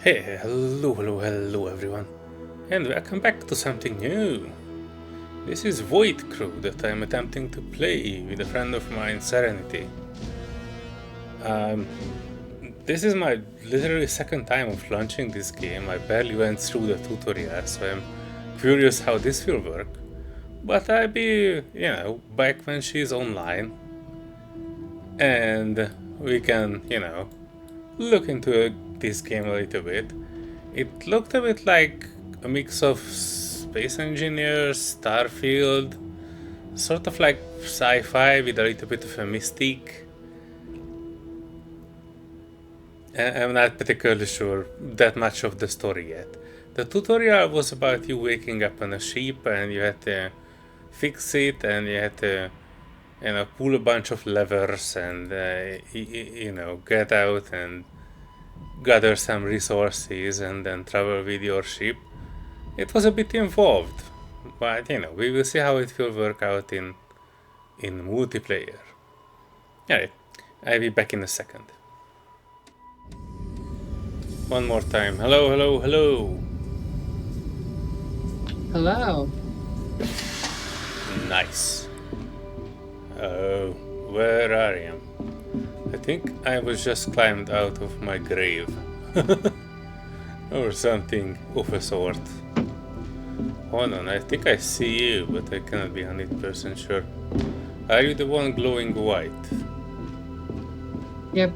Hey, hello everyone, and welcome back to something new. This is Void Crew that I'm attempting to play with a friend of mine, Serenity. This is my literally second time of launching this game. I barely went through the tutorial, so I'm curious how this will work. But I'll be, back when she's online, and we can, look into this game a little bit. It looked a bit like a mix of Space Engineers, Starfield, sort of like sci-fi with a little bit of a mystique. I'm not particularly sure that much of the story yet. The tutorial was about you waking up on a ship and you had to fix it and you had to pull a bunch of levers and get out and gather some resources and then travel with your ship. It was a bit involved, but we will see how it will work out in multiplayer. Alright, I'll be back in a second. One more time. Hello, hello, hello. Hello. Nice. Oh, where are you? I think I was just climbed out of my grave. Or something of a sort. Hold on, I think I see you, but I cannot be 100% sure. Are you the one glowing white? Yep.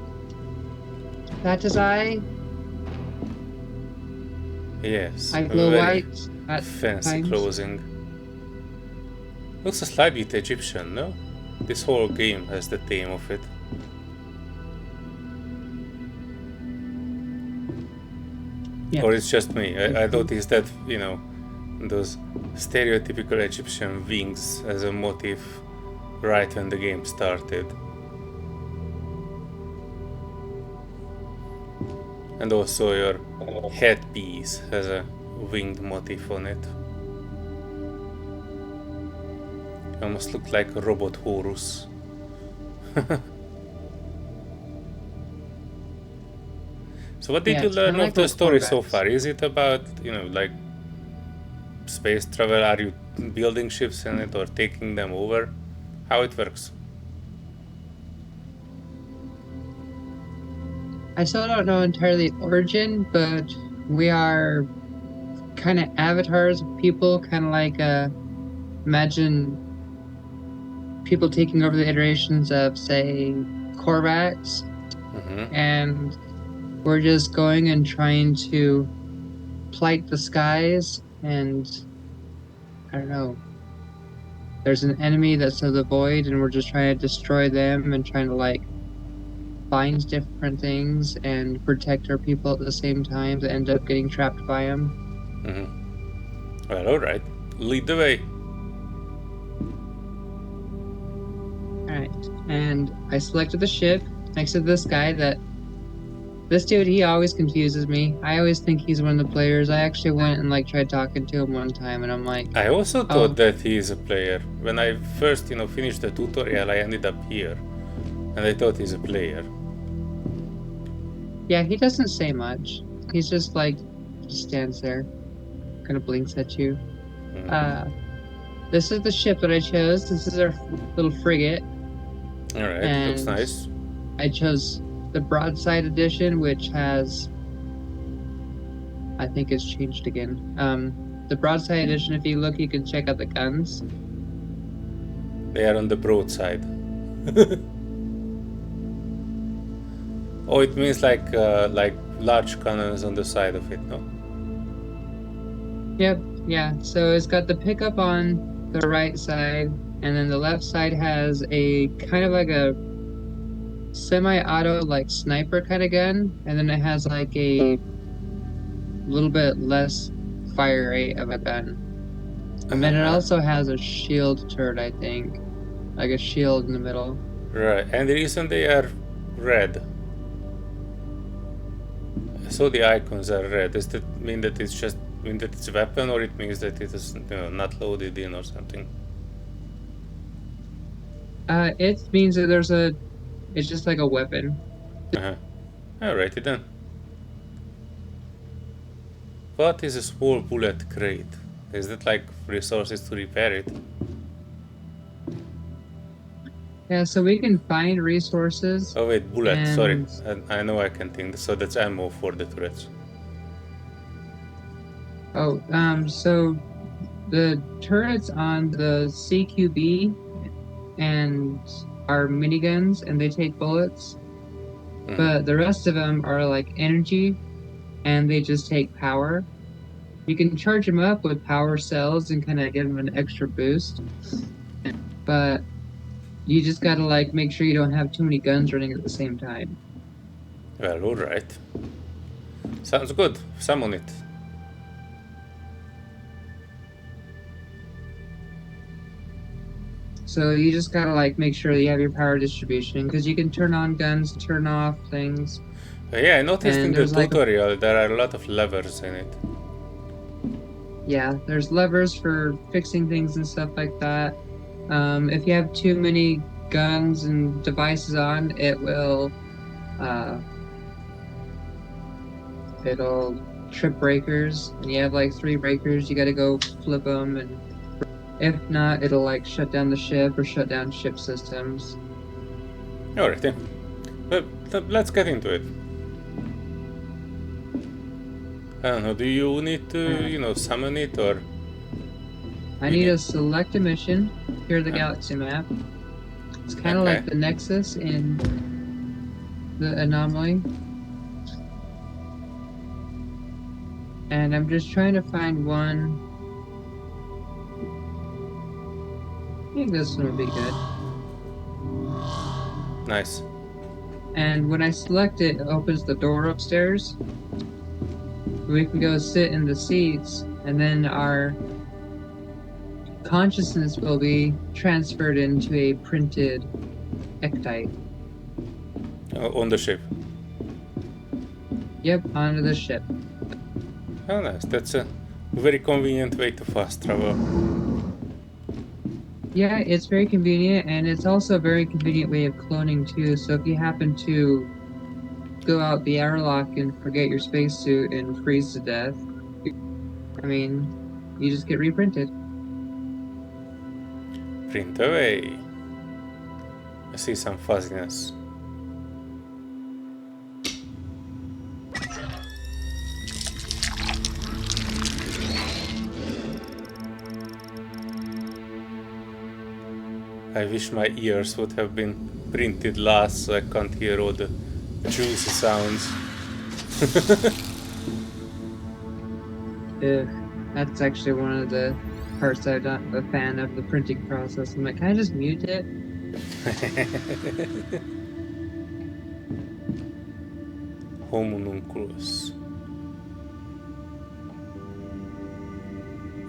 That is I. Yes. I glow very white at fancy times. clothing. Looks a slight bit Egyptian, no? This whole game has the theme of it. Yes. Or it's just me. I noticed that, those stereotypical Egyptian wings as a motif right when the game started. And also your headpiece has a winged motif on it. You almost look like a robot Horus. So what did you learn of the story so far? Is it about, like space travel? Are you building ships in it or taking them over? How it works? I still don't know entirely the origin, but we are kind of avatars of people, kind of like imagine people taking over the iterations of, say, Korvax. And we're just going and trying to plight the skies, and I don't know. There's an enemy that's of the void, and we're just trying to destroy them and trying to find different things and protect our people at the same time that end up getting trapped by them. Well, alright. Lead the way. Alright, and I selected the ship next to this guy this dude, he always confuses me. I always think he's one of the players. I actually went and tried talking to him one time, and I'm like... I also thought that he is a player. When I first, finished the tutorial, I ended up here. And I thought he's a player. Yeah, he doesn't say much. He's just stands there, kind of blinks at you. This is the ship that I chose. This is our little frigate. Alright, looks nice. I chose the broadside edition, which has... I think it's changed again. The broadside edition, if you look, you can check out the guns. They are on the broadside. Oh, it means like large cannons on the side of it, no? Yep, yeah. So it's got the pickup on the right side, and then the left side has a kind of like a semi-auto sniper kind of gun, and then it has a little bit less fire rate of a gun. And then it also has a shield turret, I think, like a shield in the middle. Right, and the reason they are red. So the icons are red. Does that mean that it's just a weapon, or it means that it is not loaded in or something? It means that it's just like a weapon. Alrighty then. What is a small bullet crate? Is that like resources to repair it? Yeah, so we can find resources Oh wait, bullet, sorry. and I know I can think, so that's ammo for the turrets. so the turrets on the CQB and are miniguns and they take bullets, but the rest of them are like energy and they just take power. You can charge them up with power cells and kind of give them an extra boost, but you just gotta like make sure you don't have too many guns running at the same time. Well, alright. Sounds good. Summon it. So you just gotta like make sure that you have your power distribution because you can turn on guns, turn off things, Yeah, I noticed in and the there's like tutorial there are a lot of levers in it. there's levers for fixing things and stuff like that. If you have too many guns and devices on, uh, it'll trip breakers, and you have like three breakers. You got to go flip them, and if not, it'll like shut down the ship or shut down ship systems. Alrighty. But let's get into it. I don't know, do you need to, Alright. summon it or I we need need... to select a mission. Here the galaxy map. It's kind of Okay. like the Nexus in the anomaly. And I'm just trying to find one. I think this one would be good. Nice. And when I select it, it opens the door upstairs. We can go sit in the seats, and then our consciousness will be transferred into a printed ectite. On the ship. Yep, onto the ship. Oh, nice. That's a very convenient way to fast travel. Yeah, it's very convenient, and it's also a very convenient way of cloning too. So if you happen to go out the airlock and forget your spacesuit and freeze to death, I mean, you just get reprinted. Print away. I see some fuzziness. I wish my ears would have been printed last so I can't hear all the juicy sounds. That's actually one of the parts I'm not a fan of the printing process. I'm like, can I just mute it? Homunculus.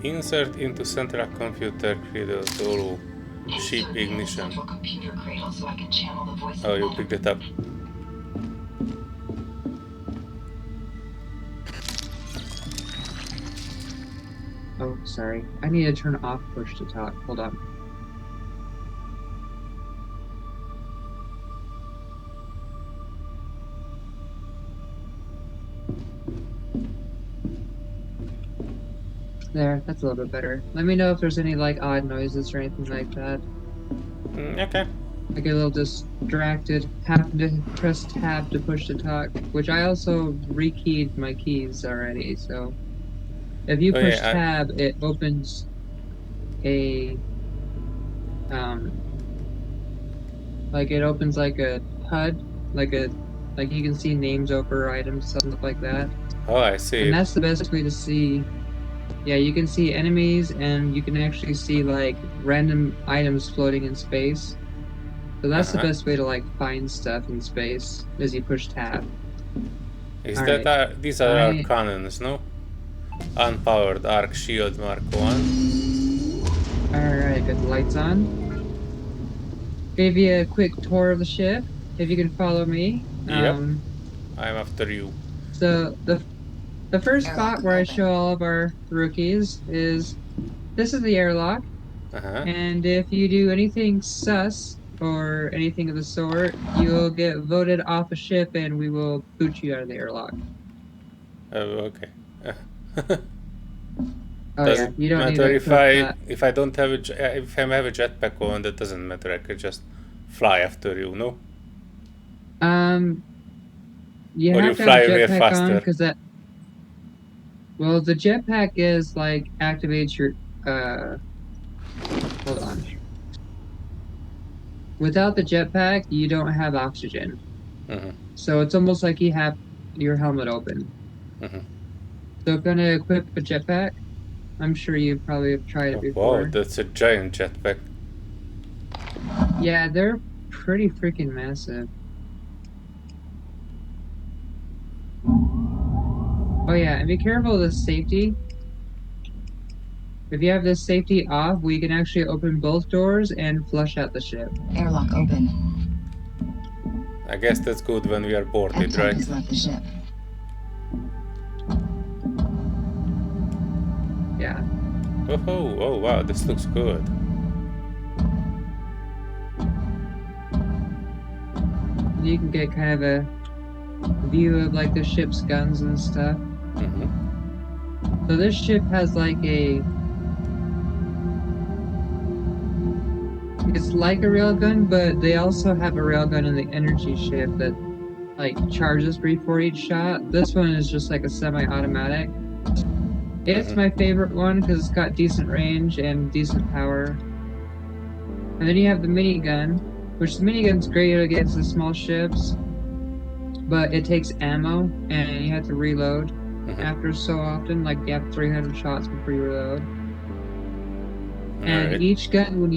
Insert into central computer cradle to ship ignition. Oh, you picked it up. Oh, sorry. I need to turn off push to talk. Hold on. There, that's a little bit better. Let me know if there's any like odd noises or anything like that. Okay. I get a little distracted, having to press tab to push to talk, which I also rekeyed my keys already, so if you push tab, it opens a like it opens like a HUD, like you can see names over items, stuff like that. Oh, I see. And that's the best way to see. Yeah, you can see enemies, and you can actually see like random items floating in space. So that's the best way to like find stuff in space, is you push tab. Is that these are our cannons, no? Unpowered arc shield Mark 1. Alright, got the lights on. Give you a quick tour of the ship, if you can follow me. Yep. I'm after you. So the first spot where I show all of our rookies is this is the airlock. And if you do anything sus or anything of the sort, you'll get voted off a ship and we will boot you out of the airlock. Oh, okay. Oh Does yeah, it you don't need matter to if equip I that. if I don't have if I have a jetpack on? That doesn't matter. I could just fly after you, no? Um, you Or you have to have a fly here jetpack on faster. because that. Well, the jetpack is like activates your. Hold on. Without the jetpack, you don't have oxygen, Mm-hmm. so it's almost like you have your helmet open. Mm-hmm. So if you're gonna equip a jetpack, I'm sure you probably have tried it Oh, wow, before. that's a giant jetpack. Yeah, they're pretty freaking massive. Oh yeah, and be careful of the safety. If you have this safety off, we can actually open both doors and flush out the ship. Airlock open. I guess that's good when we are boarded, F-Type right? has left the ship. Yeah. Oh wow, this looks good. You can get kind of a view of like the ship's guns and stuff. Mm-hmm. So this ship has like it's like a railgun, but they also have a railgun in the energy ship that like charges before each shot. This one is just like a semi-automatic. It's Mm-hmm. my favorite one because it's got decent range and decent power. And then you have the minigun, which the minigun's great against the small ships, but it takes ammo and you have to reload after so often. Like you have 300 shots before you reload. And Alright. each gun, when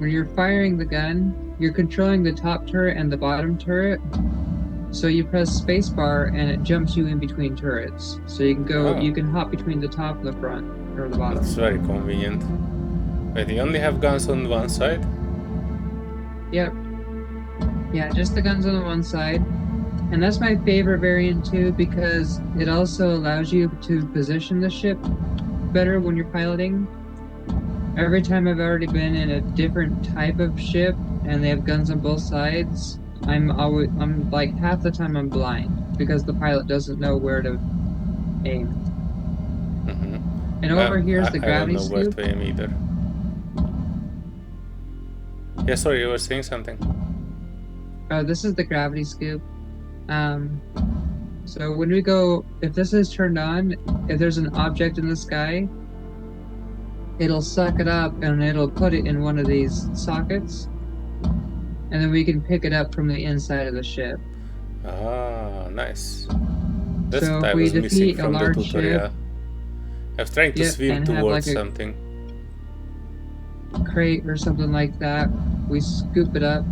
you're firing the gun, you're controlling the top turret and the bottom turret. So you press spacebar and it jumps you in between turrets. So Oh, you can hop between the top and the front or the that's bottom. very convenient. Wait, you only have guns on one side? Yep. Yeah, just the guns on the one side. And that's my favorite variant too, because it also allows you to position the ship better when you're piloting. Every time I've already been in a different type of ship and they have guns on both sides, I'm like half the time I'm blind because the pilot doesn't know where to aim. Mm-hmm. And over here is the I don't gravity know where scoop. to aim either. Yeah, sorry, you were saying something. This is the gravity scoop. So when we go, if this is turned on, if there's an object in the sky, it'll suck it up and it'll put it in one of these sockets, and then we can pick it up from the inside of the ship. Ah, nice. That's So what if I we was missing defeat a from the large ship, tutorial. I was trying to yep, swim and have towards like a something. crate or something like that, we scoop it up.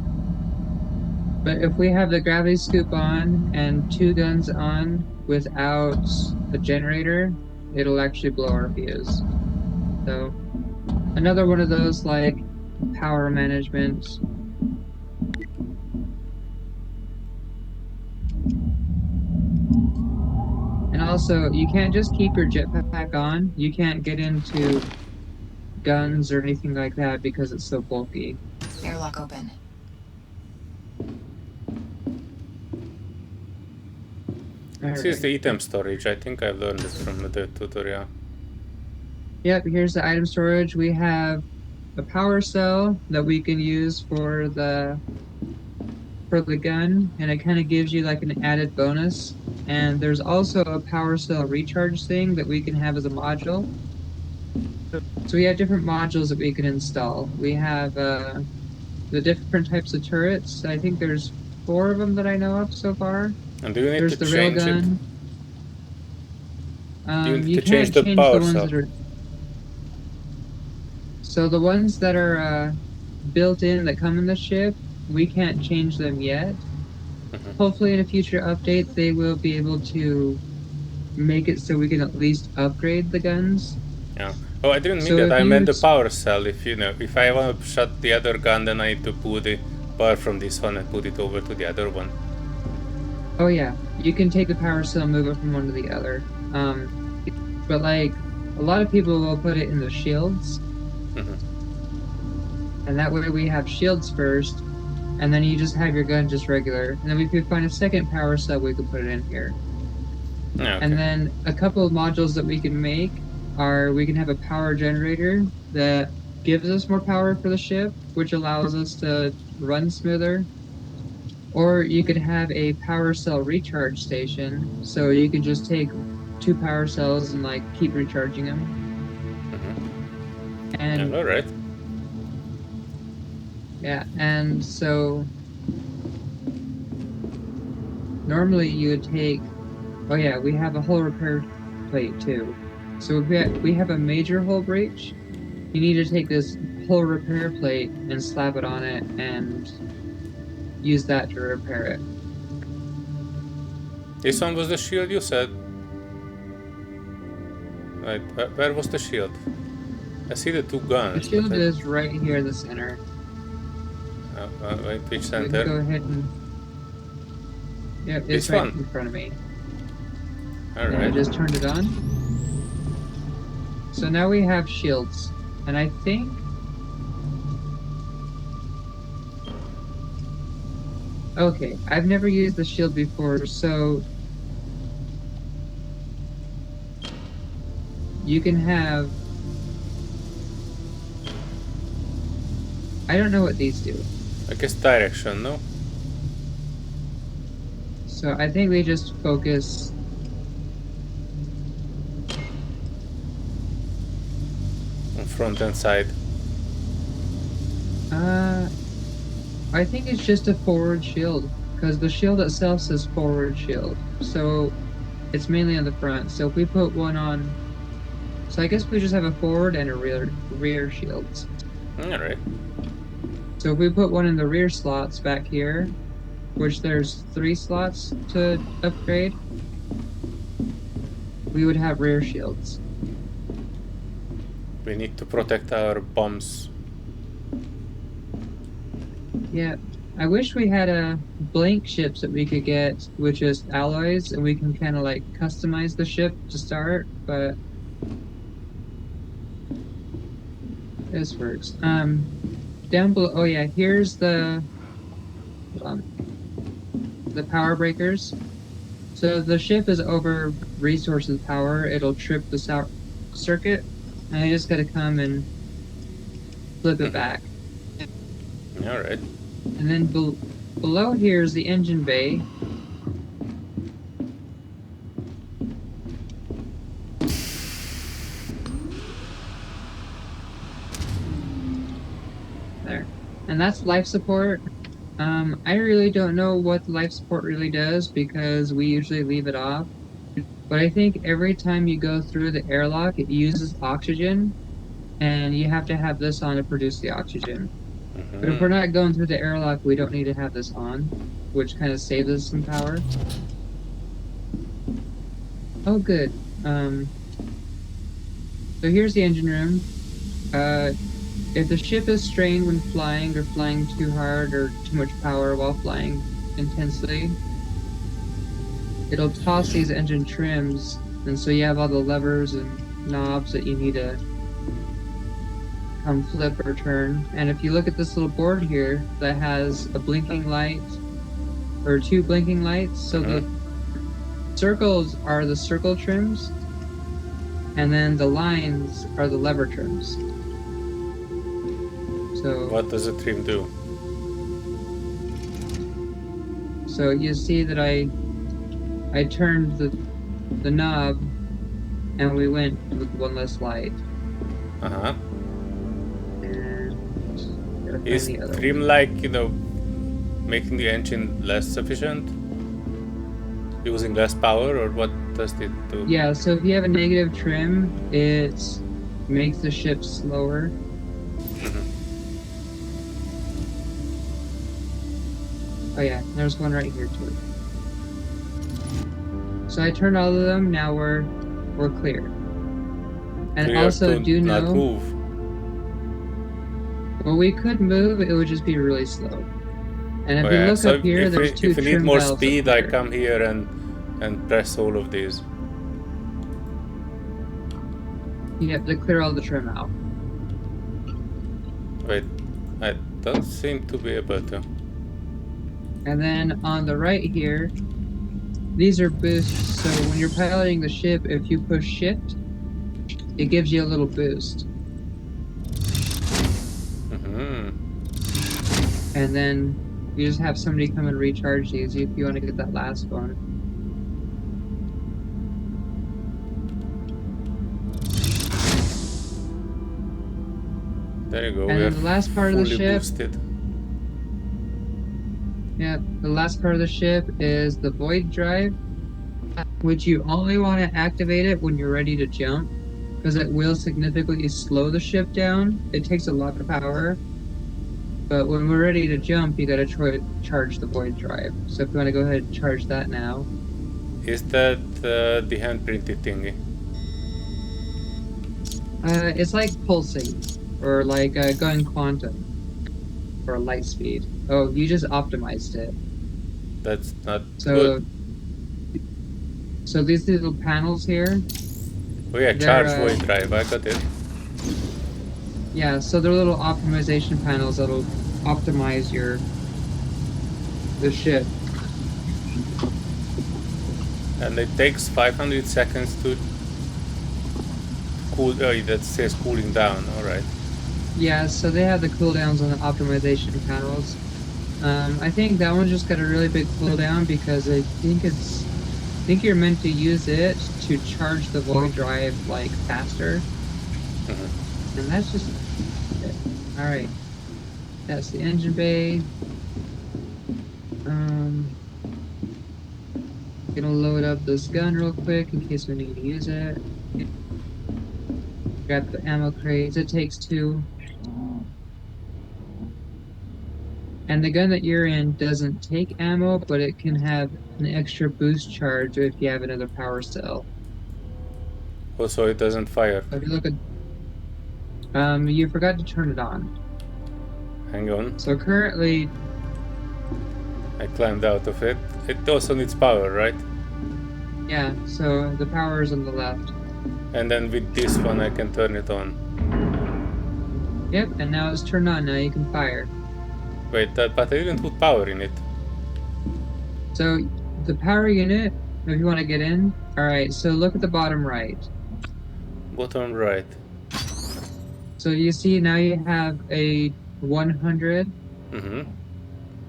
But if we have the gravity scoop on and two guns on without a generator, it'll actually blow our fuse. So another one of those like power management. And also, you can't just keep your jetpack on. You can't get into guns or anything like that because it's so bulky. Airlock open. This is Alright. the item storage. I think I've learned it from the tutorial. Yep, here's the item storage. We have a power cell that we can use for the gun, and it kind of gives you like an added bonus. And there's also a power cell recharge thing that we can have as a module. So we have different modules that we can install. We have the different types of turrets. I think there's 4 of them that I know of so far. And do you need to There's the change it? railgun. Do you need to You change can't the change the power ones cell? that are so the ones that are built in that come in the ship. We can't change them yet. Hopefully, in a future update, they will be able to make it so we can at least upgrade the guns. Yeah. Oh, I didn't mean So that. if I you meant the power cell. If I want to shut the other gun, then I need to pull the power from this one and put it over to the other one. Oh yeah, you can take the power cell and move it from one to the other. But like a lot of people will put it in the shields, and that way we have shields first, and then you just have your gun just regular. And then if we find a second power cell, we can put it in here. Yeah, okay. And then a couple of modules that we can make are we can have a power generator that gives us more power for the ship, which allows us to run smoother. Or you could have a power cell recharge station, so you can just take 2 power cells and like keep recharging them. And All right. yeah, and so normally you would take, oh yeah, we have a hull repair plate too. So if we have a major hull breach, you need to take this hull repair plate and slap it on it and use that to repair it. This one was the shield you said. Right. Where was the shield? I see the 2 The guns, but shield is right here in the center. wait, which So we can center? go ahead and, yep, it's This right one. in front of me. All And I right. just turned it on. So now we have shields. And I think, okay, I've never used the shield before, so you can have, I don't know what these do. I guess direction, no? So I think they just focus. On front and side. I think it's just a forward shield, because the shield itself says forward shield. So it's mainly on the front. So if we put one on, so I guess we just have a forward and a rear shields. All right. So if we put one in the rear slots back here, which there's 3 slots to upgrade, we would have rear shields. We need to protect our bombs. Yeah, I wish we had blank ships that we could get with just alloys, and we can kind of like customize the ship to start, but this works. Down below, oh yeah, here's the power breakers. So the ship is over resources power, it'll trip the circuit, and I just gotta come and flip it back. All right. And then below here is the engine bay. There. And that's life support. I really don't know what the life support really does because we usually leave it off. But I think every time you go through the airlock, it uses oxygen, and you have to have this on to produce the oxygen. But if we're not going through the airlock, we don't need to have this on, which kind of saves us some power. Oh, good. So here's the engine room. If the ship is strained when flying or flying too hard or too much power while flying intensely, it'll toss these engine trims, and so you have all the levers and knobs that you need to come flip or turn. And if you look at this little board here that has a blinking light, or 2 blinking lights, so the circles are the circle trims, and then the lines are the lever trims. So What does the trim do? So you see that I turned the knob, and we went with 1 less light. Uh-huh. And gotta find Is the other trim one. like, making the engine less efficient? Using less power, or what does it do? Yeah, so if you have a negative trim, it makes the ship slower. Oh yeah, there's one right here too. So I turned all of them. Now we're clear. And We have also to do not know, move. well, we could move. It would just be really slow. And if Oh, you yeah. look So up here, if there's 2 we need trim more valves up speed, I here. come here and press all of these. You have to clear all the trim out. Wait, I don't seem to be able to. And then on the right here, these are boosts. So when you're piloting the ship, if you push shift, it gives you a little boost. And then you just have somebody come and recharge these if you want to get that last one. There you go. And we then are the last part of the fully ship. boosted. Yeah, the last part of the ship is the void drive, which you only want to activate it when you're ready to jump, because it will significantly slow the ship down. It takes a lot of power, but when we're ready to jump, you got to charge the void drive. So if you want to go ahead and charge that now. Is that the hand printed thingy? It's like pulsing, or like going quantum, or light speed. Oh, you just optimized it. That's not So, good. so these little panels here, Oh yeah, they're charge void drive. I got it. yeah, so they're little optimization panels that'll optimize the ship. And it takes 500 seconds to cool. Oh, that says cooling down. All right. Yeah, so they have the cooldowns on the optimization panels. I think that one's just got a really big cooldown because I think you're meant to use it to charge the void drive like faster. And that's just it. All right. That's the engine bay. Gonna load up this gun real quick in case we need to use it. Grab the ammo crates. It takes 2. And the gun that you're in doesn't take ammo, but it can have an extra boost charge if you have another power cell. Also, it doesn't fire. So if you look at, you forgot to turn it on. Hang on. So currently, I climbed out of it. It also needs power, right? yeah. So the power is on the left. And then with this one, I can turn it on. Yep. And now it's turned on. Now you can fire. Wait, but I didn't put power in it. So the power unit, if you want to get in, all right. So look at the bottom right. Bottom right. So you see now you have a 100.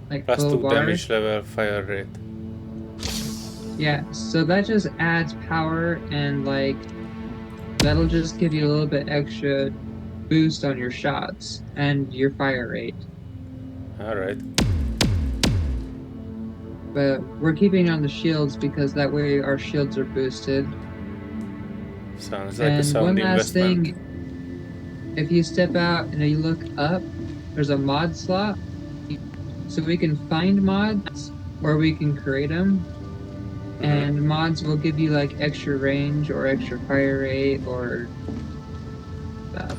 Like Plus full 2 bar. damage level, fire rate. Yeah, so that just adds power and like that'll just give you a little bit extra boost on your shots and your fire rate. Alright. But we're keeping on the shields because that way our shields are boosted. Sounds like a And sound one last investment. thing, if you step out and you look up, there's a mod slot. So we can find mods or we can create them. And mods will give you like extra range or extra fire rate or stuff.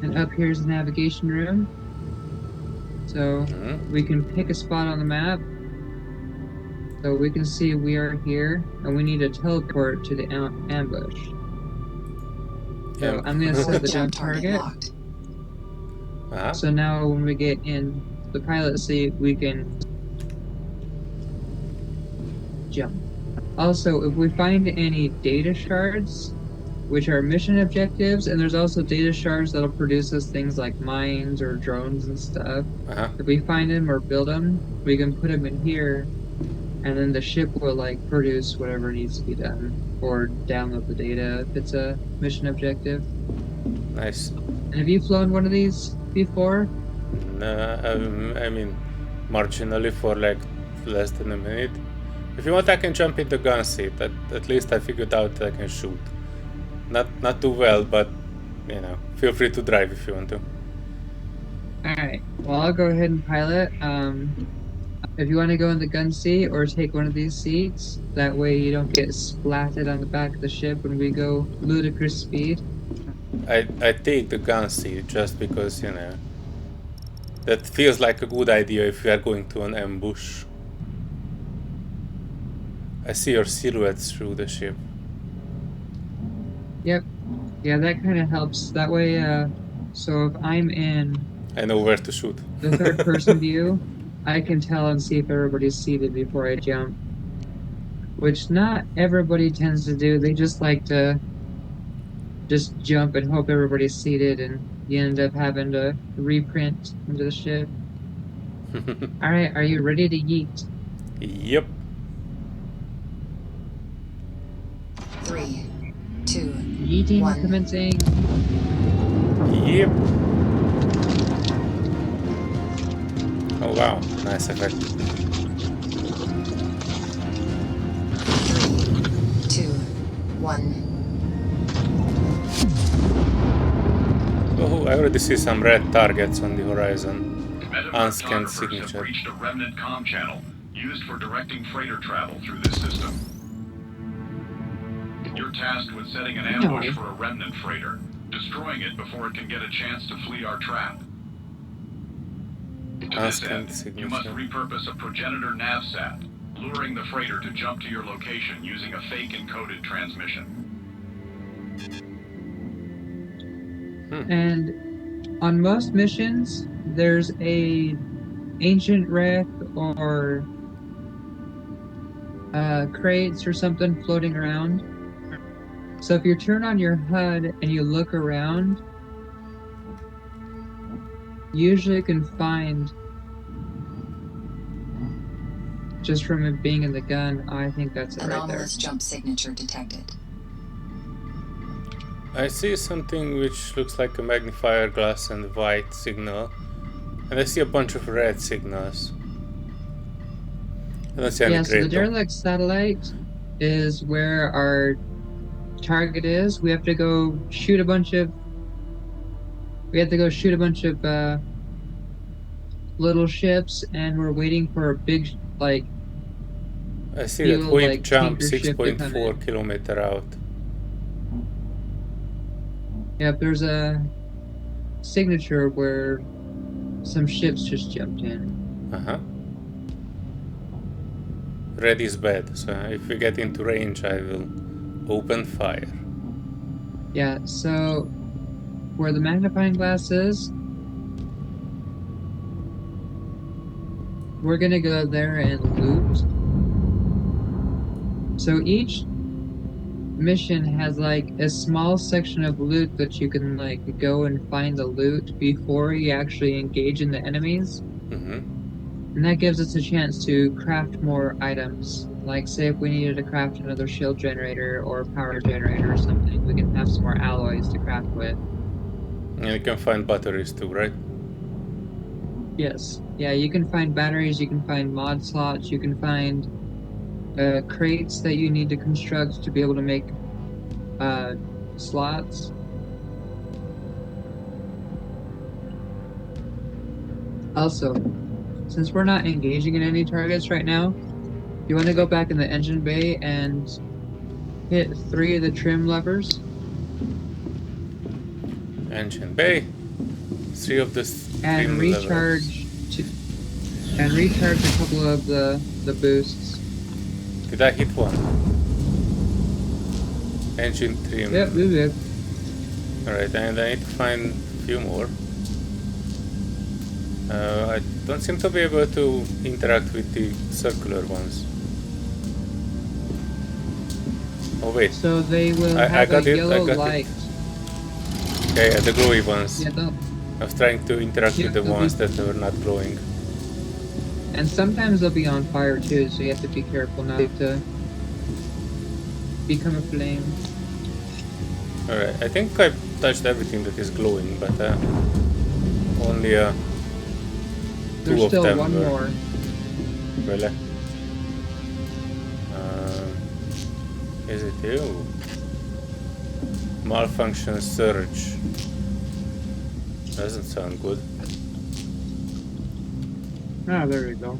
And up here's the navigation room. So we can pick a spot on the map. So we can see we are here and we need to teleport to the ambush. So I'm going to set the jump target. So now when we get in the pilot seat, we can jump. Also, if we find any data shards, which are mission objectives, and there's also data shards that'll produce us things like mines or drones and stuff. If we find them or build them, we can put them in here, and then the ship will like produce whatever needs to be done or download the data if it's a mission objective. Nice. And have you flown one of these before? I mean, marginally for like less than a minute. If you want, I can jump in the gun seat. At least I figured out that I can shoot. Not too well, but you know, feel free to drive if you want to. Alright, well I'll go ahead and pilot. If you want to go in the gun seat or take one of these seats, that way you don't get splatted on the back of the ship when we go ludicrous speed. I take the gun seat just because, you know, that feels like a good idea if we are going to an ambush. I see your silhouette through the ship. Yep. Yeah, that kind of helps. That way, so if I'm in... I know where to shoot. the third person view, I can tell and see if everybody's seated before I jump. Which not everybody tends to do. They just like to just jump and hope everybody's seated, and you end up having to reprint into the ship. All right, are you ready to yeet? Yep. 3, 2, Yeeting 1. commencing. Yep. Oh wow, nice effect. 3, 2, 1. Oh, I already see some red targets on the horizon. Unscanned Metacartographers have signature. breached a remnant comm channel used for directing freighter travel through this system. You're tasked with setting an ambush for a remnant freighter, destroying it before it can get a chance to flee our trap. To this Unscanned end, you must signature. repurpose a progenitor navsat, luring the freighter to jump to your location using a fake encoded transmission. And on most missions, there's a ancient wreck or crates or something floating around. So if you turn on your HUD and you look around, you usually can find, just from it being in the gun, I think that's it right there. Anomalous jump signature detected. I see something which looks like a magnifier glass and white signal. And I see a bunch of red signals. I don't see any Yeah, so the crate though. derelict satellite is where our target is. We have to go shoot a bunch of little ships, and we're waiting for a big like I see that fuel we've jumped tanker ship to come 6.4 in. kilometer out. Yep, there's a signature where some ships just jumped in. Uh-huh. Red is bad, so if we get into range I will open fire. Yeah, so where the magnifying glass is, we're gonna go there and loot. So each mission has like a small section of loot that you can like go and find the loot before you actually engage in the enemies. And that gives us a chance to craft more items. Like say if we needed to craft another shield generator or a power generator or something, we can have some more alloys to craft with. And you can find batteries too, right? Yes. Yeah, you can find batteries, you can find mod slots, you can find crates that you need to construct to be able to make slots. Also, since we're not engaging in any targets right now, you want to go back in the engine bay and hit 3 of the trim levers. Engine bay. 3 of the And trim recharge levers. and recharge a couple of the boosts. Did I hit one? Engine trim. Yep, we did. Alright, and I need to find a few more. I don't seem to be able to interact with the circular ones. Oh wait. So they will I have got a it, I yellow got it. light. Okay, the glowy ones. Yeah, no. I was trying to interact with the they'll ones be- that were not glowing. And sometimes they'll be on fire too, so you have to be careful not to become a flame. Alright, I think I touched everything that is glowing, but only There's two of still them one were. more. Really? Is it you? Malfunction surge. Doesn't sound good. Ah, there we go.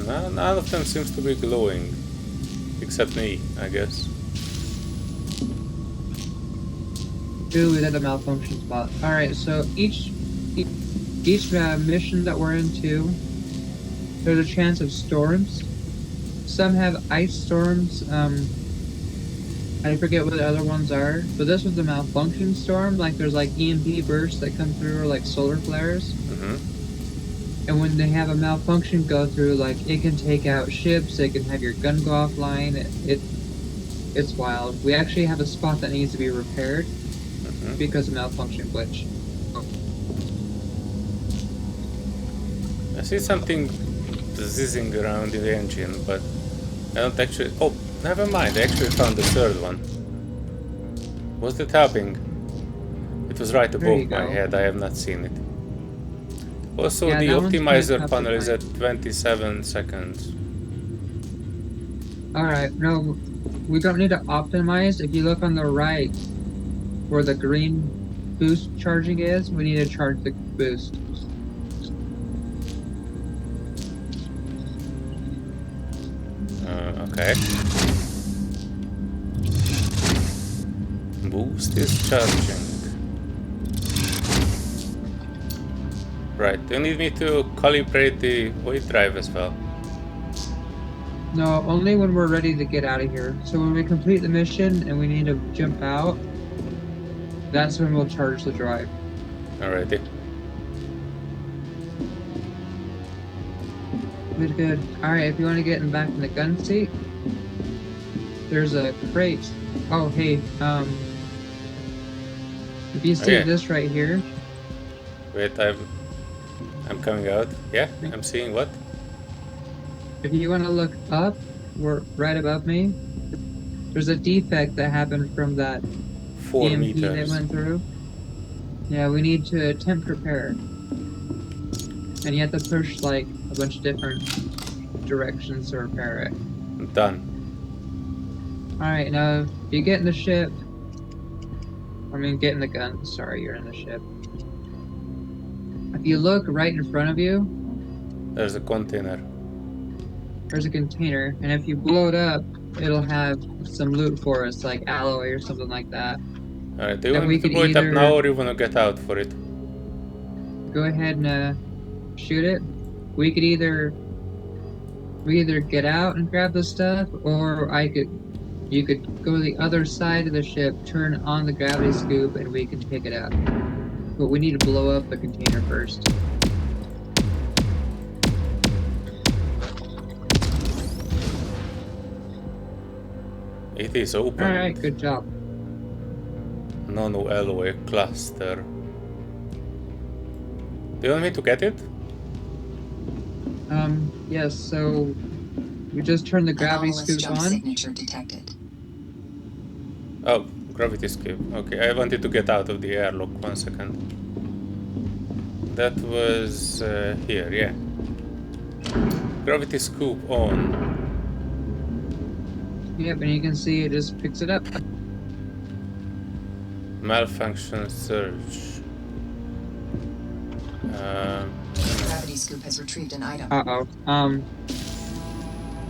None of them seems to be glowing, except me, I guess. Ooh, we did a malfunction spot. Alright, so each mission that we're into, there's a chance of storms. Some have ice storms. I forget what the other ones are, but this was a malfunction storm. Like there's like EMP bursts that come through, or like solar flares. And when they have a malfunction go through, like it can take out ships, it can have your gun go offline. It's wild. We actually have a spot that needs to be repaired because of malfunction glitch. I see something zizzing around in the engine, but I don't actually... Oh, never mind, I actually found the third one. Was it happening? It was right There you above my go. head, I have not seen it. Also, Yeah, the that one's kinda optimizer tough to panel is at find. 27 seconds. Alright, no, we don't need to optimize. If you look on the right where the green boost charging is, we need to charge the boost. Okay. Boost is charging. Right, do you need me to calibrate the weight drive as well? No, only when we're ready to get out of here. So when we complete the mission and we need to jump out, that's when we'll charge the drive. Alrighty. Good, good. Alright, if you want to get back in the gun seat, there's a crate. Oh, hey, if you see yeah. this right here, Wait, I'm coming out. Yeah, I'm seeing what? if you want to look up, we're right above me, there's a defect that happened from that 4 EMP meters. that went through. Yeah, we need to attempt repair. And you have to push like a bunch of different directions to repair it. Done. Alright, now you get in the ship. I mean, get in the gun. Sorry, you're in the ship. If you look right in front of you, There's a container. there's a container, and if you blow it up, it'll have some loot for us, like alloy or something like that. Alright, do you And want we me to could blow it up either- now or you want to get out for it? Go ahead and shoot it. We could either get out and grab the stuff, or you could go to the other side of the ship, turn on the gravity scoop, and we can pick it up. But we need to blow up the container first. It is open. Alright, good job. Nano-alloy cluster. Do you want me to get it? Yes, so we just turn the gravity Anomalous scoop jump on. signature detected. Oh, gravity scoop. Okay, I wanted to get out of the airlock. 1 second. That was here, yeah. Gravity scoop on. Yep, and you can see it just picks it up. Malfunction surge. Gravity scoop has retrieved an item. Uh-oh.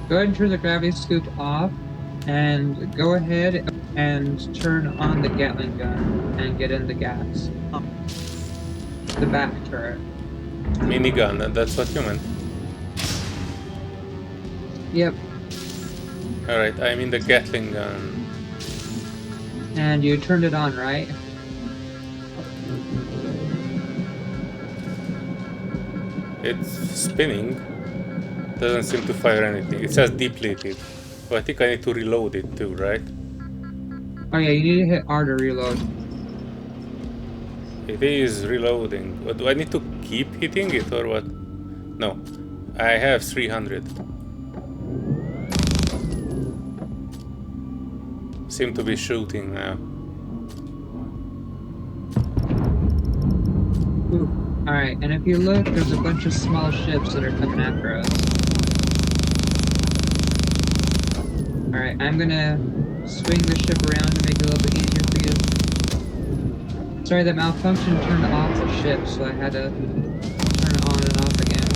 Go ahead and turn the gravity scoop off, and go ahead and turn on the Gatling gun and get in the gas. The back turret. Minigun, that's what you meant. Yep, Alright, I'm in the Gatling gun. and you turned it on, right? It's spinning. Doesn't seem to fire anything. It says depleted. So I think I need to reload it too, right? Oh yeah, you need to hit R to reload. It is reloading. What, do I need to keep hitting it or what? No. I have 300. Seem to be shooting now. Alright, and if you look, there's a bunch of small ships that are coming after us. Alright, I'm gonna swing the ship around to make it a little bit easier for you. Sorry, that malfunction turned off the ship, so I had to turn it on and off again.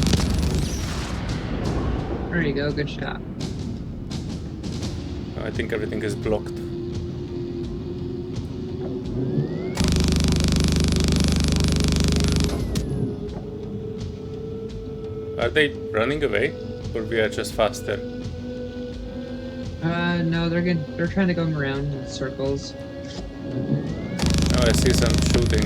There you go, good shot. I think everything is blocked. Are they running away? Or we are just faster? No, they're trying to go around in circles. Oh, I see some shooting.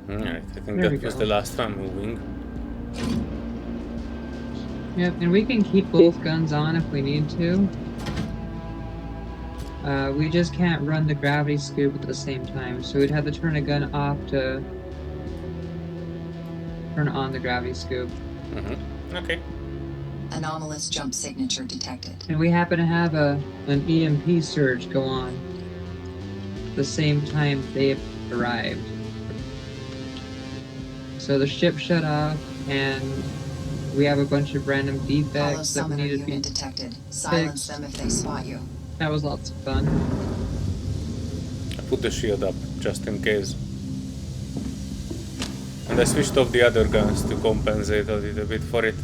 Alright, I think There we that was go. the last one moving. Yep, and we can keep both guns on if we need to. We just can't run the gravity scoop at the same time, so we'd have to turn a gun off to turn on the gravity scoop. Okay. Anomalous jump signature detected. And we happen to have an EMP surge go on the same time they arrived. So the ship shut off, and we have a bunch of random Hollow defects that we summoner needed to be unit detected. Silence them if they spot you. That was lots of fun. I put the shield up just in case. And I switched off the other guns to compensate a little bit for it.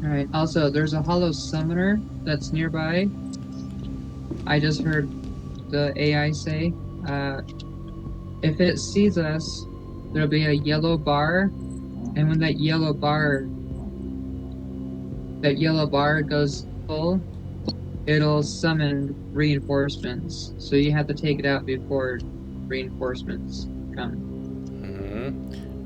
Alright, also, there's a hollow summoner that's nearby. I just heard the AI say, if it sees us, there'll be a yellow bar, and when that yellow bar goes full, it'll summon reinforcements. So you have to take it out before reinforcements come.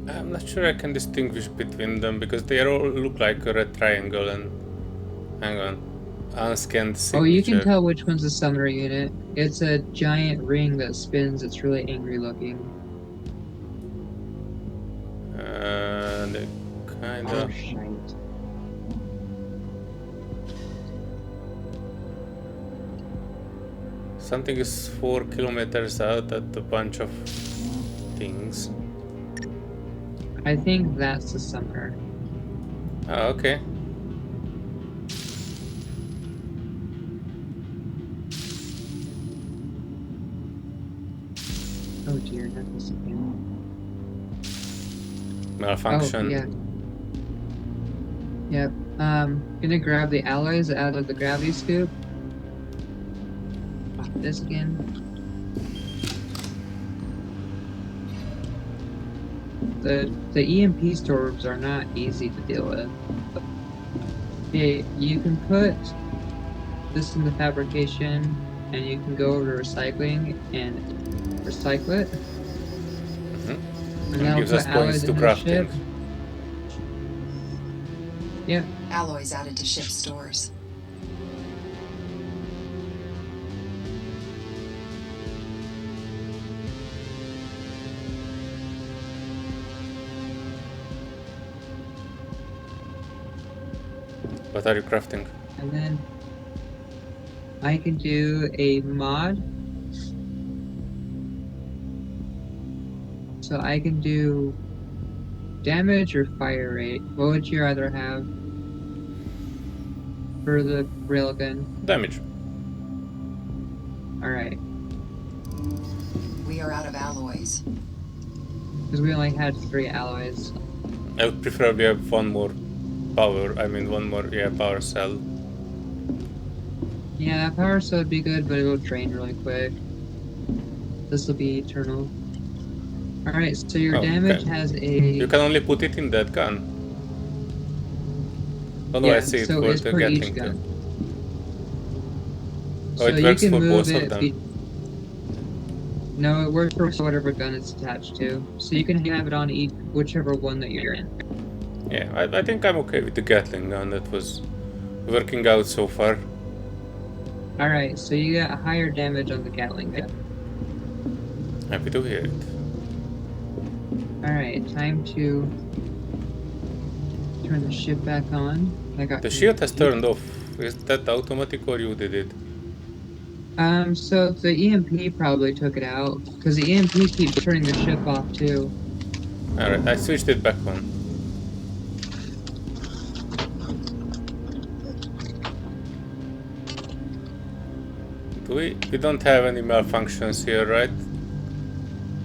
I'm not sure I can distinguish between them because they all look like a red triangle and... Hang on. Unscanned signature. Oh, you can tell which one's a summoner unit. It's a giant ring that spins. It's really angry looking. They kind Oh, of... shite. Something is 4 kilometers out at a bunch of things. I think that's the summoner. Oh, okay. Oh dear, not this again. Malfunction. Oh, yeah. Yep. Gonna grab the alloys out of the gravity scoop. This again. The EMP storms are not easy to deal with. Okay, you can put this in the fabrication, and you can go over to recycling and recycle it. And that'll gives us put points alloys to in the crafting. ship. Yep. Alloys added to ship stores. What are you crafting? And then I can do a mod. So I can do damage or fire rate. What would you rather have for the railgun? Damage. Alright. We are out of alloys. Because we only had 3 alloys. I would preferably have one more power. I mean, one more, power cell. Yeah, power cell would be good, but it will drain really quick. This will be eternal. Alright, so your damage okay. has a... You can only put it in that gun. Oh no, yeah, I see it so for it's the per each Gatling gun. too. Oh, So it you works can for move both of it. them. No, it works for whatever gun it's attached to. So you can have it on each, whichever one that you're in. Yeah, I think I'm okay with the Gatling gun. That was working out so far. Alright, so you got higher damage on the Gatling gun. Happy to hear it. Alright, time to turn the ship back on. The shield has turned off. Is that automatic or you did it? So the EMP probably took it out, because the EMP keeps turning the ship off too. Alright, I switched it back on. So we don't have any malfunctions here, right?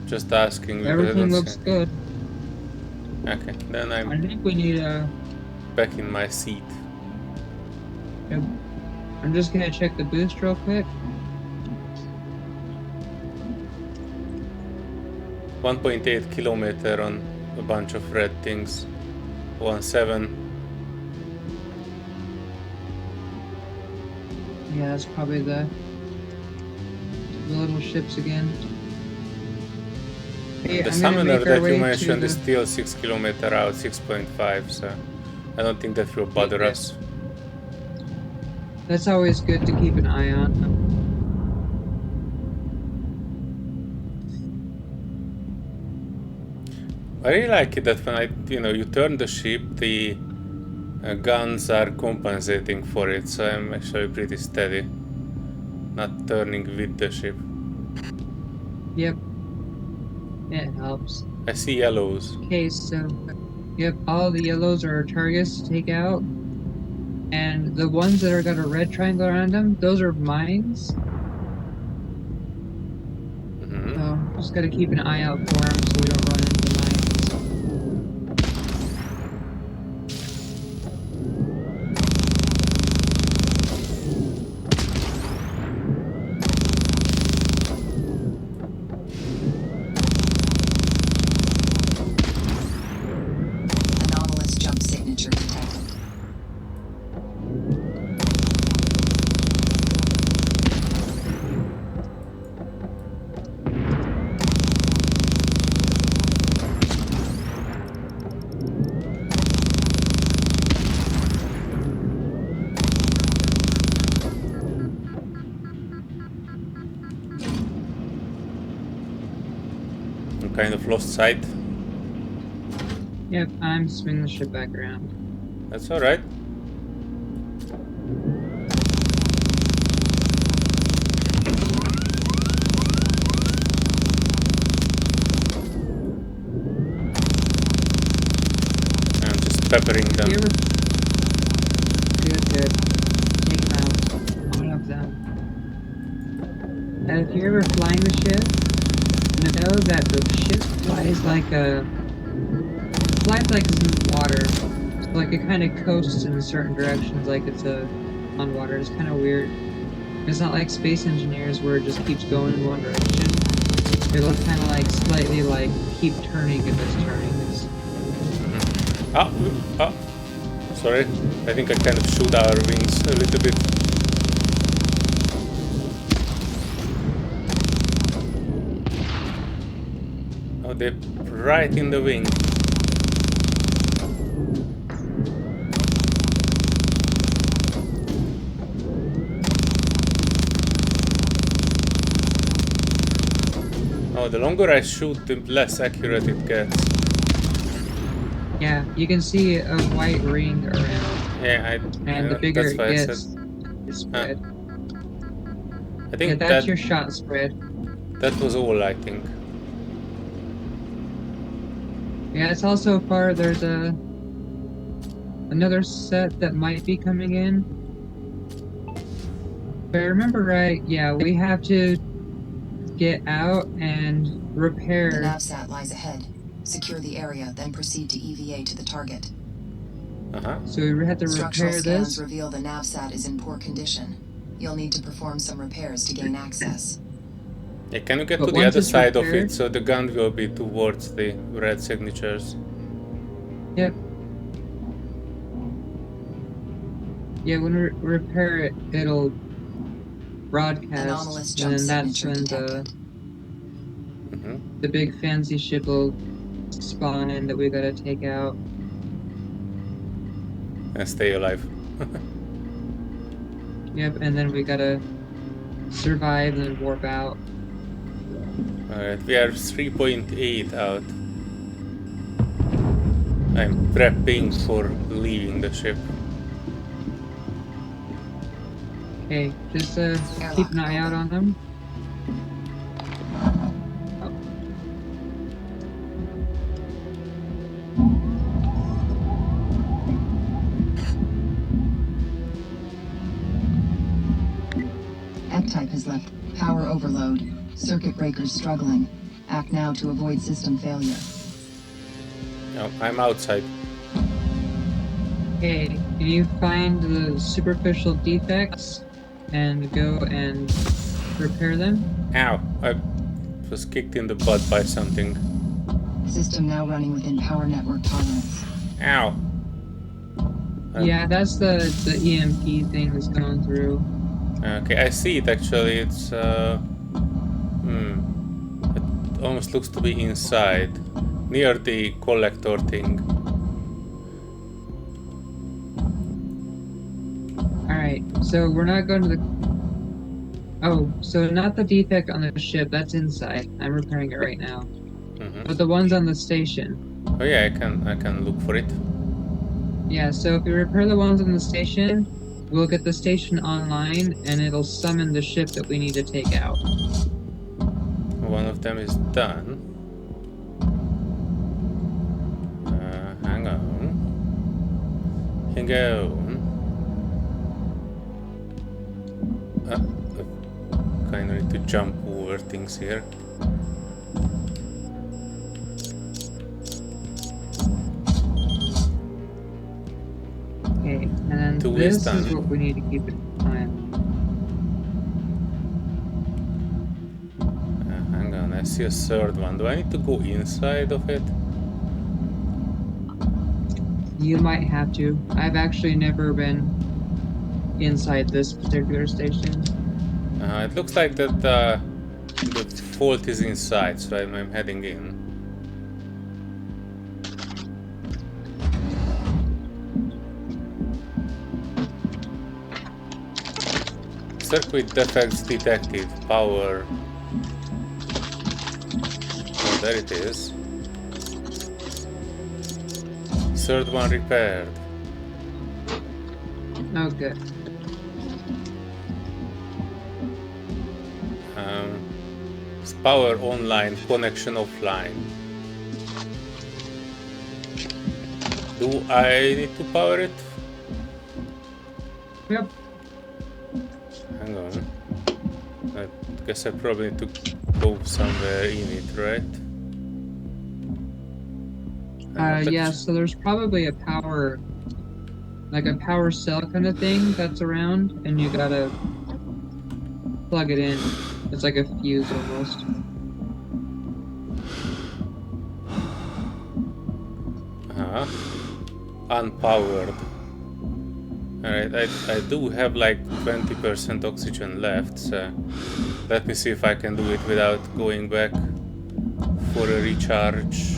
Just asking because I Everything don't looks see good. anything. Okay, then I I'm think we need a. back in my seat. I'm just gonna check the boost real quick. 1.8 kilometer on a bunch of red things. 1.7. Yeah, that's probably the little ships again. Hey, The I'm gonna summoner make our that you way to mentioned is the. still 6 kilometer out, 6.5, so I don't think that will bother Yeah. us. That's always good to keep an eye on. I really like it that when you turn the ship, the guns are compensating for it, so I'm actually pretty steady, not turning with the ship. Yep, it helps. I see yellows. Okay, so yep, all the yellows are targets to take out, and the ones that are got a red triangle around them, those are mines. So just gotta keep an eye out for them so we don't run into mines. Anomalous jump signature detected. I'm kind of lost sight. Yep, I'm swinging the ship back around. That's alright. I'm just peppering them. Good, good. Take them out. All of them. And if you're ever flying the ship, know that the ship flies like it's in the water. So like it kind of coasts in certain directions like it's on water. It's kind of weird. It's not like space engineers where it just keeps going in one direction. It'll kind of like slightly like keep turning if it's turning. Sorry. I think I kind of shoot our wings a little bit. Oh, they're right in the wing. Oh, the longer I shoot, the less accurate it gets. Yeah, you can see a white ring around. Yeah, and the bigger that's it why I gets, said. the spread. I think Yeah, that's your shot spread. that was all, I think. Yeah, it's also far. There's another set that might be coming in. If I remember right, yeah, we have to get out and The repair. NavSat lies ahead. Secure the area, then proceed to EVA to the target. So we have to Structural repair scans this. reveal the NavSat is in poor condition. You'll need to perform some repairs to gain access. Yeah, can you get But to the once other it's side of repaired- it so the gun will be towards the red signatures? Yep. Yeah, when we repair it, it'll broadcast, Anomalous and jump then that's signature when detected. the big fancy ship will spawn in that we gotta take out. And stay alive. Yep, and then we gotta survive and then warp out. Alright, we are 3.8 out. I'm prepping for leaving the ship. Okay, just keep an eye out on them. Oh. type has left. Power overload. Circuit breakers struggling. Act now to avoid system failure. No, I'm outside. Okay, can you find the superficial defects and go and repair them? Ow! I was kicked in the butt by something. System now running within power network tolerance. Ow! Yeah, that's the EMP thing that's going through. Okay, I see it actually. It's it almost looks to be inside, near the collector thing. Alright, so we're not going to the... Oh, so not the defect on the ship, that's inside. I'm repairing it right now. But the ones on the station. Oh yeah, I can look for it. Yeah, so if you repair the ones on the station, we'll get the station online and it'll summon the ship that we need to take out. One of them is done. Hang on. Hang on. Kind of need to jump over things here. Okay, and then Two this is done. is what we need to keep in mind. Hang on, I see a third one. Do I need to go inside of it? You might have to. I've actually never been inside this particular station. It looks like that the fault is inside, so I'm heading in. Circuit defects detected. Power. Oh, there it is. Third one repaired. Oh, good. Power online, connection offline. Do I need to power it? Yep. Hang on. I guess I probably need to go somewhere in it, right? Yeah, so there's probably a power, like a power cell kind of thing that's around, and you gotta plug it in. It's like a fuse almost. Unpowered. Alright, I do have like 20% oxygen left, so let me see if I can do it without going back for a recharge.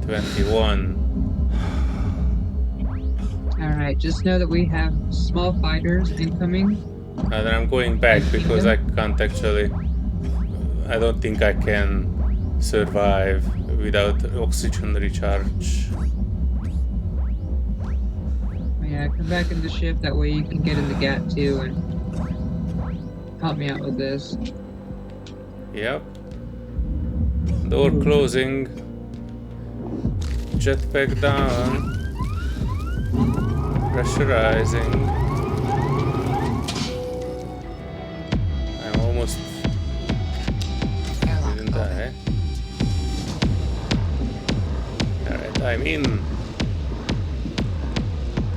21. Alright, just know that we have small fighters incoming. Then I'm going back because I can't actually... I don't think I can survive without oxygen recharge. Yeah, come back in the ship, that way you can get in the GAT too and help me out with this. Yep. Door closing. Jetpack down. Pressurizing. I'm almost... didn't die. Alright, I'm in.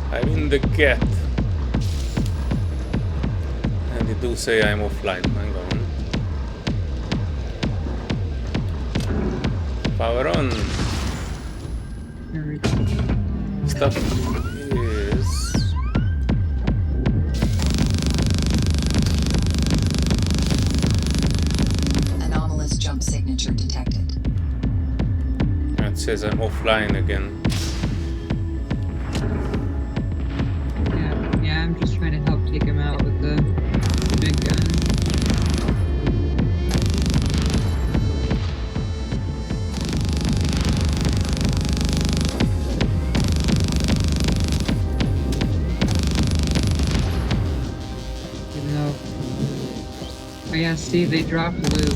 I'm in the GAT. And they do say I'm offline. Hang on. Power on. There we go. Stuff is... Anomalous jump signature detected. It says I'm offline again. Yeah, I'm just trying to help take him out with the big gun. Even though... Oh yeah, see, they dropped loot.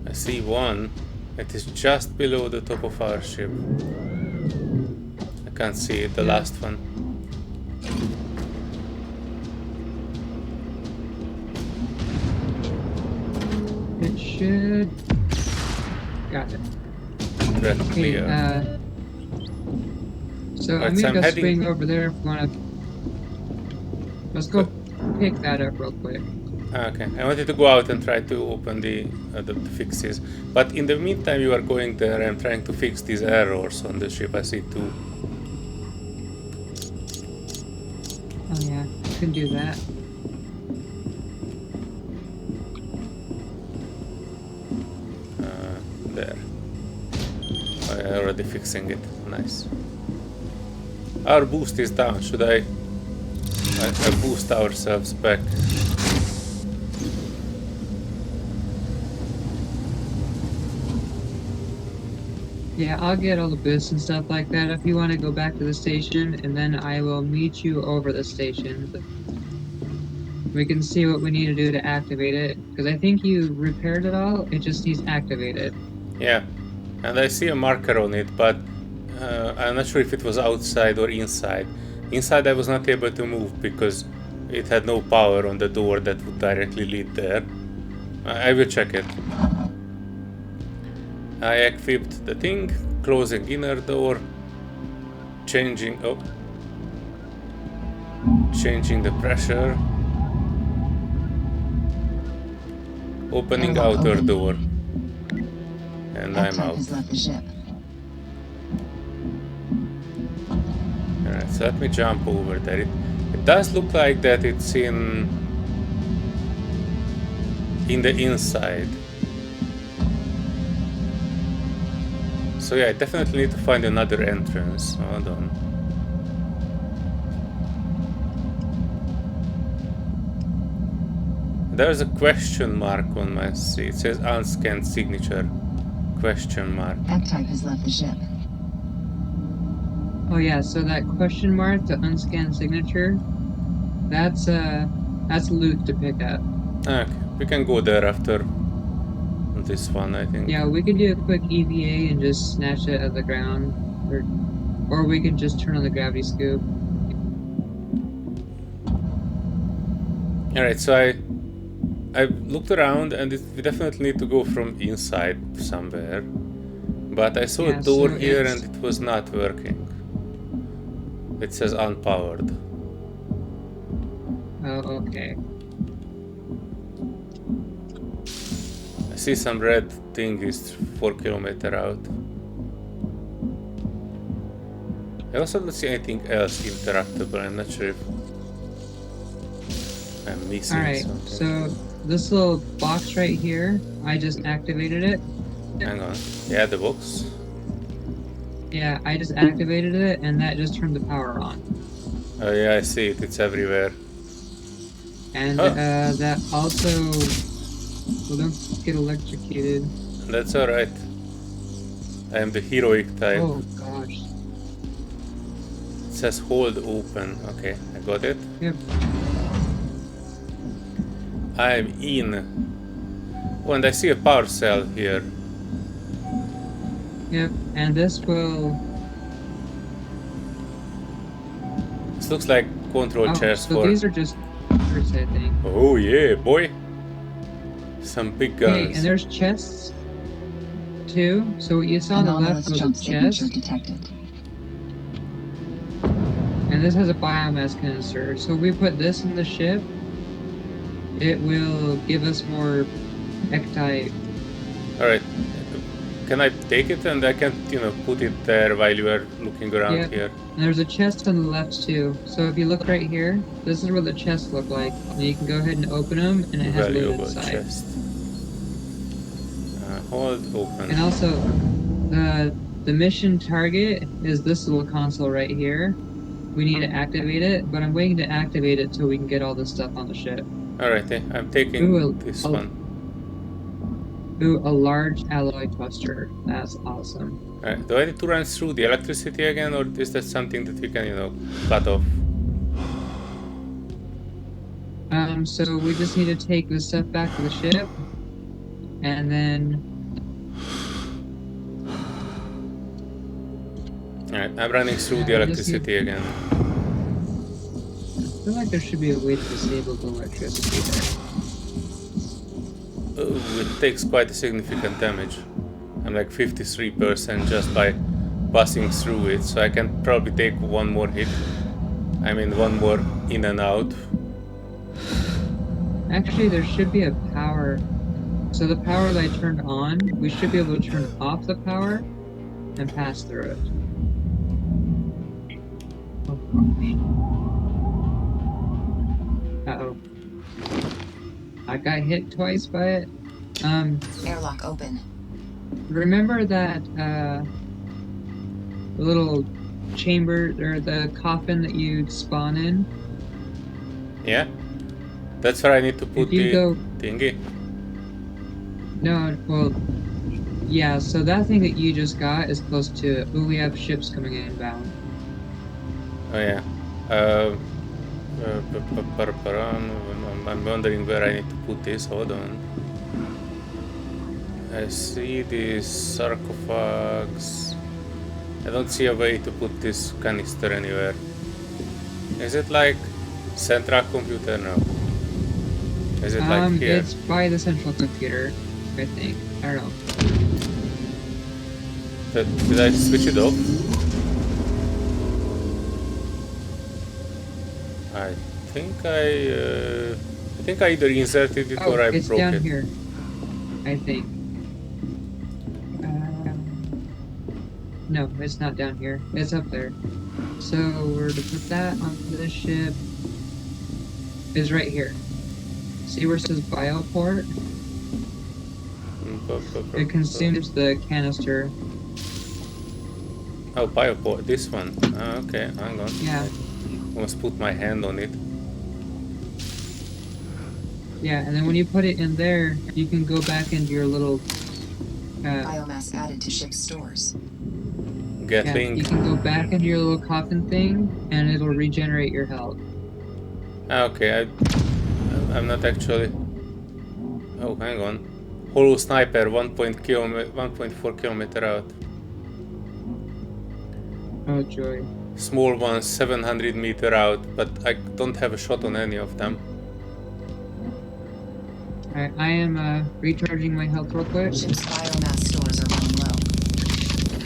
I see one. It is just below the top of our ship. I can't see the Yeah. last one. It should. Got it. Red Okay. clear. So Right, I'm so gonna I'm go heading. swing over there if you wanna. Let's go pick that up real quick. Okay, I wanted to go out and try to open the fixes, but in the meantime you are going there. I'm trying to fix these errors on the ship. I see two. Oh yeah, you can do that. There. I'm already fixing it. Nice. Our boost is down. Should I boost ourselves back? Yeah, I'll get all the boosts and stuff like that if you want to go back to the station, and then I will meet you over the station. We can see what we need to do to activate it, because I think you repaired it all. It just needs activated. Yeah, and I see a marker on it, but I'm not sure if it was outside or inside. Inside I was not able to move because it had no power on the door that would directly lead there. I will check it. I equipped the thing, closing inner door, changing the pressure, opening Airlock outer open. door, and I'm F-type out. has left the ship. Alright, so let me jump over there. It does look like that it's in the inside. So yeah, I definitely need to find another entrance. Hold on. There's a question mark on my seat. It says unscanned signature. Question mark. F-type has left the ship. Oh yeah, so that question mark, the unscanned signature, that's loot to pick up. Okay, we can go there after this one, I think. Yeah, we could do a quick EVA and just snatch it at the ground, or we could just turn on the gravity scoop. Alright, so I looked around and we definitely need to go from inside somewhere. But I saw a door so here and it was not working. It says unpowered. Oh, okay. I see some red thing is 4 kilometers out. I also don't see anything else interruptible. I'm not sure if I'm missing Alright, something. so this little box right here, I just activated it. Hang on. Yeah, the box. Yeah, I just activated it and that just turned the power on. Oh yeah, I see it. It's everywhere. And that also... Well, don't get electrocuted. That's alright. I am the heroic type. Oh gosh. It says hold open. Okay, I got it. Yep. I'm in. Oh, and I see a power cell here. Yep, and this will... This looks like control chairs so for... these are just parts, I think. Oh yeah, boy. Some big guns. Okay, and there's chests too. So what you saw on the left was a jump signature chest, detected. and this has a biomass canister. So we put this in the ship, it will give us more X-type. Alright. Can I take it and I can, put it there while you are looking around here? And there's a chest on the left too. So if you look right here, this is what the chests look like. And you can go ahead and open them, and it has loot Valuable inside. chest. Hold open. And also, the mission target is this little console right here. We need to activate it, but I'm waiting to activate it till we can get all this stuff on the ship. Alright, I'm taking this one. Ooh, a large alloy cluster. That's awesome. Alright, do I need to run through the electricity again, or is that something that we can, cut off? So we just need to take this stuff back to the ship, and then... Alright, I'm running through the I just need- electricity again. I feel like there should be a way to disable the electricity there. Oh, it takes quite a significant damage. I'm like 53% just by passing through it, so I can probably take one more hit. I mean, one more in and out. Actually, there should be a power. So the power that I turned on, we should be able to turn off the power and pass through it. Oh, gosh. Uh-oh. I got hit twice by it. Airlock open. Remember that little chamber or the coffin that you spawn in? Yeah? That's where I need to put If you the go, thingy. no, well, yeah. So that thing that you just got is close to. Ooh, we have ships coming inbound. Oh yeah. I'm wondering where I need to put this. Hold on. I see these sarcophags. I don't see a way to put this canister anywhere. Is it like central computer? No. Is it like here? It's by the central computer, I think. I don't know. Did I switch it off? I think I either inserted it or I it's broke down it. here, I think. No, it's not down here. It's up there. So we're to put that onto the ship. Is right here. See where it says bioport? It consumes the canister. Oh, bioport, this one. Ah, okay, hang on. Yeah. I must put my hand on it. Yeah, and then when you put it in there, you can go back into your little. Biomass added to ship's stores. Get Yeah, link. you can go back into your little coffin thing, and it'll regenerate your health. Ah, okay, I'm not actually. Oh, hang on. Hollow sniper, 1.4 kilometer out. Oh joy. Small ones, 700 meter out, but I don't have a shot on any of them. Alright, I am recharging my health real quick. Ship's biomass stores are running low.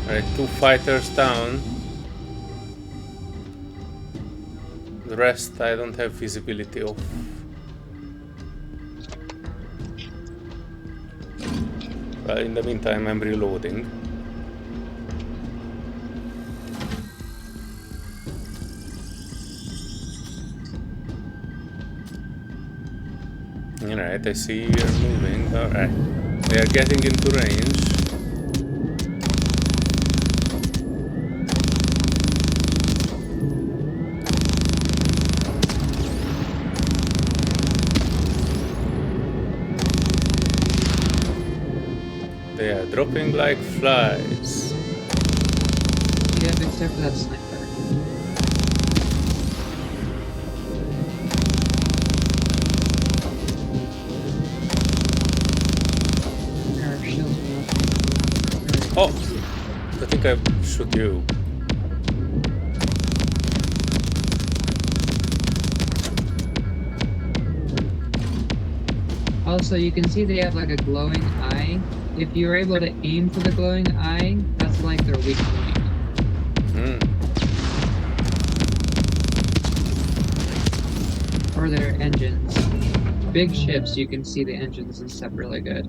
Alright, 2 fighters down. The rest I don't have visibility of. Well, in the meantime I'm reloading. Alright, I see you're moving. Alright. They are getting into range. They are dropping like flies. Yeah, except for that sniper. Our shields went up. Oh! I think I shoot you. Also, you can see they have like a glowing eye. If you're able to aim for the glowing eye, that's like their weak point. Or their engines. Big ships, you can see the engines and stuff really good.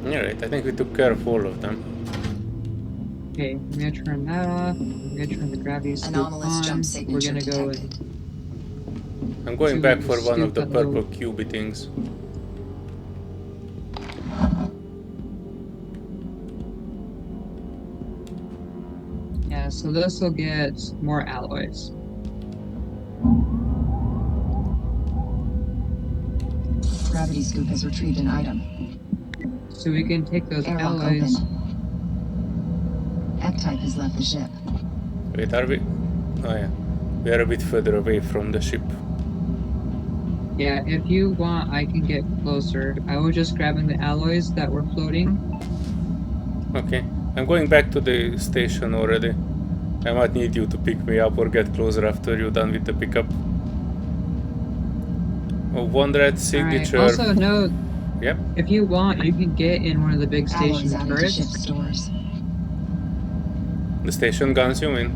Alright, I think we took care of all of them. Okay, I'm gonna turn that off. I'm gonna turn the gravity scoop Anomalous on. jump We're signature gonna go detected. and I'm going So back we for one scoop of the that purple little- cubey things. yeah, so this will get more alloys. Gravity scoop has retrieved an item. So we can take those Airlock alloys. open. F-type has left the ship. Wait, are we? Oh yeah, we are a bit further away from the ship. Yeah, if you want, I can get closer. I was just grabbing the alloys that were floating. Okay, I'm going back to the station already. I might need you to pick me up or get closer after you're done with the pickup. Oh, one red signature. Alright, also note, Yep. if you want, you can get in one of the big Alloys station added to ship turrets. stores. The station guns, you mean?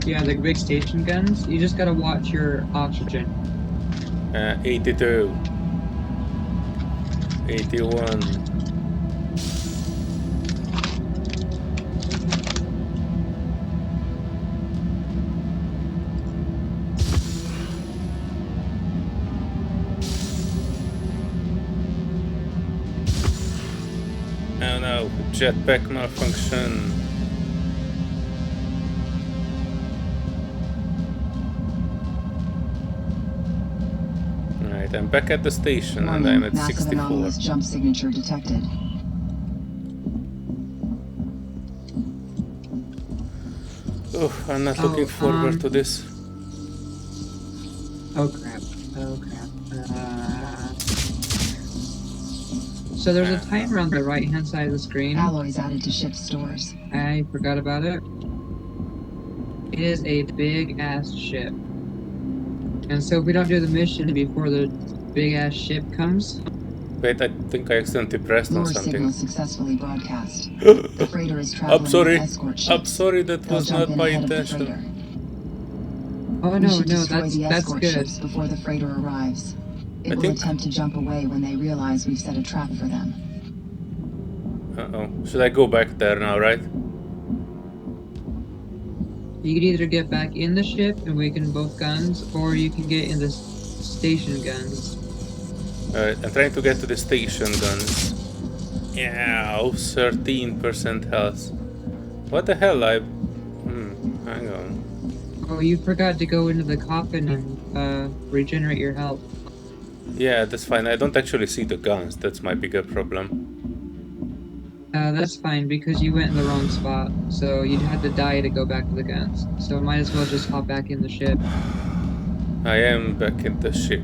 Yeah, the big station guns. You just gotta watch your oxygen. 82. 81. Oh no, jetpack malfunction. Alright, I'm back at the station and I'm at Massive 64. anomalous jump signature detected. Oh, I'm not looking forward to this. Oh crap. Oh crap. So there's a timer on the right hand side of the screen. Alloys added to ship stores. I forgot about it. It is a big ass ship. And so if we don't do the mission before the big ass ship comes. Wait, I think I accidentally pressed on Lure something. signal successfully broadcast. The freighter is traveling I'm sorry. with escort ships. I'm sorry, that They'll was jump not in my ahead of the intention. freighter. Oh We no, should no, destroy the that's escort good. ships before the freighter arrives. It I will think- attempt to jump away when they realize we've set a trap for them. Uh-oh. Should I go back there now, right? You can either get back in the ship and weaken both guns, or you can get in the station guns. Alright, I'm trying to get to the station guns. Yeah, 13% health. What the hell? Hang on. Oh, you forgot to go into the coffin and regenerate your health. Yeah, that's fine. I don't actually see the guns. That's my bigger problem. That's fine because you went in the wrong spot, so you'd have to die to go back to the guns. So might as well just hop back in the ship. I am back in the ship.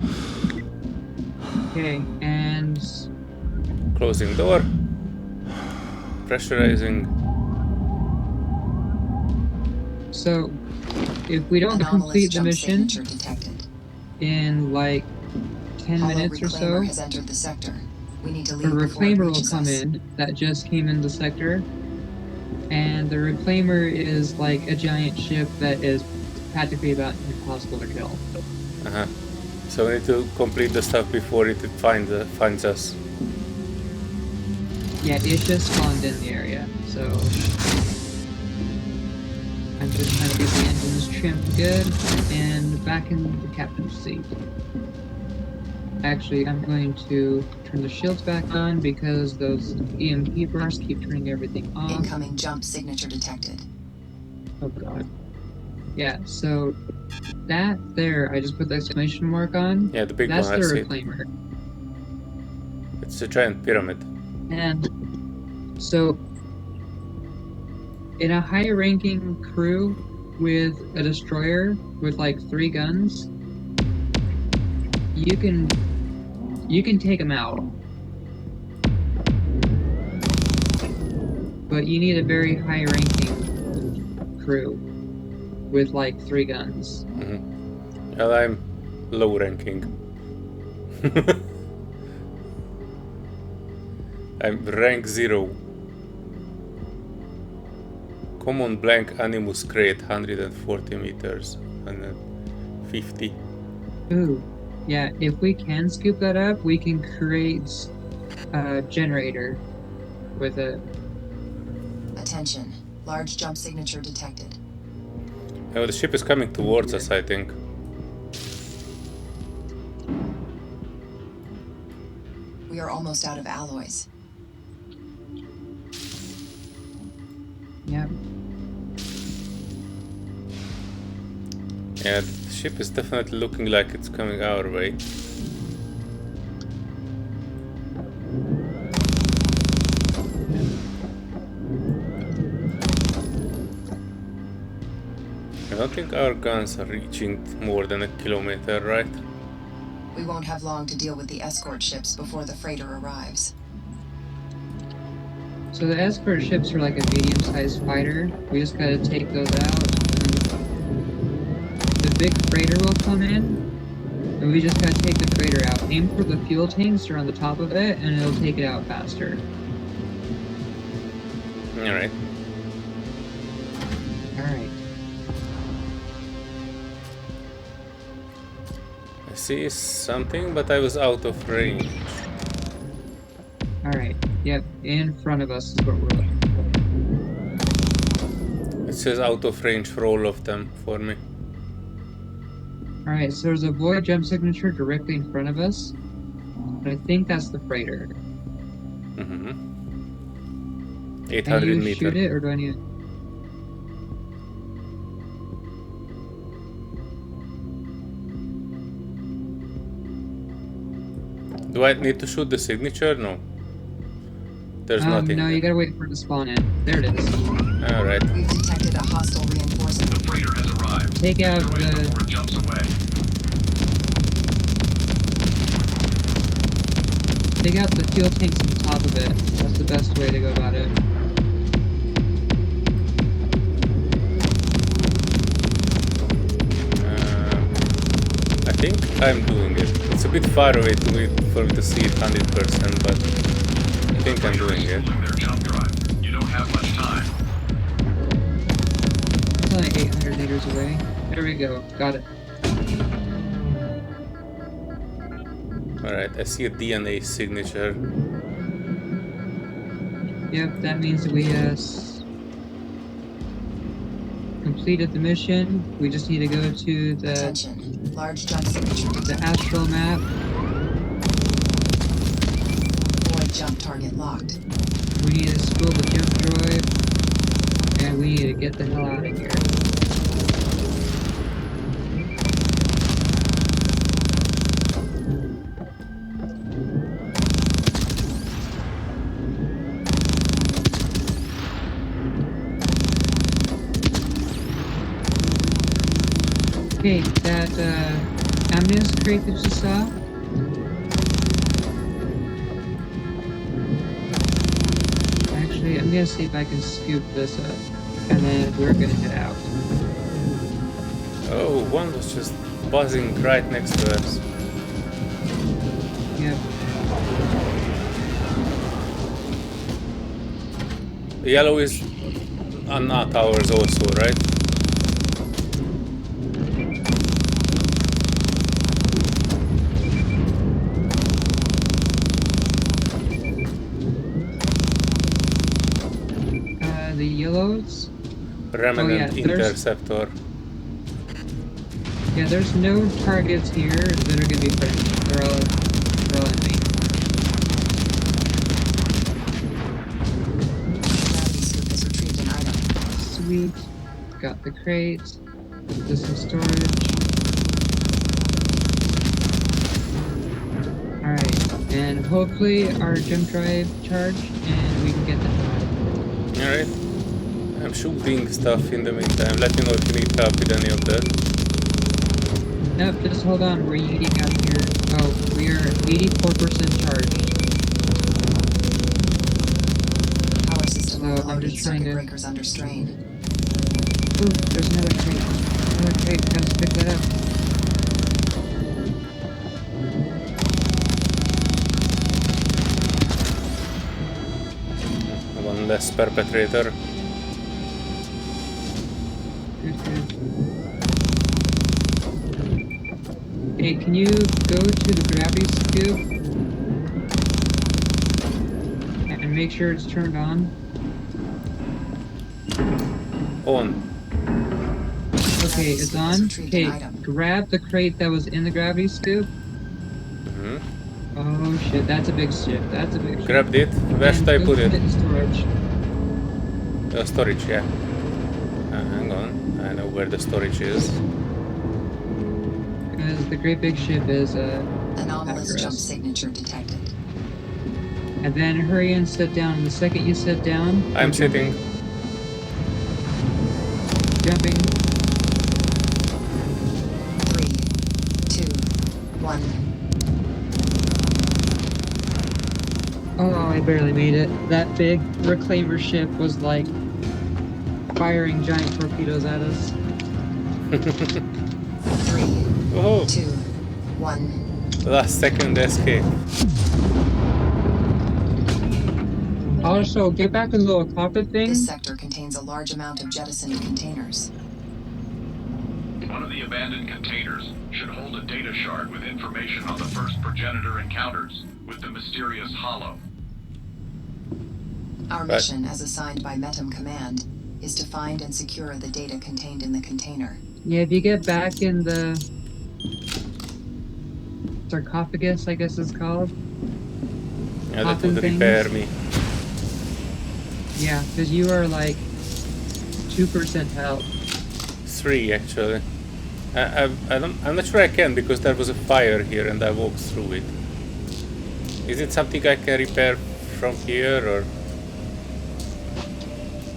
Okay, and Closing door. Pressurizing. so if we don't Anomalous complete the jump mission signature detected. in like 10 Hollow minutes or reclaimer so, has entered the sector. We need to a leave before it reclaimer will reaches come us. in that just came in the sector. And the reclaimer is like a giant ship that is practically about impossible to kill. Uh-huh. So we need to complete the stuff before it finds us. Yeah, it's just spawned in the area, so I'm just trying to get the engines trimmed good and back in the captain's seat. Actually, I'm going to turn the shields back on because those EMP bursts keep turning everything off. Incoming jump signature detected. Oh god. Yeah, so that there, I just put the exclamation mark on. Yeah, the big That's one, the I see it. reclaimer. It's a giant pyramid. And so, in a high-ranking crew with a destroyer with like 3 guns, you can take them out. But you need a very high-ranking crew with like 3 guns. Mm-hmm. Well, I'm low ranking. I'm rank 0. Common blank animus crate, 140 meters, 150. Ooh, yeah. If we can scoop that up, we can create a generator with it. Attention. Large jump signature detected. Oh, the ship is coming towards us, I think. We are almost out of alloys. Yeah. Yeah, the ship is definitely looking like it's coming our way. I don't think our guns are reaching more than a kilometer, right? We won't have long to deal with the escort ships before the freighter arrives. So the escort ships are like a medium-sized fighter. We just gotta take those out. The big freighter will come in, and we just gotta take the freighter out. Aim for the fuel tanks or on the top of it, and it'll take it out faster. Alright. Alright. I see something, but I was out of range. Alright. Yep, in front of us is what we're looking for. It says out of range for all of them for me. Alright, so there's a void jump signature directly in front of us. But I think that's the freighter. Mm-hmm. Can 800 you meters. shoot it, or do I need it? Do I need to shoot the signature? No. There's nothing. No, you gotta wait for it to spawn in. There it is. Alright. We've detected a hostile reinforcement. The freighter has arrived. Take out Destroy it before the... it jumps away. Take out the fuel tanks on the top of it. That's the best way to go about it. I think I'm doing it. It's a bit far away for me to see it 100%, but I think I'm doing it. Pulling their jump drive. You don't have much time. It's only 800 meters away. There we go. Got it. Alright, I see a DNA signature. Yep, that means that we completed the mission. We just need to go to the Attention. Large jump signature the detected. astral map. Void jump target locked. We need to spool the jump droid, and we need to get the hell out of here. Okay, that ammunition crate that you saw. Actually, I'm gonna see if I can scoop this up, and then we're gonna head out. Oh, one was just buzzing right next to us. Yep. The yellow is not ours also, right? The yellows. Remnant there's- interceptor. Yeah, there's no targets here that are gonna be friendly. They're all enemy. Gravity scoop has retrieved an item. Sweet. Got the crate. There's some storage. Alright, and hopefully our jump drive charged and we can get the hell out of here. Alright. I'm shooting stuff in the meantime. Let me know if you need help with any of that. Nope, just hold on, we're yeeting out of here. Oh, we are 84% charged. Power system So, I'm overloaded. just trying Circuit to- breakers under strain. Ooh, there's another crate. Another crate, gotta pick that up. One less perpetrator. Good, good. Hey, can you go to the gravity scoop and make sure it's turned on? On. Okay, it's on. Okay, grab the crate that was in the gravity scoop. Mhm. Oh shit, that's a big ship. That's a big ship. Grabbed it. Where should I And go put it? in storage. Storage, yeah. Hang on. I know where the storage is. Because the great big ship is Anomalous after jump us. signature detected. And then hurry and sit down. The second you sit down, I'm sitting. jumping. I barely made it. That big reclaimer ship was like firing giant torpedoes at us. 3, Oh, 2, 1. last second escape. Also, get back in the little cockpit thing. This sector contains a large amount of jettisoned containers. One of the abandoned containers should hold a data shard with information on the first progenitor encounters with the mysterious Hollow. Our mission, as assigned by Metam Command, is to find and secure the data contained in the container. Yeah, if you get back in the sarcophagus, I guess it's called. Yeah, that Coffin would things. repair me. Yeah, because you are like 2% health. 3 actually. I'm not sure I can because there was a fire here and I walked through it. Is it something I can repair from here or?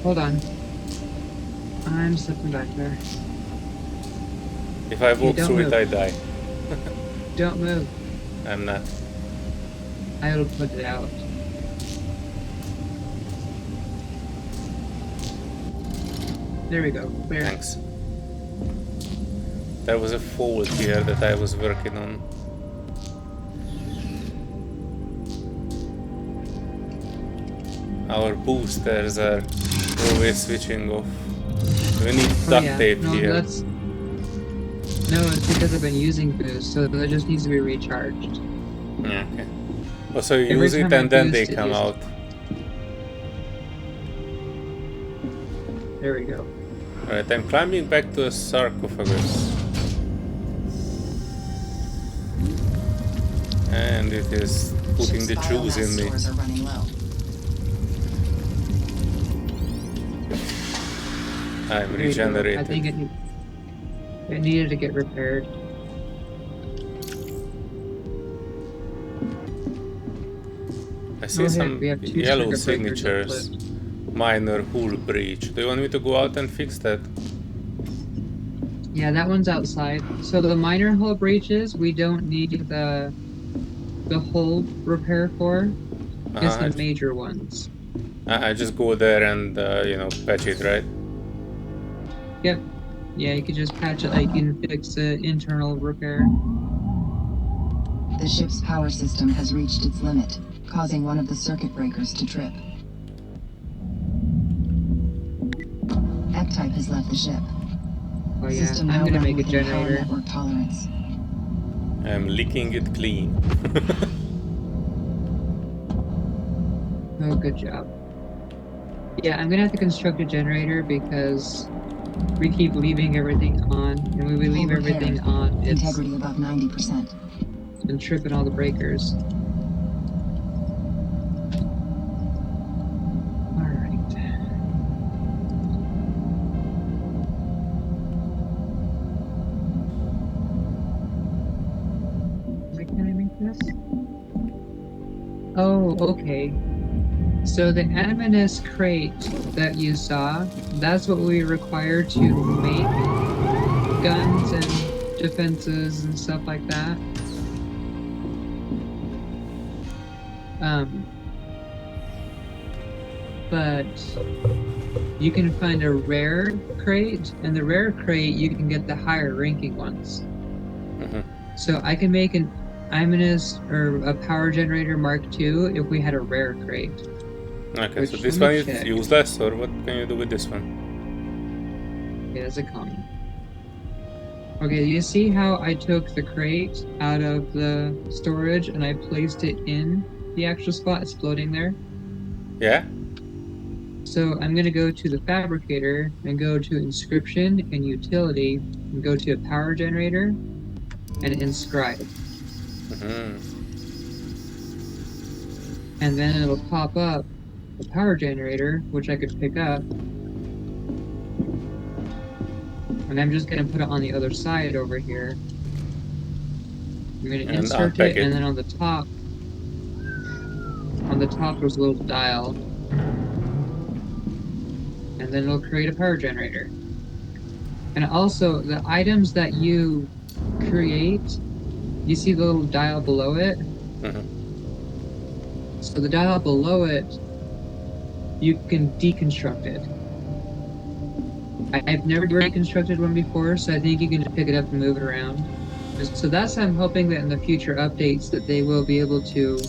Hold on. I'm slipping back there. If I walk don't through move. it, I die. Don't move. I'm not. I will put it out. There we go. Clear. Thanks. There was a fault here that I was working on. Our boosters are always switching off. We need duct tape no, here. that's... No, it's because I've been using boost, so that just needs to be recharged. Yeah, okay. Oh, so you Every use it time I and then they boost it, come use it. out. There we go. Alright, I'm climbing back to a sarcophagus. And it is putting the Ship's juice in biomass me. stores are running low. I'm There you go. I regenerated. think it needed to get repaired. I see Oh, hey, some we have 2 yellow circuit breakers signatures. left. Minor hull breach. Do you want me to go out and fix that? Yeah, that one's outside. So the minor hull breaches, we don't need the hull repair for. It's the major ones. I just go there and, you know, patch it, right? Yep. Yeah, you could just patch it like you can fix the internal repair. The ship's power system has reached its limit, causing one of the circuit breakers to trip. F-Type has left the ship. Oh yeah, System I'm now gonna run make a within power generator. network tolerance. I'm licking it clean. Oh, good job. Yeah, I'm gonna have to construct a generator because we keep leaving everything on, and when we leave Full everything repair. on, it's Integrity above 90%. been tripping all the breakers. Alright. Can I make this? Oh, okay. So the Animus crate that you saw, that's what we require to make guns and defenses and stuff like that. But you can find a rare crate, and the rare crate you can get the higher ranking ones. So I can make an Imanus or a power generator Mark II if we had a rare crate. Okay, so Which, this let one me is check. useless, or what can you do with this one? Okay, that's a common. Okay, you see how I took the crate out of the storage and I placed it in the actual spot? It's floating there. Yeah? So I'm going to go to the fabricator and go to inscription and utility and go to a power generator and inscribe. And then it'll pop up a power generator, which I could pick up. And I'm just going to put it on the other side over here. I'm going to insert unpack it. and then on the top there's a little dial. And then it'll create a power generator. And also, the items that you create, you see the little dial below it? So the dial below it, you can deconstruct it. I've never deconstructed one before, so I think you can just pick it up and move it around. So that's I'm hoping that in the future updates that they will be able to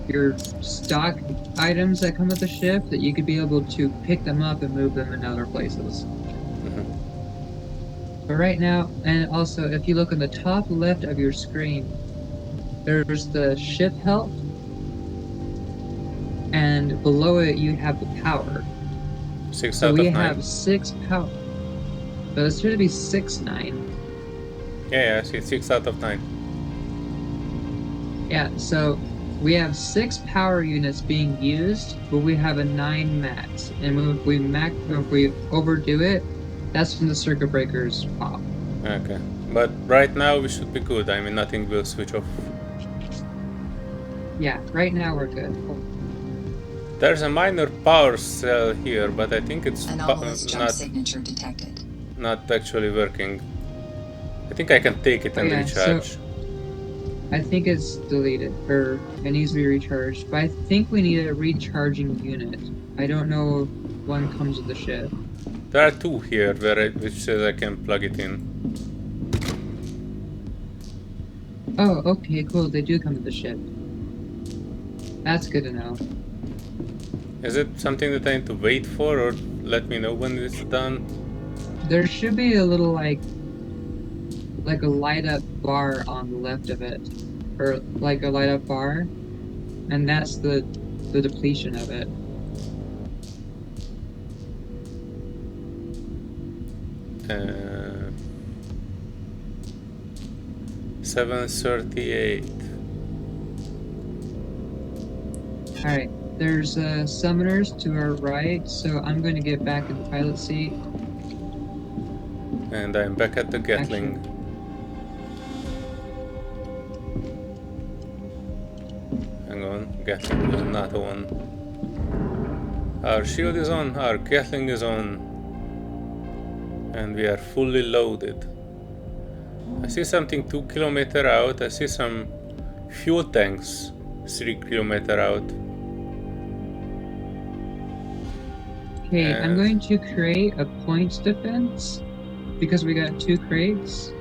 your stock items that come with the ship that you could be able to pick them up and move them in other places. But right now, and also if you look on the top left of your screen, there's the ship health, and below it you have the power. 6 So out we of 9. have 6 power. But it's going to be 6-9. Yeah, I see 6 out of 9. Yeah, so we have 6 power units being used, but we have a 9 max. And if we overdo it, that's when the circuit breakers pop. Okay, but right now we should be good. I mean, nothing will switch off. Yeah, right now we're good. There's a minor power cell here, but I think it's Anomalous jump signature detected. not actually working. I think I can take it and recharge. So I think it's deleted, or it needs to be recharged. But I think we need a recharging unit. I don't know if one comes with the ship. There are 2 here which says I can plug it in. Oh, okay, cool. They do come with the ship. That's good to know. Is it something that I need to wait for, or let me know when it's done? There should be a little like a light up bar on the left of it, or like a light up bar, and that's the depletion of it. Uh, 738. All right, there's summoners to our right, so I'm going to get back in the pilot seat. And I'm back at the Gatling. Hang on, Gatling is not on. Our shield is on, our Gatling is on. And we are fully loaded. I see something 2 kilometers out. I see some fuel tanks 3 kilometers out. Okay, I'm going to create a points defense because we got 2 crates.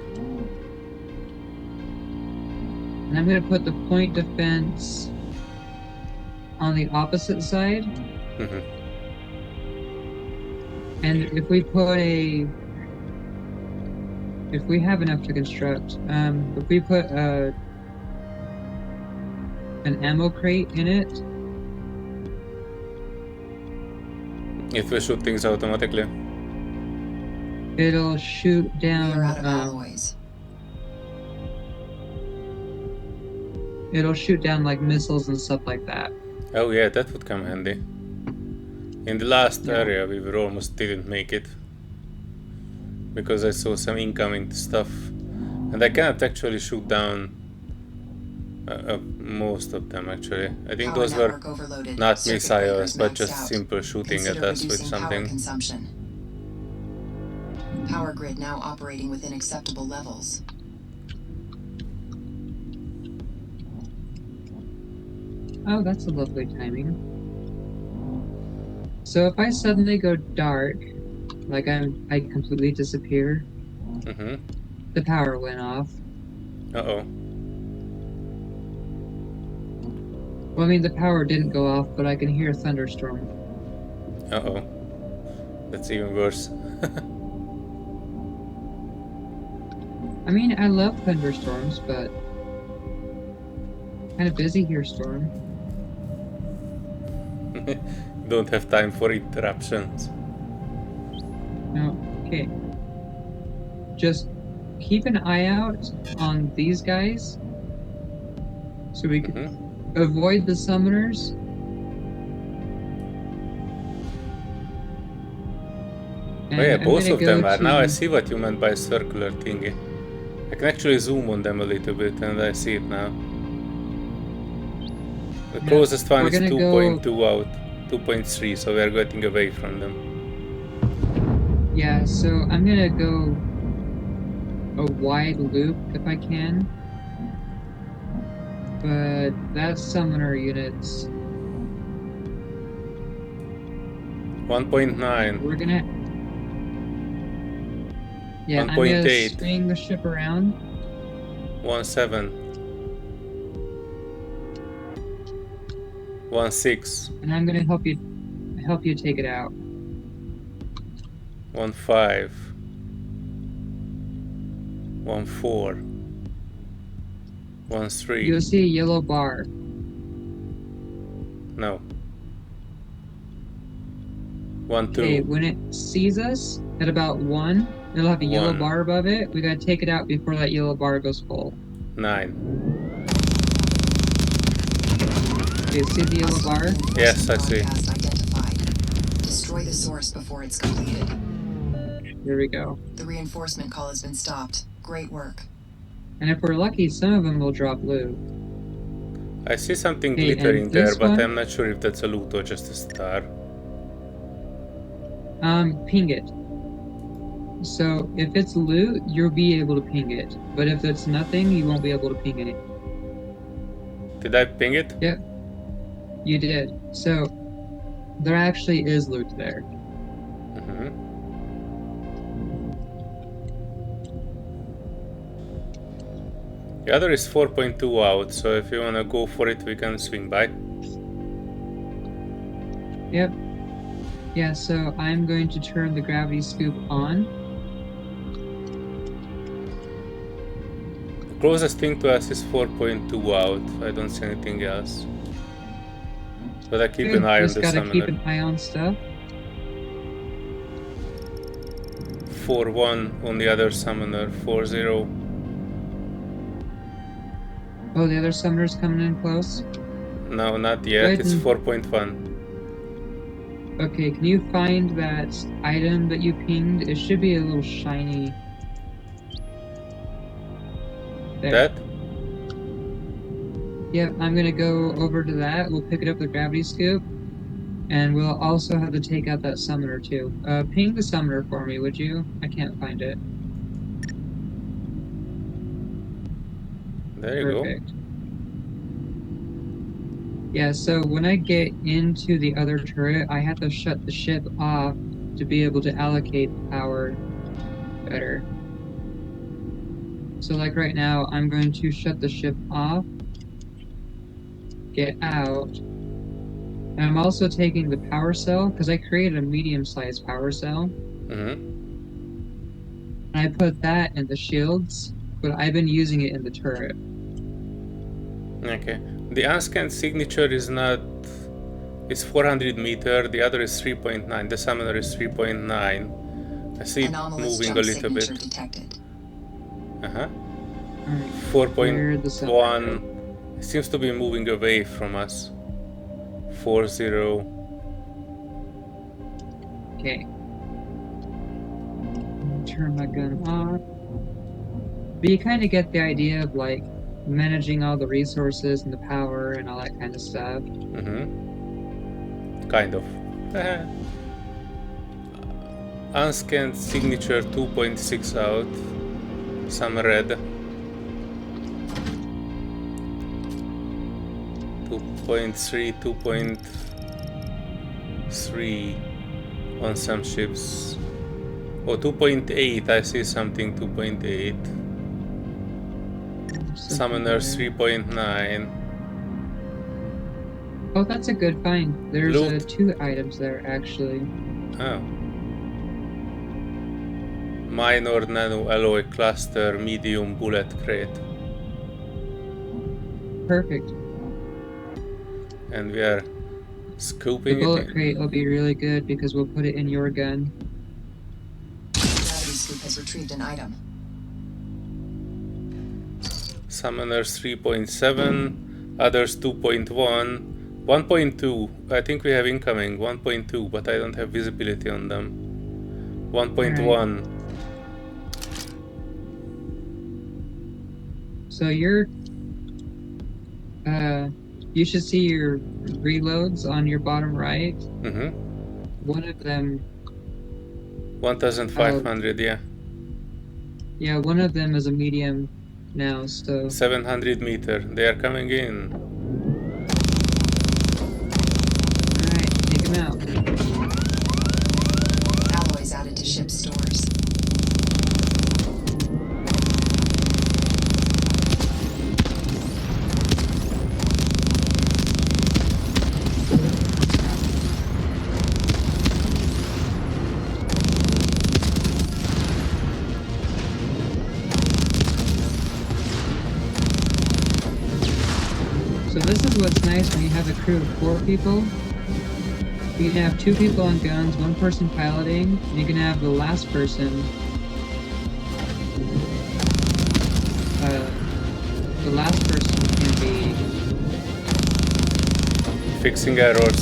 And I'm going to put the point defense on the opposite side. And if we put if we have enough to construct, if we put an ammo crate in it, it will shoot things automatically. It'll shoot down. We are out of alloys. It'll shoot down like missiles and stuff like that. Oh yeah, that would come handy. In the last area we were almost didn't make it. Because I saw some incoming stuff. And I cannot actually shoot down most of them actually. I think those were not missiles, but just simple shooting at us with something. Power grid now operating within acceptable levels. Oh, that's a lovely timing. So if I suddenly go dark, like I completely disappear, the power went off. Uh-oh. Well, I mean, the power didn't go off, but I can hear a thunderstorm. Uh-oh. That's even worse. I mean, I love thunderstorms, but kind of busy here, Storm. Don't have time for interruptions. No, okay. Just keep an eye out on these guys, so we can avoid the summoners. Oh yeah, both of them are. Now I see what you meant by circular thingy. I can actually zoom on them a little bit and I see it now. The closest one is 2.2 out, 2.3, so we are getting away from them. Yeah, so I'm gonna go a wide loop if I can. But that summoner unit's 1.9. We're gonna. Yeah, I'm gonna 1.8. swing the ship around. 1.7. 1.6. And I'm gonna help you take it out. 1.5. 1.4. 1.3. You'll see a yellow bar. No. 1.2. Okay, when it sees us at about 1, it'll have a yellow 1. bar above it. We gotta take it out before that yellow bar goes full. 9. Okay, see the yellow bar? Yes, I see. Broadcast identified. Destroy the source before it's completed. There we go. The reinforcement call has been stopped. Great work. And if we're lucky, some of them will drop loot. I see something Okay, glittering and there, this but one? I'm not sure if that's a loot or just a star. Ping it. So if it's loot, you'll be able to ping it. But if it's nothing, you won't be able to ping it. Did I ping it? Yep, you did. So there actually is loot there. Mm-hmm. The other is 4.2 out, so if you wanna go for it, we can swing by. Yep. Yeah, so I'm going to turn the gravity scoop on. The closest thing to us is 4.2 out. I don't see anything else. But I keep Good. an eye on Just the gotta keep summoner. an eye on stuff. 4.1 on the other summoner. 4.0. Oh, the other summoner's coming in close. No, not yet. Good. It's 4.1. Okay, can you find that item that you pinged? It should be a little shiny. There. That? Yep, I'm gonna go over to that. We'll pick it up with the gravity scoop. And we'll also have to take out that summoner too. Ping the summoner for me, would you? I can't find it. There you Perfect. Yeah, so when I get into the other turret, I have to shut the ship off to be able to allocate power better. So like right now, I'm going to shut the ship off, get out, and I'm also taking the power cell, because I created a medium-sized power cell, go. Mm-hmm. and I put that in the shields, but I've been using it in the turret. Okay. The unscanned signature is not... It's 400 meter, the other is 3.9. The summoner is 3.9. I see it Anomalous moving a jump little bit. signature detected. Uh-huh. Alright, where the summoner 4.1. It seems to be moving away from us. 4.0. Okay. Turn my gun off. But you kind of get the idea of like managing all the resources and the power and all that kind of stuff. Mm-hmm. Kind of. Unscanned signature 2.6 out. Some red. 2.3, 2.3 on some ships. Oh, 2.8, I see something, 2.8. Summoner 3.9. Oh, that's a good find. There's Loot. 2 items there, actually. Oh. Minor nano alloy cluster, medium bullet crate. Perfect. And we are The scooping it bullet in. crate will be really good because we'll put it in your gun. The gravity scoop has retrieved an item. Summoner 3.7, others 2.1, 1.2. I think we have incoming 1.2, but I don't have visibility on them. 1.1. So you're you should see your reloads on your bottom right. Mm-hmm. One of them 1,500, yeah. Yeah, one of them is a medium now, so 700 meter. They are coming in. alright, take him out. this is what's nice when you have a crew of 4 people. You can have 2 people on guns, 1 person piloting, and you can have the last person. The last person can be Fixing errors.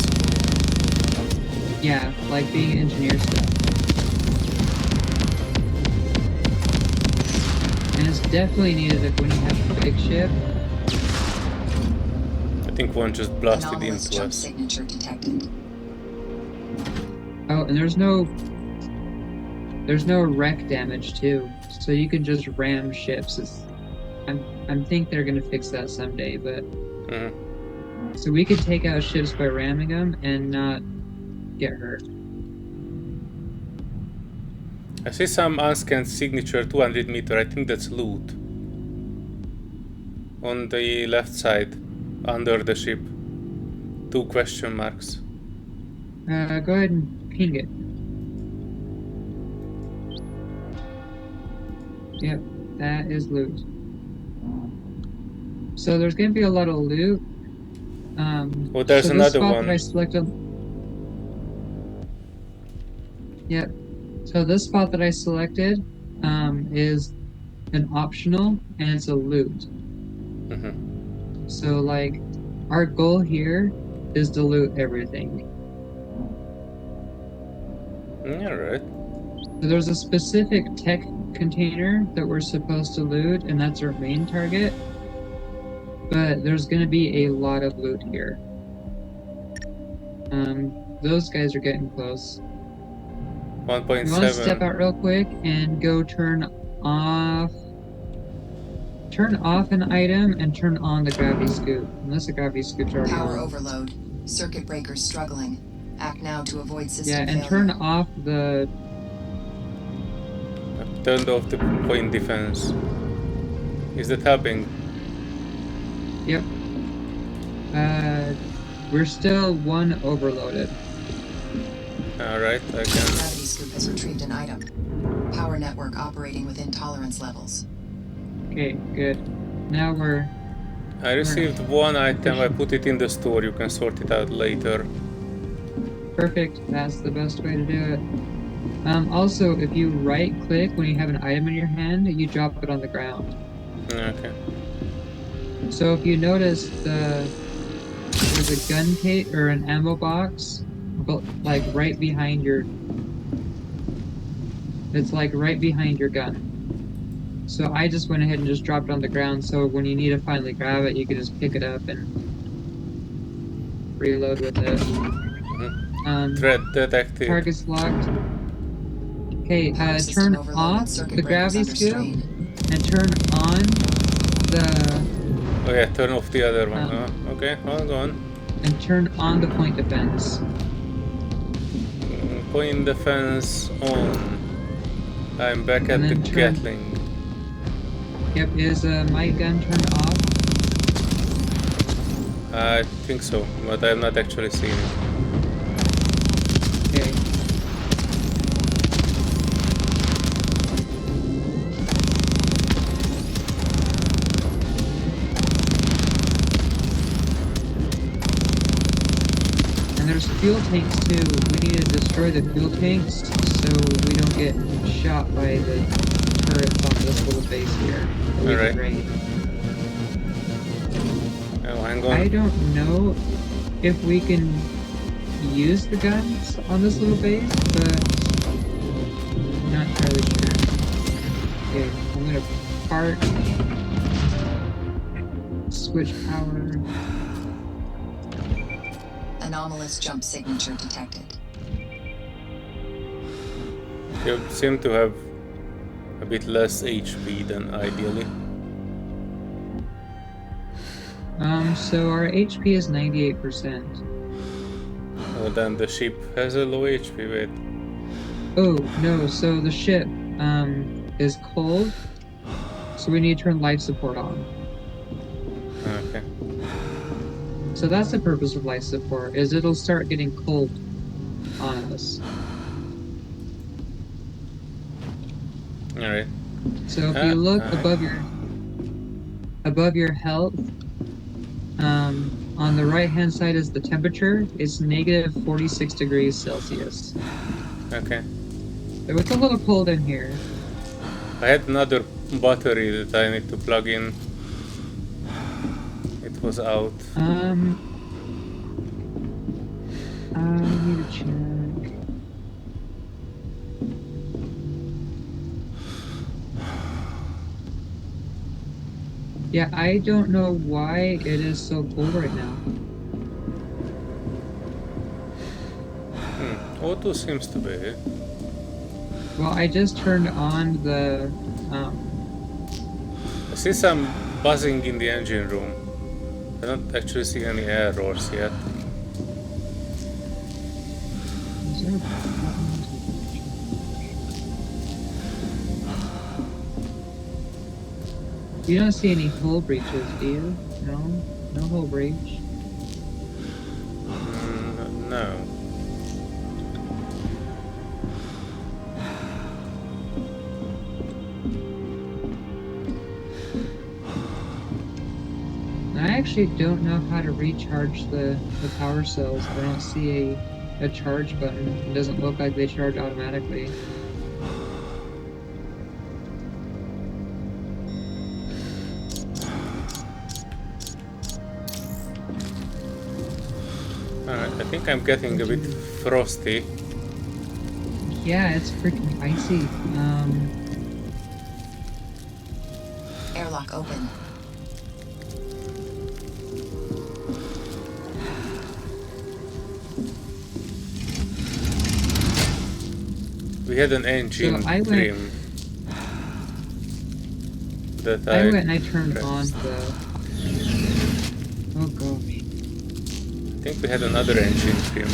yeah, like being an engineer stuff. And it's definitely needed if when you have a big ship. I think one just blasted Anomalous into jump us. signature detected. Oh, and there's no wreck damage too, so you can just ram ships. I think they're gonna fix that someday, but so we could take out ships by ramming them and not get hurt. I see some unscanned signature 200 meter. I think that's loot. On the left side, under the ship. 2 question marks. Go ahead and ping it. Yep, that is loot. So there's gonna be a lot of loot. Oh, there's so another this spot one. that I selected. Yep. So this spot that I selected is an optional, and it's a loot. So like, our goal here is to loot everything. Alright. So there's a specific tech container that we're supposed to loot, and that's our main target. But there's gonna be a lot of loot here. Those guys are getting close. 1.7. You want to step out real quick and go turn off an item and turn on the gravity scoop. Unless the gravity scoop's already Power on. overload. Circuit breakers struggling. Act now to avoid system Yeah, and failure. turn off the... I've turned off the point defense. Is that helping? Yep. We're still 1 overloaded. Alright, I can... Gravity scoop has retrieved an item. Power network operating within tolerance levels. Okay, good. Now we're... I received 1 item, I put it in the store, you can sort it out later. Perfect, that's the best way to do it. Also, if you right-click when you have an item in your hand, you drop it on the ground. Okay. So if you notice there's a gun case or an ammo box, but like right behind your... It's like right behind your gun. So I just went ahead and just dropped it on the ground, so when you need to finally grab it, you can just pick it up and reload with it. Threat detected. Target's locked. Okay, Power system turn overloaded, off circuit the breakers gravity under scoop strain. and turn on the... Oh yeah, turn off the other one. Okay, hold on. And turn on the point defense. Point defense on. I'm back And at the then turn- Gatling. Yep, is my gun turned off? I think so, but I have not actually seen it. Okay. And there's fuel tanks too. We need to destroy the fuel tanks so we don't get shot by the turrets on this little base here. Alright. Raid. Oh, hang on. I don't know if we can use the guns on this little base, but I'm not entirely sure. Okay, I'm gonna park, switch power. Anomalous jump signature detected. You seem to have a bit less HP than ideally. So our HP is 98%. Oh, then the ship has a low HP, wait. Oh, no, so the ship, is cold, so we need to turn life support on. Okay. So that's the purpose of life support, is it'll start getting cold on us. Alright. So if you look above your health, On the right hand side is the temperature. It's negative 46 degrees Celsius. Okay. So it's a little cold in here. I had another battery that I need to plug in. It was out. I need to check. Yeah, I don't know why it is so cold right now. O2 seems to be. Well, I just turned on the I see some buzzing in the engine room. I don't actually see any errors yet. is there a button? You don't see any hull breaches, do you? No? No hull breach? No. I actually don't know how to recharge the power cells. I don't see a charge button. It doesn't look like they charge automatically. Alright, I think I'm getting a bit frosty. Yeah, it's freaking icy. Airlock open. We had an engine So I went- trim that I went and I turned pressed. on the... Oh gosh. I think we had another engine trim.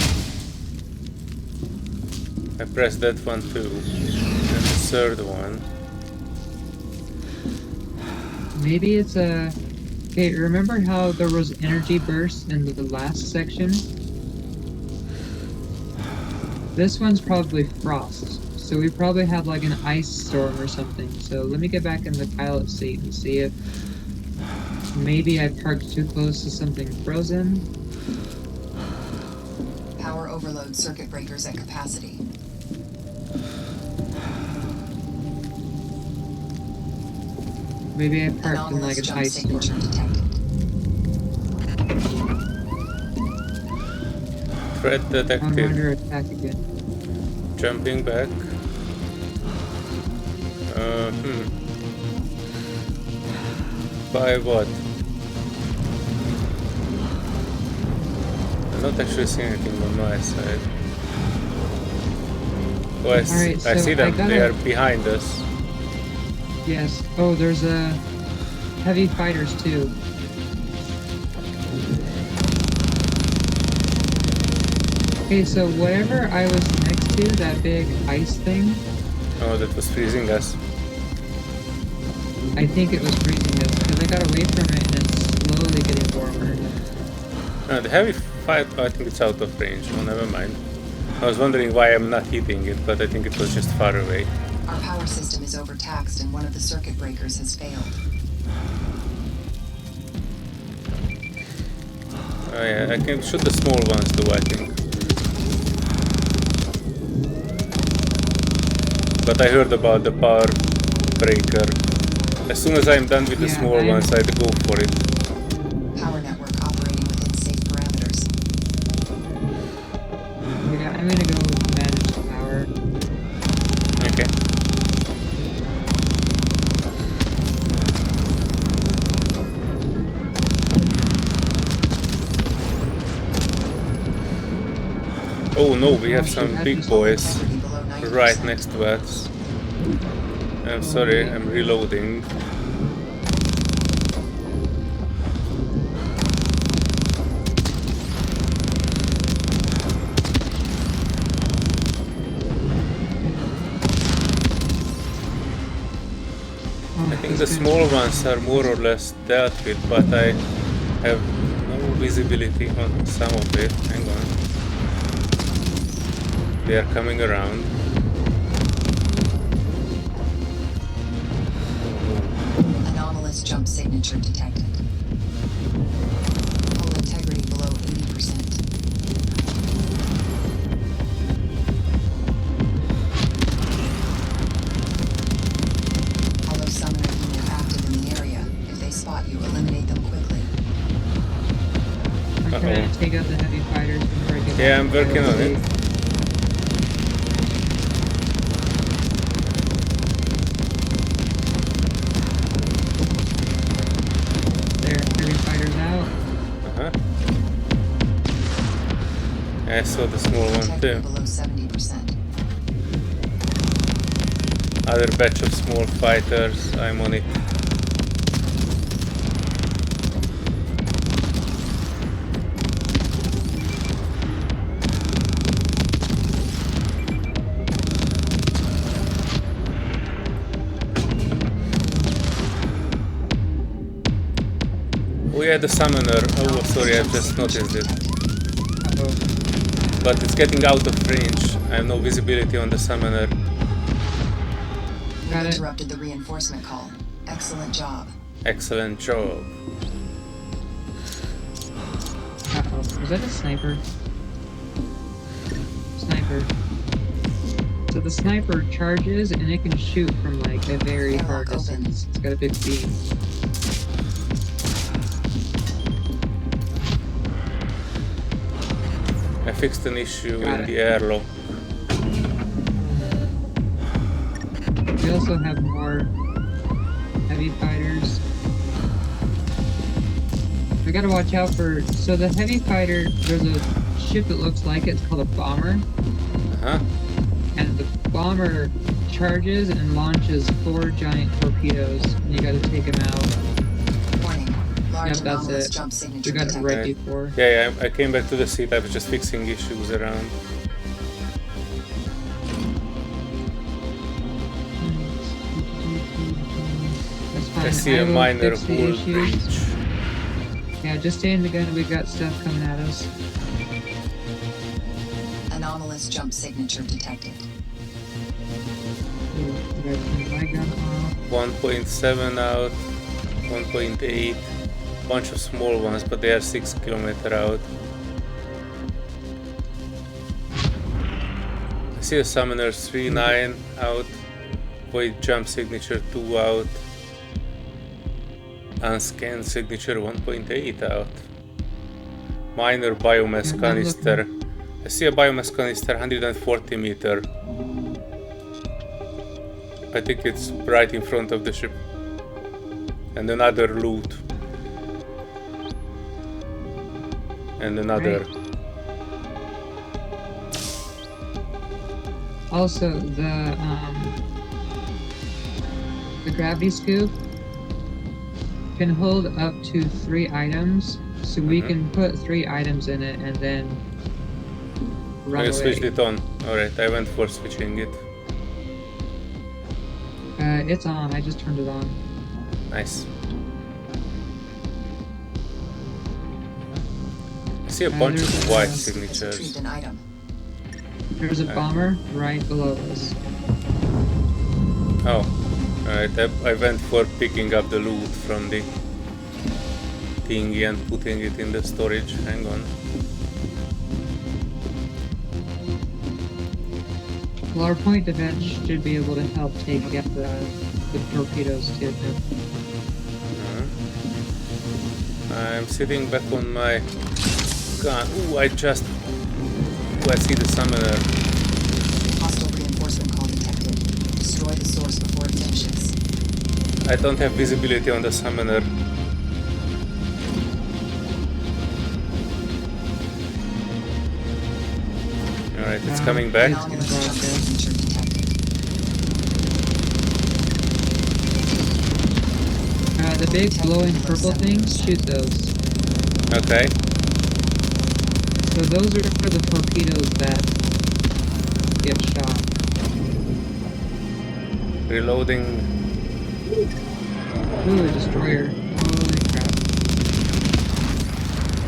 I pressed that one too. And the third one. Maybe it's a... Okay, remember how there was energy bursts in the last section? This one's probably frost. So we probably have like an ice storm or something. So let me get back in the pilot seat and see if maybe I parked too close to something frozen. Power overload circuit breakers at capacity. Maybe I parked in Anomalous like an jump ice storm. signature detected. Threat I'm detected. under attack again. Jumping back. By what? I'm not actually seeing anything on my side. Oh, I Alright, I so see them. I gotta- They are behind us. Yes. Oh, there's heavy fighters too. Okay, so whatever I was next to, that big ice thing, Oh, that was freezing us. I think it was freezing us because I got away from it and it's slowly getting warmer. The heavy fight, I think it's out of range. Oh, never mind. I was wondering why I'm not hitting it, but I think it was just far away. Our power system is overtaxed and one of the circuit breakers has failed. Oh yeah, I can shoot the small ones too, I think. But I heard about the power breaker. As soon as I'm done with the Yeah, small ones, I'd go for it. Power network operating within safe parameters. Yeah, I'm gonna go manage the power. Okay. Oh no, we have some big boys Integrity below 90%. right next to us. I'm sorry, I'm reloading. I think the small ones are more or less dealt with, but I have no visibility on some of it. Hang on. They are coming around. Anomalous jump signature detected. Yeah, I'm working on it. There, heavy fighters out. Uh-huh. I saw the small one Detected too. below 70%. Other batch of small fighters, I'm on it. Oh yeah, the summoner. Oh, sorry, I've just noticed it. Uh-oh. But it's getting out of range. I have no visibility on the summoner. You Got it. interrupted the reinforcement call. Excellent job. Excellent job. Uh-oh. Was that a sniper? Sniper. So the sniper charges and it can shoot from like a very far Airlock open. distance. It's got a big beam. I fixed an issue Got in it. the airlock. We also have more heavy fighters. We gotta watch out for. So the heavy fighter, there's a ship that looks like it's called a bomber, Uh-huh. and the bomber charges and launches 4 giant torpedoes. And you gotta take them out. Warning. Large Yep, that's anomalous it. jump We signature got it detected. right before. Yeah, I came back to the seat. I was just fixing issues around. That's fine. I see a will minor fix the hull issues. breach. Yeah, just stay in the gun. We've got stuff coming at us. Anomalous jump signature detected. Ooh, we gotta turn my gun off. 1.7 out, 1.8. Bunch of small ones, but they are 6 kilometers out. I see a summoner 3.9 out. Void jump signature 2 out. Unscanned signature 1.8 out. Minor biomass I'm canister. I see a biomass canister 140 meter. I think it's right in front of the ship. And another loot. And another. Right. Also, the gravity scoop can hold up to 3 items, so we can put 3 items in it and then run I away. switched it on. Alright, I went for switching it. It's on. I just turned it on. Nice. I see a bunch there's of a- white Has signatures. retrieved an item. There's a bomber right below us. Oh, alright. I went for picking up the loot from the thingy and putting it in the storage. Hang on. Well, our point defense should be able to help take out the torpedoes too. I'm sitting back on my gun. Ooh, I see the summoner. Hostile reinforcement call detected. Destroy the source before it finishes. I don't have visibility on the summoner. Alright, it's coming back. Anomalous jump signature detected. The big glowing purple things, shoot those. Okay. So those are for the torpedoes that get shot. Reloading. Ooh, a destroyer. Holy crap.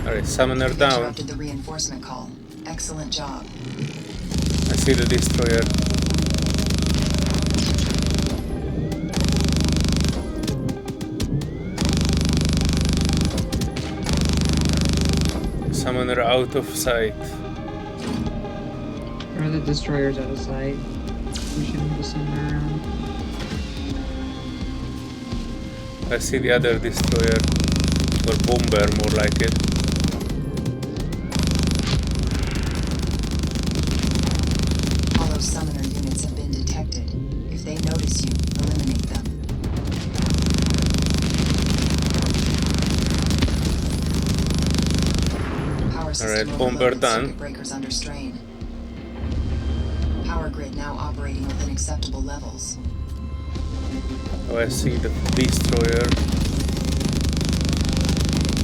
Alright, summoner You down. interrupted the reinforcement call. Excellent job. I see the destroyer. Summoner out of sight. Or the destroyer's out of sight. We should move the summoner around. I see the other destroyer. Or bomber, more like it. If they notice you, eliminate them. Power system Alright, bomber overloaded, done. circuit breakers under strain. Power grid now operating within acceptable levels. Oh, I see the destroyer.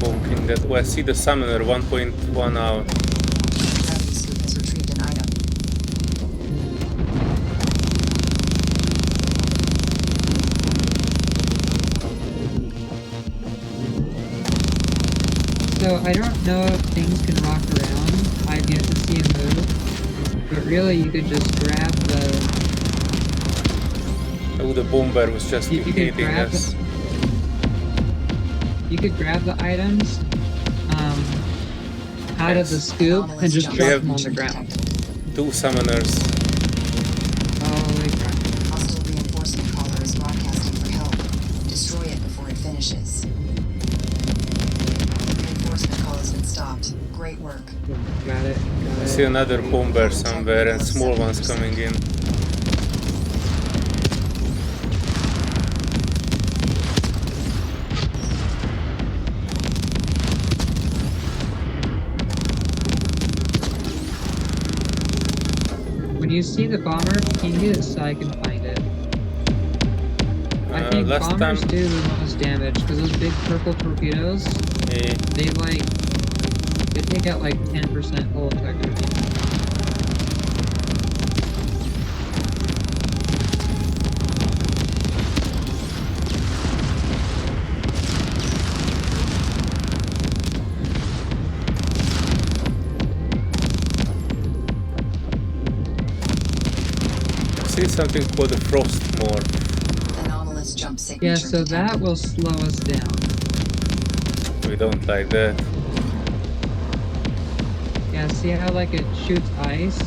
Poking that. Oh, I see the summoner 1.1 out. Gravity scoop has retrieved an item. So I don't know if things can rock around. I've yet to see a move. But really, you could just grab the... Oh, the bomber was just You could hitting grab us. You could grab the items out of the Yes. scoop and just We drop have- them on the ground. 2 summoners. Holy crap. Hostile reinforcement caller is broadcasting for help. Destroy it before it finishes. Reinforcement call has been stopped. Great work. Got it. I see another bomber somewhere and small ones coming in. When you see the bomber, ping it so I can find it. I think Last bombers time- do the most damage because those big purple torpedoes, Eh, they take out like 10% whole integrity. I see something called the frost morph. Anomalous jump signature Yeah, so that detected. will slow us down. We don't like that. Yeah, see how like it shoots ice?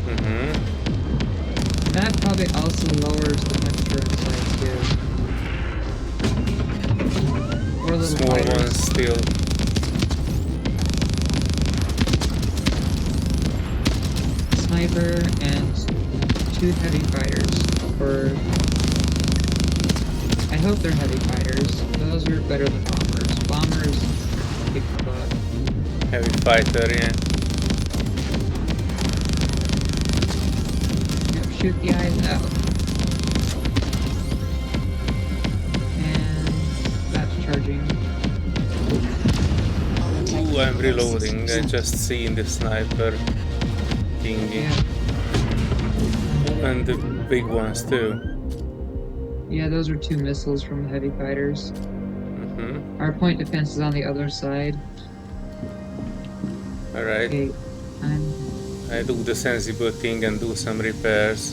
Mm-hmm. That probably also lowers the temperature inside too. Or little Small fighters. ones still. Sniper and 2 heavy fighters. Or I hope they're heavy fighters. Those are better than bombers. Bombers kick the butt. Heavy fighter, yeah. Yep, shoot the eyes out. And that's charging. Ooh, I'm reloading. I just seen the sniper thingy. Yeah. And the big ones too. Yeah, those are 2 missiles from the heavy fighters. Mm-hmm. Our point defense is on the other side. Alright. Okay, I do the sensible thing and do some repairs.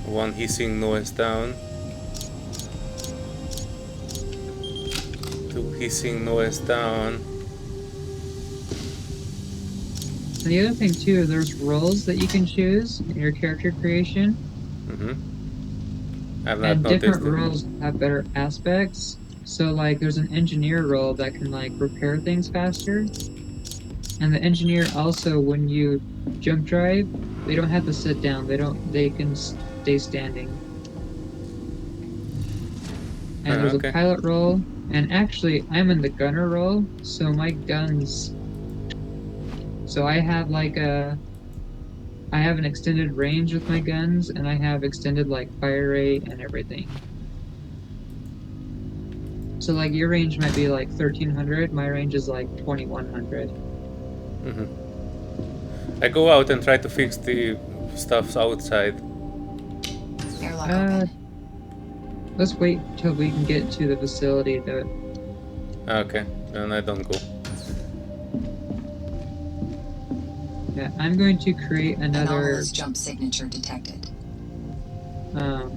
One hissing noise down. 2 hissing noise down. And the other thing too, there's roles that you can choose in your character creation, Mm-hmm. I've not and noticed different it. roles have better aspects. So like there's an engineer role that can like repair things faster. And the engineer also, when you jump drive, they don't have to sit down. They can stay standing. And there's okay. a pilot role, and actually I'm in the gunner role, so my guns. So I have I have an extended range with my guns, and I have extended like fire rate and everything. So like your range might be like 1300, my range is like 2100. Mm-hmm. I go out and try to fix the stuff outside. Airlock open. Let's wait till we can get to the facility to... Okay, then I don't go. Yeah, I'm going to create another... Anomalous jump signature detected. I'm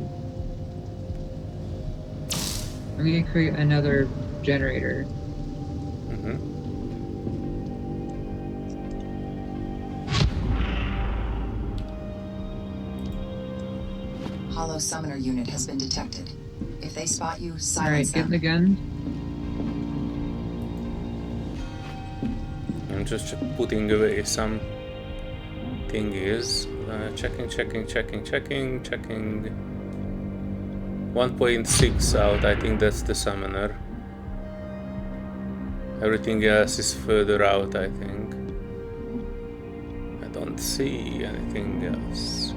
going to create another generator. Mm-hmm. Hollow summoner unit has been detected. If they spot you, Alright, silence get in the them. gun. I'm just putting away some everything is. Checking. 1.6 out, I think that's the summoner. Everything else is further out, I think. I don't see anything else.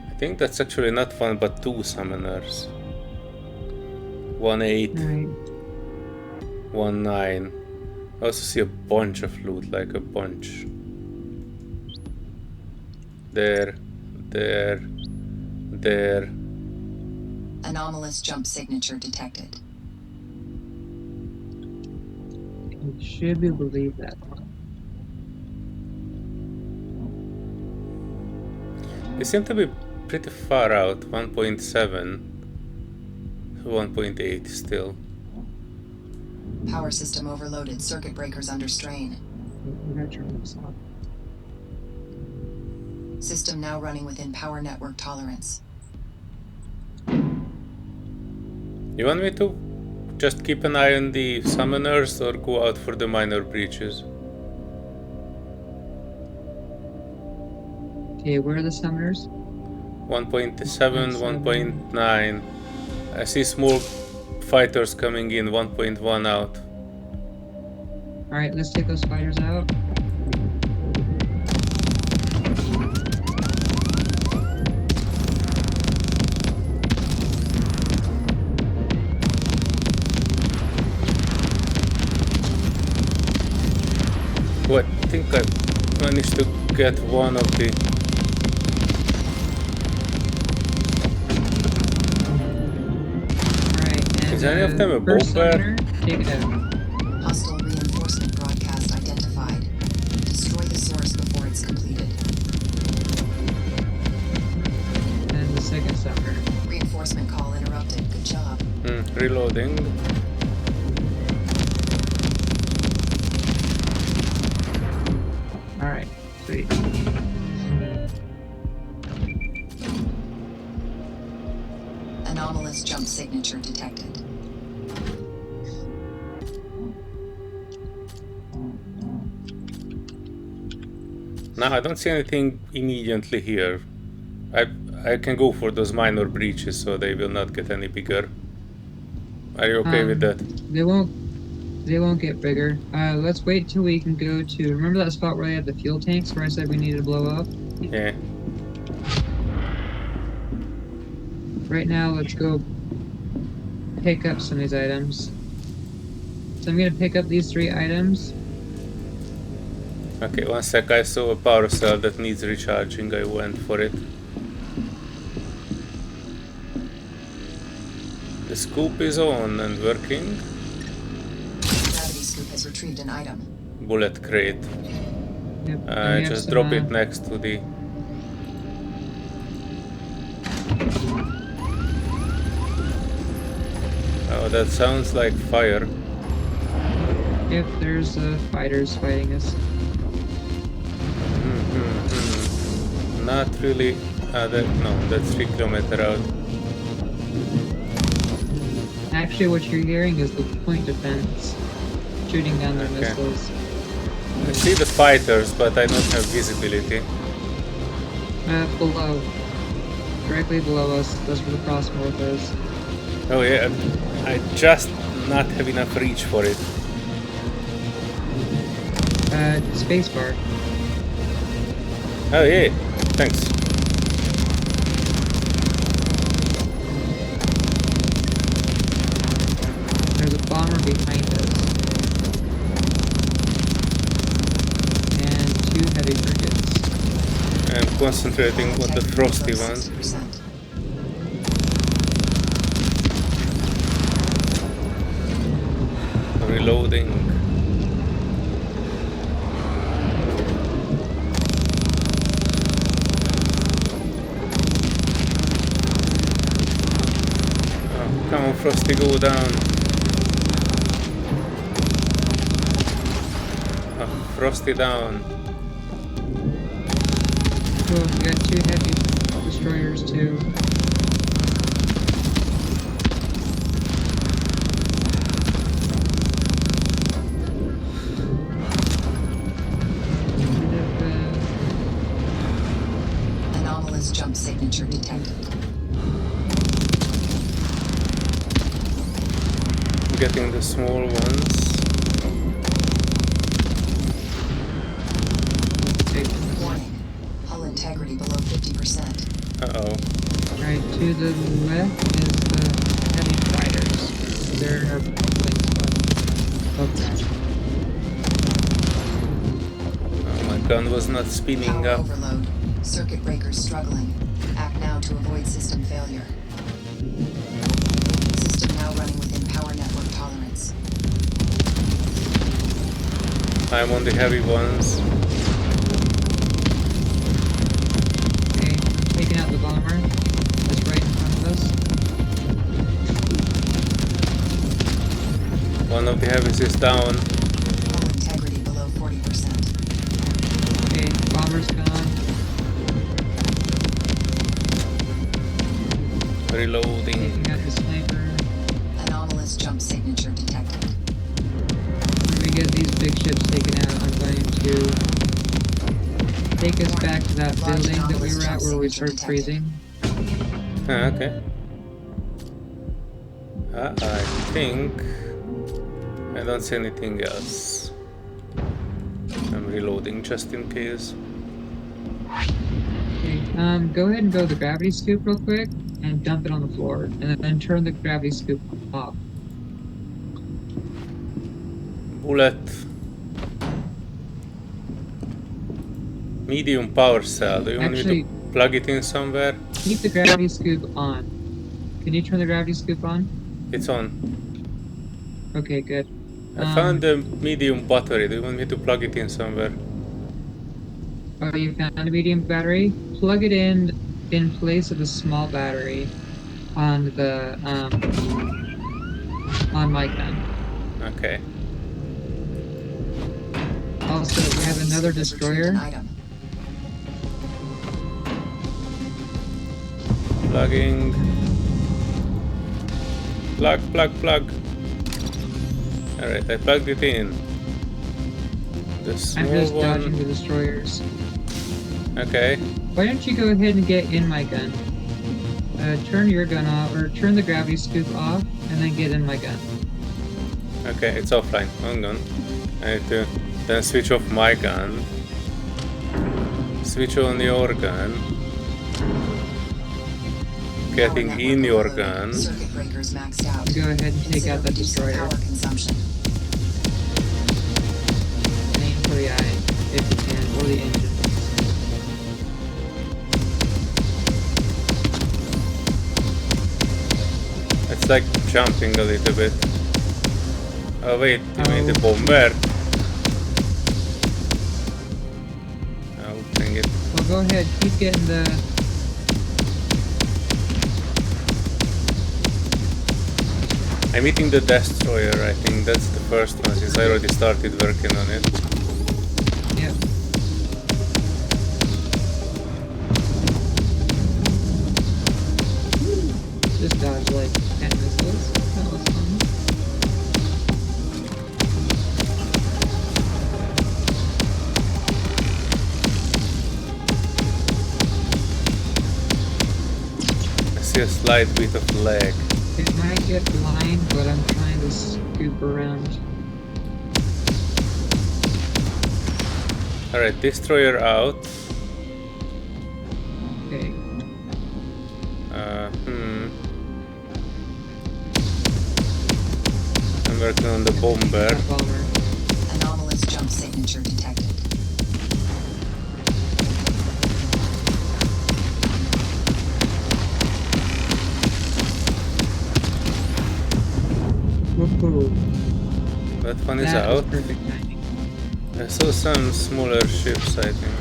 I think that's actually not one but two summoners. 1.8, Alright. 1.9. I also see a bunch of loot, like a bunch. There. Anomalous jump signature detected. You should be able to leave that one. They seem to be pretty far out, 1.7, 1.8 still. Power system overloaded. Circuit breakers under strain. We gotta turn this off. System now running within power network tolerance. You want me to just keep an eye on the summoners or go out for the minor breaches? Okay, where are the summoners? 1.7, 1.9. I see small fighters coming in, 1.1 out. Alright, let's take those fighters out. Oh, I think I managed to get one of the... Alright, and Is any of them a first bomber? summoner, take it out. Hostile reinforcement broadcast identified. Destroy the source before it's completed. And the second summoner. Reinforcement call interrupted. Good job. Reloading. Alright, sweet. Anomalous jump signature detected. Now I don't see anything immediately here. I can go for those minor breaches so they will not get any bigger. Are you okay with that? They won't get bigger. Let's wait till we can go to, remember that spot where they had the fuel tanks where I said we needed to blow up? Yeah. Right now, let's go pick up some of these items. So I'm gonna pick up these 3 items. Okay, one sec, I saw a power cell that needs recharging, I went for it. The scoop is on and working. Gravity scoop has retrieved an item. Bullet crate. Yep. and we have Just some, drop it next to the... Oh, that sounds like fire. Yep, there's fighters fighting us. Not really. No, that's 3 kilometers out. Actually, what you're hearing is the point defense shooting down their Okay. missiles. I see the fighters, but I don't have visibility. Below. Directly below us. That's where the cross north is. Oh yeah, I just not have enough reach for it. Spacebar. Oh yeah, thanks. There's a bomber behind us. And 2 heavy frigates. I'm concentrating on the frosty one. 60%. Reloading. Oh, come on, Frosty, go down. Oh, Frosty down. Cool, we got 2 heavy destroyers too. Anomalous jump signature detected. Getting the small ones. Warning. Hull integrity below 50%. Uh-oh. Right, to the left is the heavy fighters. They're in our plane spot. Okay. Oh, my gun was not spinning Power up. overload. Circuit breakers struggling. Act now to avoid system failure. System now running within power network tolerance. I'm on the heavy ones. Okay, I'm taking out the bomber. That's right in front of us. One of the heavies is down. Hull integrity below 40%. Okay, bomber's gone. Reloading. Taking out the sniper. Anomalous jump signature detected. When we get these big ships taken out, I'm going to take us back to that building that we were at where we started freezing. Ah, okay. I think I don't see anything else. I'm reloading just in case. Okay, go ahead and go to the gravity scoop real quick and dump it on the floor, and then turn the gravity scoop off. Bullet. Medium power cell. Do you want me Actually, to plug it in somewhere? keep the gravity scoop on. Can you turn the gravity scoop on? It's on. Okay, good. I found the medium battery. Do you want me to plug it in somewhere? Oh, you found a medium battery? Plug it in place of the small battery on the on my gun. Okay. Also, we have another destroyer. Plugging. Plug. Alright, I plugged it in. The small I'm just one. dodging the destroyers. Okay. Why don't you go ahead and get in my gun? Turn your gun off, or turn the gravity scoop off, and then get in my gun. Okay, it's offline. Hang on. I need to then switch off my gun. Switch on your gun. Getting in your gun. Circuit breakers maxed out. Go ahead and take out that Reducing destroyer. power consumption. Aim for the eye, if you can, or the engine. It's like jumping a little bit. Oh wait, you mean the bomber? Oh, dang it. Well, go ahead, keep getting the... I'm eating the destroyer, I think that's the first one since I already started working on it. Yep. Just dodge like 10 missiles. That was fun. I see a slight bit of lag. It might get blind, but I'm trying to scoop around. Alright, destroyer out. Okay. I'm working on the bomber. That bomber. Anomalous jump signature detected. Woohoo. That one is That was out. perfect timing. I saw some smaller ships, I think.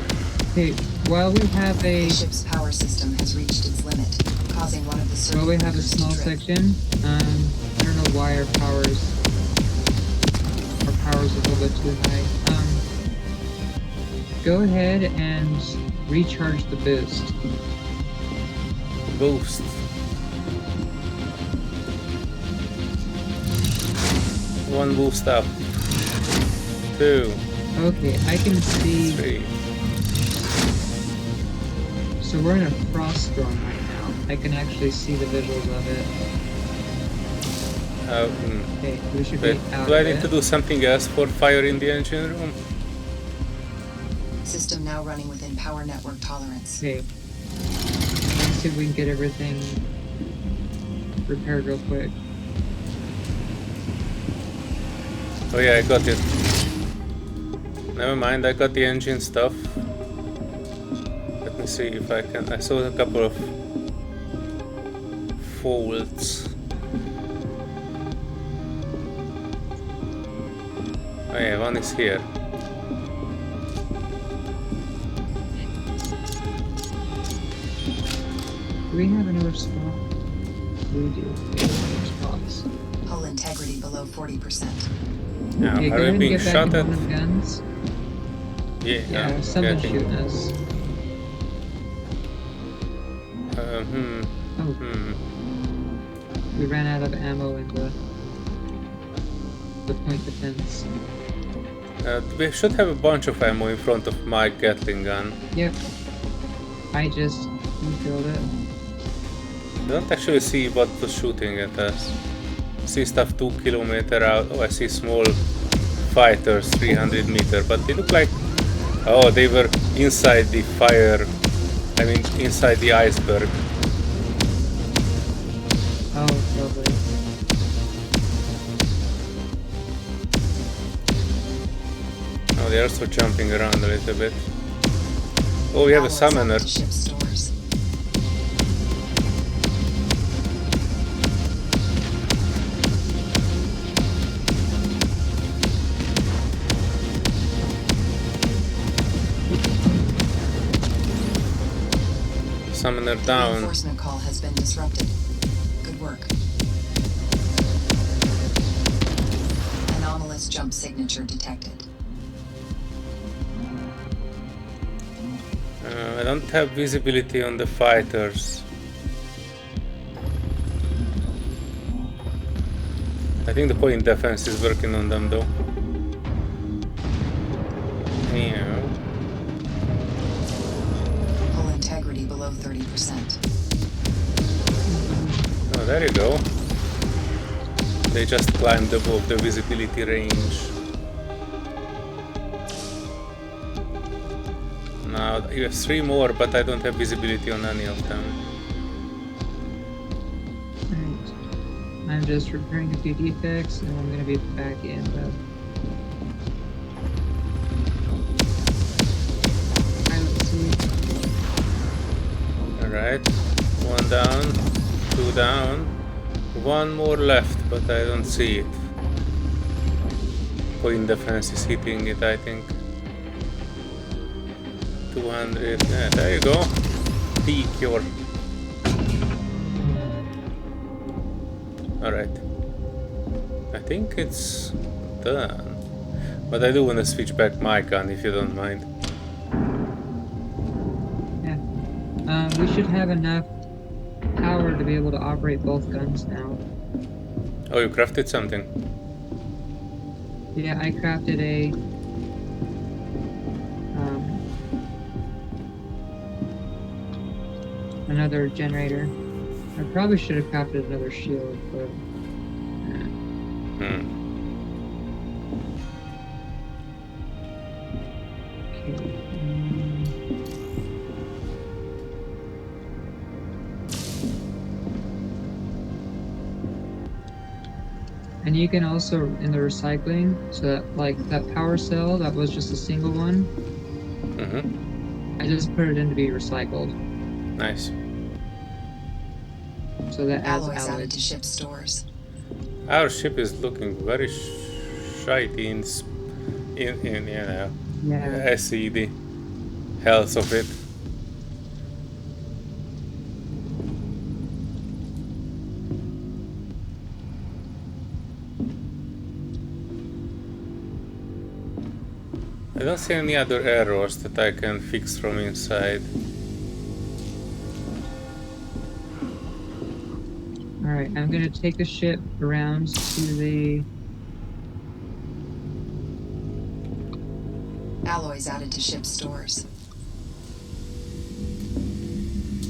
Okay, while we have a... The ship's power system has reached its limit, causing one of the circuit Well, we have a breakers to small trip. section. I don't know why our power's a little bit too high. Go ahead and recharge the boost. Boost. One boost up. 2. Okay, I can see 3. So we're in a frost storm right now. I can actually see the visuals of it. Okay, we should be out do I of need it. to do something else for fire in the engine room? System now running within power network tolerance. Okay. Let's see if we can get everything repaired real quick. Oh yeah, I got it. Never mind, I got the engine stuff. Let me see if I can. I saw a couple of faults. Oh yeah, one is here. Do we have another spot? We do. We have another spots. Hull integrity below 40%. Now, Okay, go are ahead we and being get back shot into at? one of the guns. Yeah, Yeah, something's shooting us. Oh, we ran out of ammo in the point defense. We should have a bunch of ammo in front of my Gatling gun. Yep. I just refilled it. I don't actually see what was shooting at us. See stuff 2 kilometers out. Oh, I see small fighters 300 meters, but they look like... Oh, they were inside the fire. I mean, inside the iceberg. Oh, lovely. Oh, they're also jumping around a little bit. Oh, we have a Alloys out summoner. to ship stores. Summoner down. Reinforcement call has been disrupted. Good work. Anomalous jump signature detected. I don't have visibility on the fighters. I think the point defense is working on them though. Yeah. Hull integrity below 30%. Oh, there you go. They just climbed above the visibility range. Now you have 3 more, but I don't have visibility on any of them. Right. I'm just repairing a few defects, and I'm gonna be back in. Let's see. Alright. 1 down, 2 down. 1 more left, but I don't see it. Point defense is hitting it, I think. 200. Yeah, there you go. Peak your. Alright. I think it's done. But I do want to switch back my gun if you don't mind. Yeah. We should have enough power to be able to operate both guns now. Oh, you crafted something? Yeah, I crafted another generator. I probably should have crafted another shield, but okay. And you can also, in the recycling, so that, like, that power cell, that was just a single one. I just put it in to be recycled. Nice. So that adds Alloys added alloys. to ship stores. Our ship is looking very shiny in you know. Yeah. I see the health of it. I don't see any other errors that I can fix from inside. Alright, I'm gonna take the ship around to the... Alloys added to ship stores.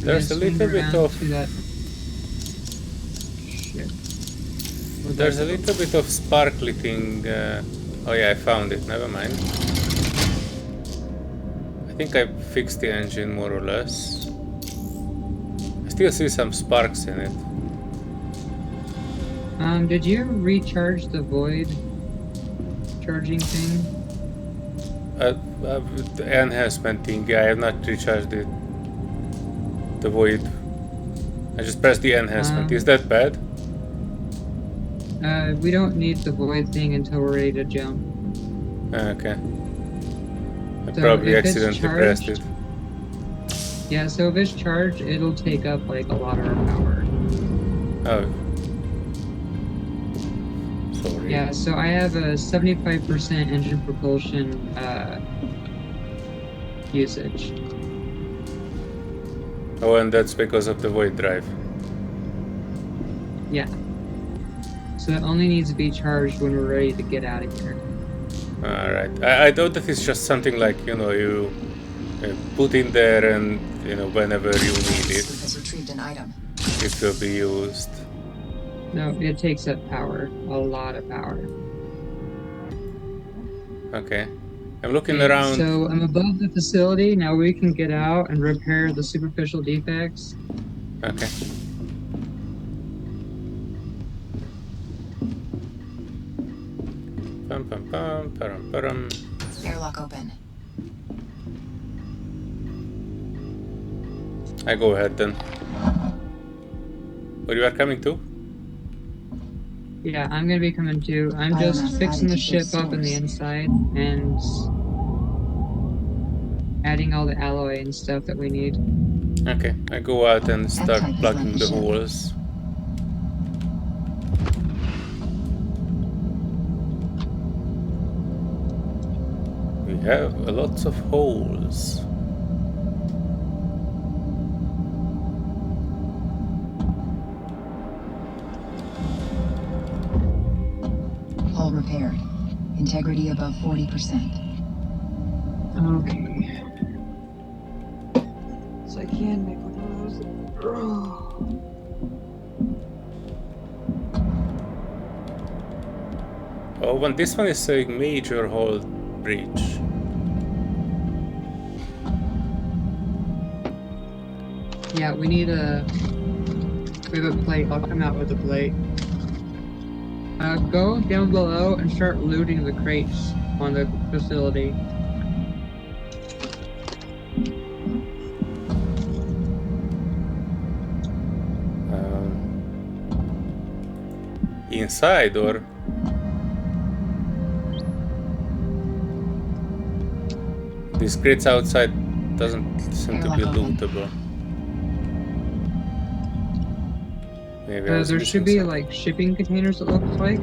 There's a little bit of... To that ship. There's a little bit of sparkly thing. Oh yeah, I found it. Never mind. I think I fixed the engine more or less. I still see some sparks in it. Did you recharge the void charging thing? The enhancement thing. Yeah, I have not recharged it. The void. I just pressed the enhancement. Is that bad? We don't need the void thing until we're ready to jump. Okay. I So probably if it's accidentally pressed it. Yeah, so if it's charged, it'll take up like a lot of our power. Oh. Sorry. Yeah, so I have a 75% engine propulsion usage. Oh, and that's because of the void drive. Yeah. So it only needs to be charged when we're ready to get out of here. Alright. I thought that it's just something like, you know, you put in there and, you know, whenever you need it, has retrieved an item. it will be used. No, it takes up power. A lot of power. Okay. I'm looking Okay, around. so I'm above the facility. Now we can get out and repair the superficial defects. Okay. Pum pum pum, param param. Airlock open. I go ahead then. Where you are coming to? Yeah, I'm gonna be coming too. I'm just fixing the ship up in the inside and adding all the alloy and stuff that we need. Okay, I go out and start plugging the holes. We have lots of holes. Hull repaired. Integrity above 40%. Okay. So I can make one of those. Oh, and this one is saying major hull breach. Yeah, we need a... We have a plate. I'll come out with a plate. Go down below and start looting the crates on the facility. Inside or? These crates outside doesn't seem to be lootable. Maybe There should be like shipping containers, it looks like.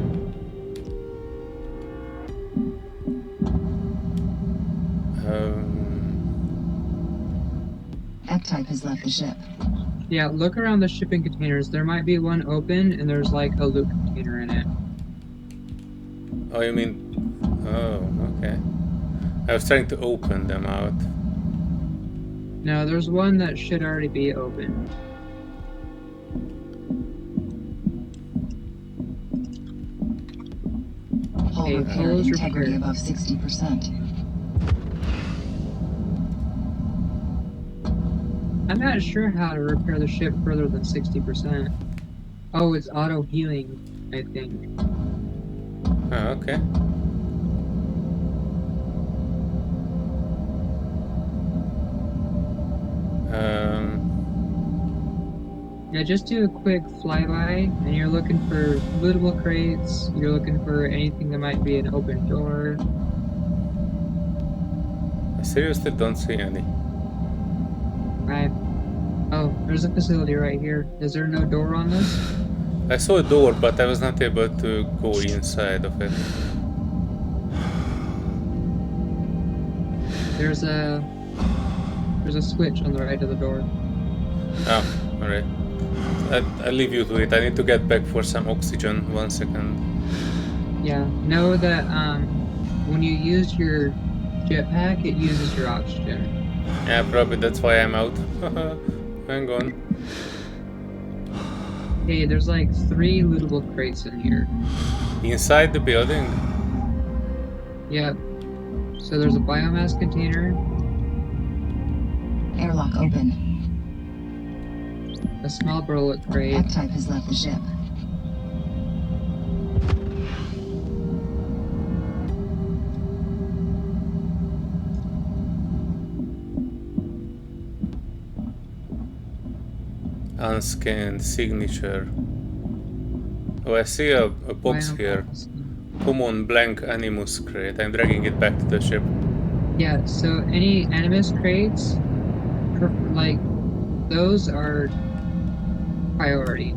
F-Type has left the ship. Yeah, look around the shipping containers. There might be one open and there's like a loot container in it. Oh, you mean... Oh, okay. I was trying to open them out. No, there's one that should already be open. Hull repaired. Integrity above 60%. I'm not sure how to repair the ship further than 60%. Oh, it's auto healing, I think. Oh, okay. Yeah, just do a quick flyby, and you're looking for lootable crates, you're looking for anything that might be an open door. I seriously don't see any. Right. Oh, there's a facility right here. Is there no door on this? I saw a door, but I was not able to go inside of it. There's a switch on the right of the door. Oh, alright. I'll leave you to it. I need to get back for some oxygen. 1 second. Yeah, know that when you use your jetpack, it uses your oxygen. Yeah, probably that's why I'm out. hang on. Hey, there's like 3 lootable crates in here. Inside the building? Yep. So there's a biomass container, Airlock open. a small bullet crate, F-type has left the ship. Unscanned signature. Oh, I see a box here. biomass. Common blank animus crate. I'm dragging it back to the ship. Yeah, so any animus crates, like, those are priority.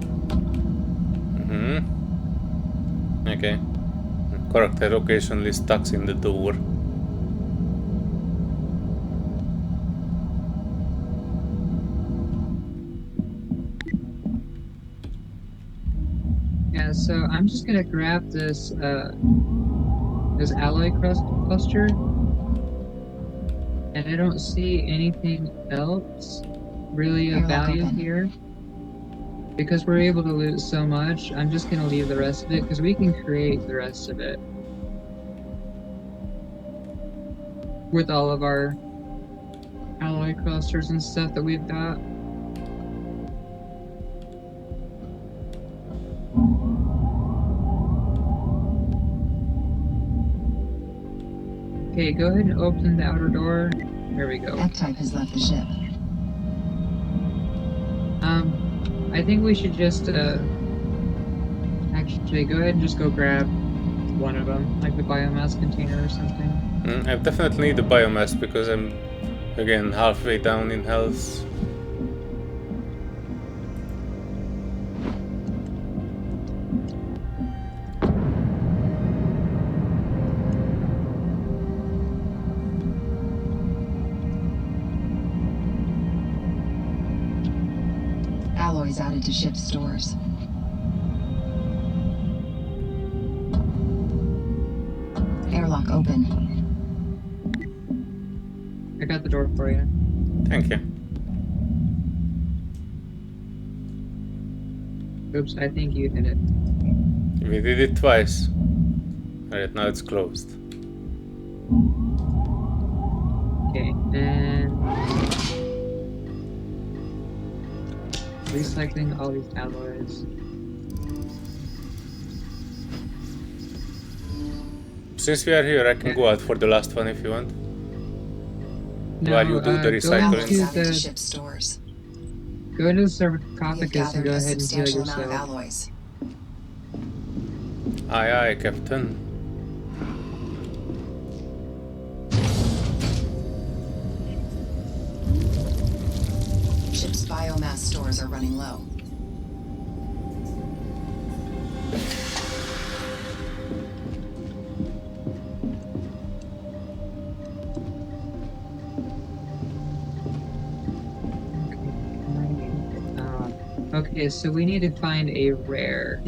Okay. Character occasionally stuck in the door. Yeah, so I'm just gonna grab this this alloy cluster, and I don't see anything else really of Airlock value open. here. Because we're able to loot so much, I'm just gonna leave the rest of it, because we can create the rest of it with all of our alloy clusters and stuff that we've got. Okay, go ahead and open the outer door. There we go. F-type has left the ship. I think we should just actually go ahead and just go grab one of them, like the biomass container or something. I definitely need the biomass because I'm again halfway down in health. Alloys added to ship stores. Airlock open. I got the door for you. Thank you. Oops, I think you hit it. We did it twice. Alright, now it's closed. Okay, and recycling all these alloys. Since we are here, I can go out for the last one if you want. No, While you do the go recycling. Alloys into added to the ship stores. go into the We have sarcophagus and gathered go a ahead and heal substantial amount of yourself. alloys. Aye, aye, Captain. Ship's biomass stores are running low. Okay, so we need to find a rare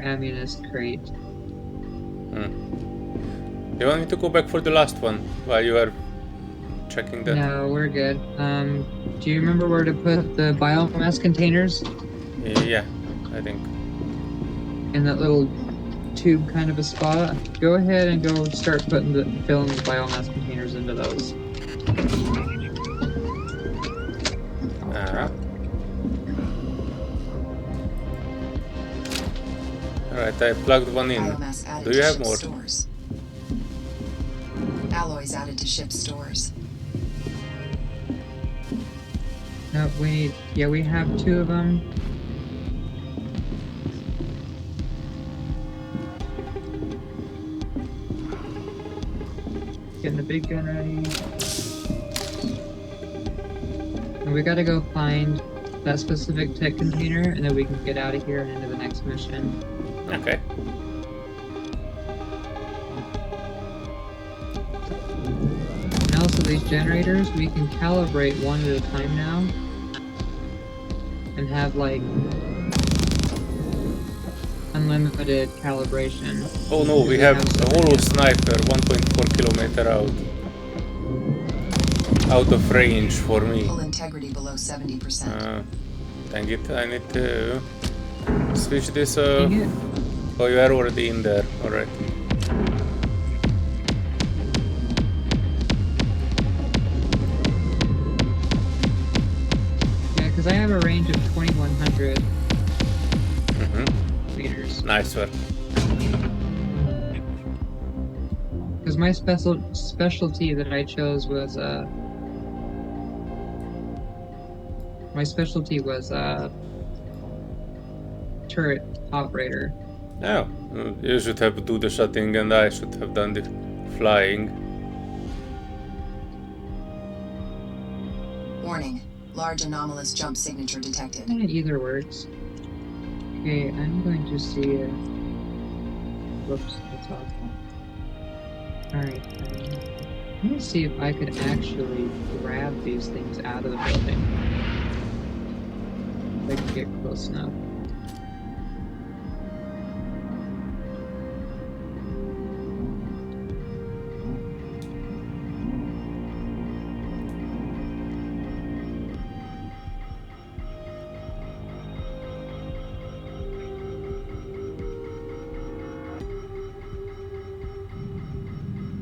ammunition crate. You want me to go back for the last one while you are checking that? No, we're good. Do you remember where to put the biomass containers? Yeah, I think. In that little tube kind of a spot? Go ahead and go start filling the biomass containers into those. Alright, I plugged one in. Biomass added Do to you have ship more? stores. Alloys added to ship stores. No, we have 2 of them. Getting the big gun ready. And we gotta go find that specific tech container, and then we can get out of here and into the next mission. Okay. And also these generators, we can calibrate one at a time now. And have like unlimited calibration. Oh no, we have a hollow sniper 1.4 kilometer out. out of range for me. Hull integrity below 70%. Dang it, I need to switch this off. Dang it. Oh, you are already in there, alright. Yeah, because I have a range of 2100 meters. Nice work. Because my specialty that I chose was turret operator. Oh, you should have do the shooting and I should have done the flying. Warning. Large anomalous jump signature detected. Either works. Okay, I'm going to see if... Whoops, that's awful. Alright, let me see if I could actually grab these things out of the building. If I can get close enough.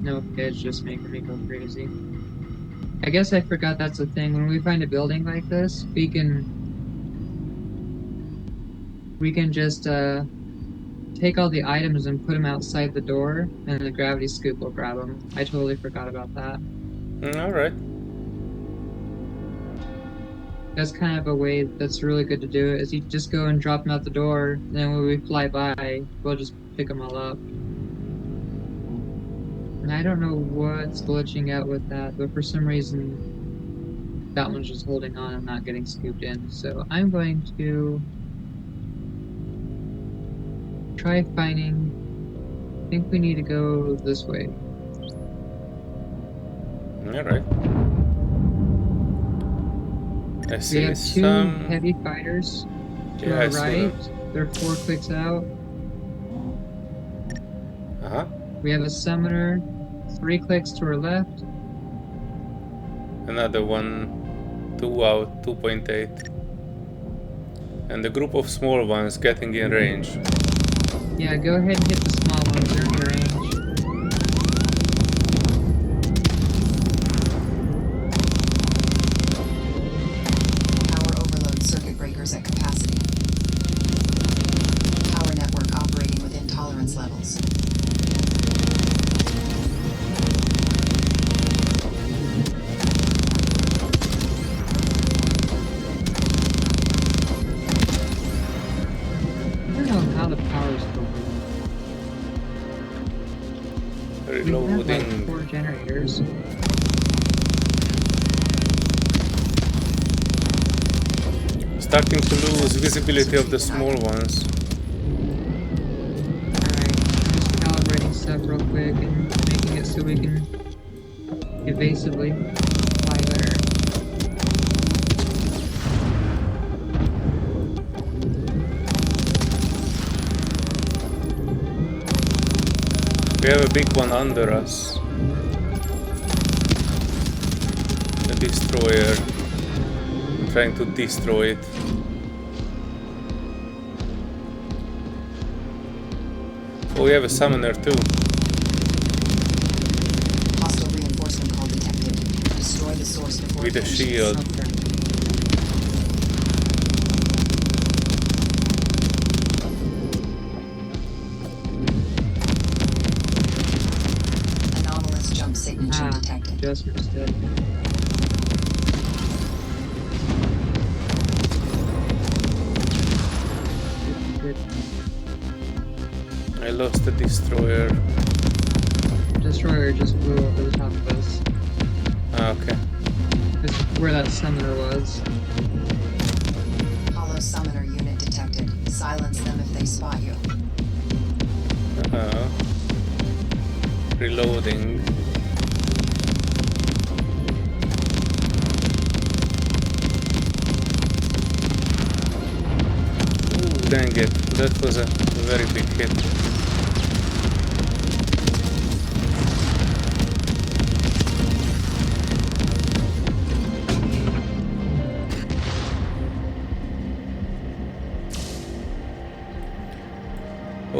Nope, it's just making me go crazy. I guess I forgot that's the thing. When we find a building like this, we can just take all the items and put them outside the door, and the gravity scoop will grab them. I totally forgot about that. Alright. That's kind of a way that's really good to do it, is you just go and drop them out the door, and then when we fly by, we'll just pick them all up. And I don't know what's glitching out with that, but for some reason, that one's just holding on and not getting scooped in. So I'm going to try finding... I think we need to go this way. Alright. I We see have two some... heavy fighters to Yeah, I our see right. them. They're 4 clicks out. Uh-huh. We have a summoner 3 clicks to our left. Another one, 2 out, 2.8. And a group of small ones getting in range. Yeah, go ahead and hit the small ones. They're in range. Power overload circuit breakers at capacity. Power network operating within tolerance levels. I don't know how the power's going. We have Reloading. like 4 generators. Starting to lose visibility of the small ones. Alright, just calibrating stuff real quick and making it so we can evasively fly there. We have a big one under us. The destroyer. I'm trying to destroy it. Oh, we have a summoner too. Hostile reinforcement call detected. Destroy the source before With a it finishes. shield. Okay. Anomalous jump signature detected. Just missed it. Good. I lost the destroyer. Destroyer just flew over the top of us. Ah, okay. This is where that summoner was. Hollow summoner unit detected. Silence them if they spot you. Reloading. Ooh, dang it. That was a very big hit.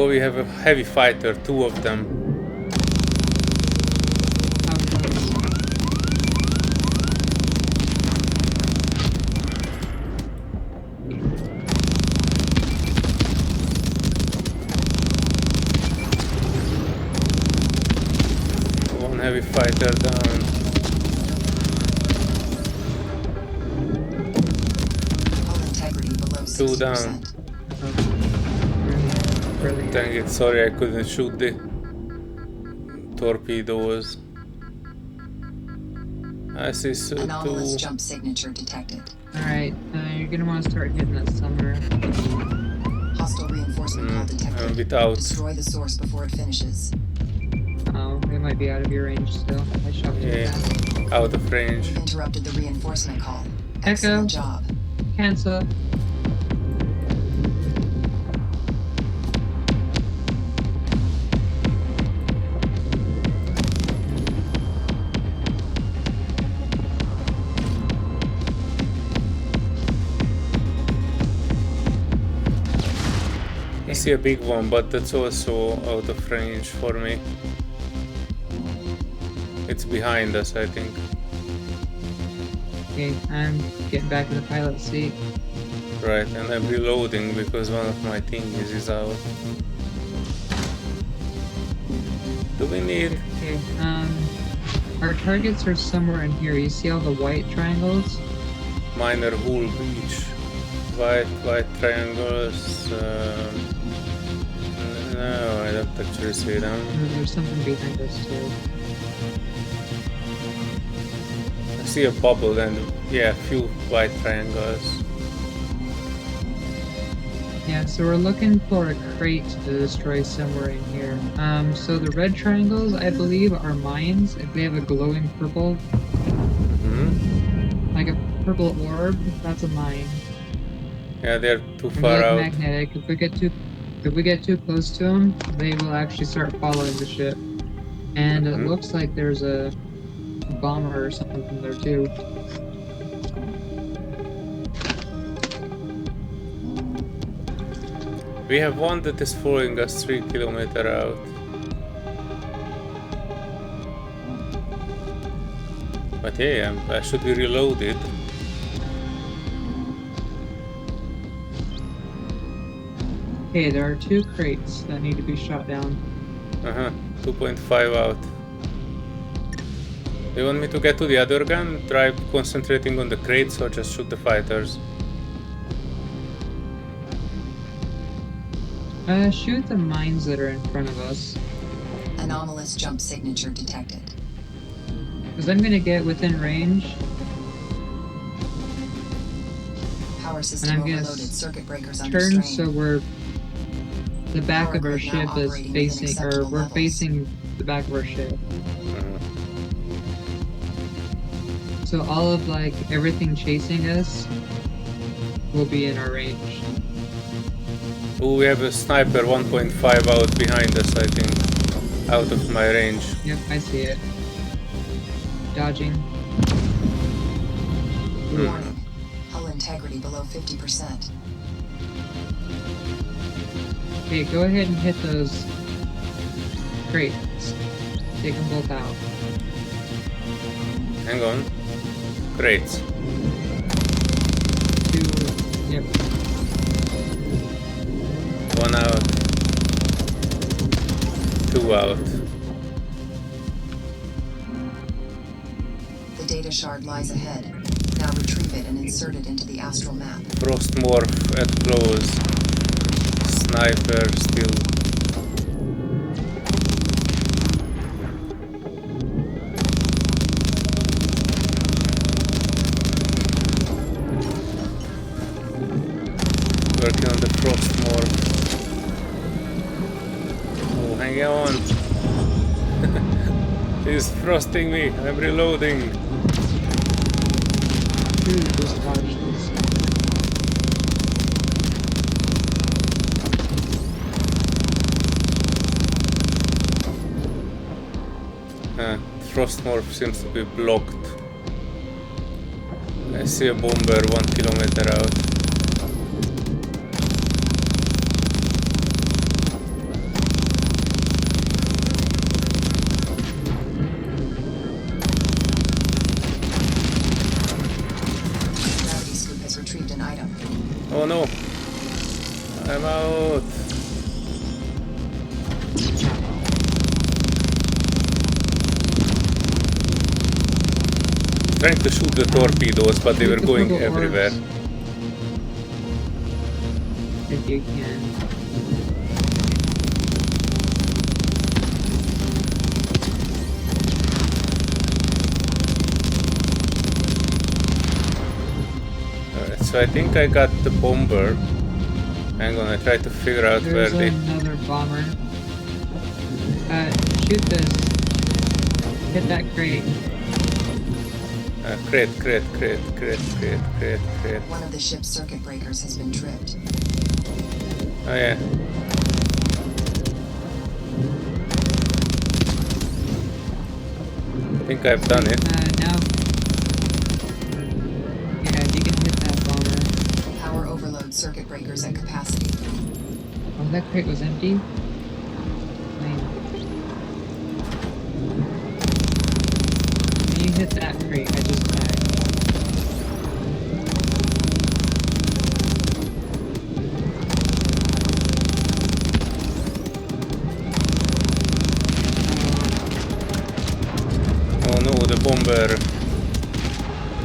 Oh, we have a heavy fighter, 2 of them. How close? One heavy fighter down. Hull integrity below 2 down. 60%. Brilliant. Dang it, sorry I couldn't shoot the torpedoes. I see Anomalous 2. jump signature detected. Alright, you're gonna want to start hitting that somewhere. Hostile reinforcement call I'm detected. a bit out. Destroy the source before it finishes. Oh, they might be out of your range still. I shot too Yeah, fast. out of range. You've interrupted the reinforcement call. Echo. Excellent job. Cancel. I see a big one, but that's also out of range for me. It's behind us, I think. Okay, I'm getting back in the pilot seat. Right, and I'm reloading because one of my thingies is out. Do we need... Okay, our targets are somewhere in here. You see all the white triangles? Minor Hull Beach. White triangles. No, I don't actually see them. There's something behind us too. I see a bubble and yeah, a few white triangles. Yeah, so we're looking for a crate to destroy somewhere in here. So the red triangles, I believe, are mines. If they have a glowing purple, Mm-hmm. like a purple orb, that's a mine. Yeah, they're too And they far look out. magnetic. If we get too close to them, they will actually start following the ship. And it looks like there's a bomber or something there too. We have one that is following us 3 kilometers out. But yeah, I should be reloaded. Okay, there are 2 crates that need to be shot down. 2.5 out. Do you want me to get to the other gun? Try concentrating on the crates or just shoot the fighters? Shoot the mines that are in front of us. Anomalous jump signature detected. Because I'm gonna get within range. Power And system I'm gonna overloaded. Circuit breakers under Turn strain. so we're... The back Power of our grid now ship is operating within facing... Or acceptable we're levels. facing the back of our ship. So all of, like, everything chasing us will be in our range. Oh, we have a sniper 1.5 out behind us, I think. Out of my range. Yep, I see it. Dodging. Warning. Hull integrity below 50%. Okay, go ahead and hit those crates. Take them both out. Hang on. Crates. 2... Yep. 1 out. 2 out. The data shard lies ahead. Now retrieve it and insert it into the astral map. Frost morph at close. Sniper still. Working on the frost morph. Oh, hang on. He's frosting me. I'm reloading. Just dodge this. Frost morph seems to be blocked. I see a bomber 1 kilometer out. Oh no! I'm out! Trying to shoot the torpedoes, but they were Shoot the going purple everywhere. orbs. If you can. Alright, so I think I got the bomber. Hang on, I try to figure out There's where they... another bomber. Shoot this. Hit that crate. Crate. One of the ship's circuit breakers has been tripped. Oh yeah. I think I've done it. Now. Yeah, you can hit that bomber. Power overload circuit breakers at capacity. Oh, that crate was empty? Lame. When you hit that crate, I just died. Oh no, the bomber.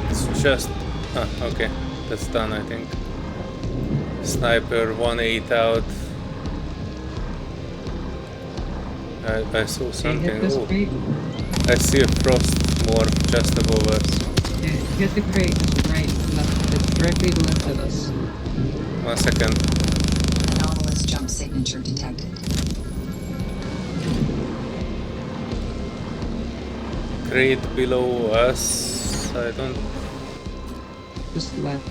It's just... Ah, okay. That's done, I think. Sniper 1-8 out. I saw Can you something. hit this Oh, crate? I see a frost more just above us. Yeah, hit the crate. It's right, left. It's directly left of us. 1 second. Anomalous jump signature detected. Crate below us. I don't... Just left.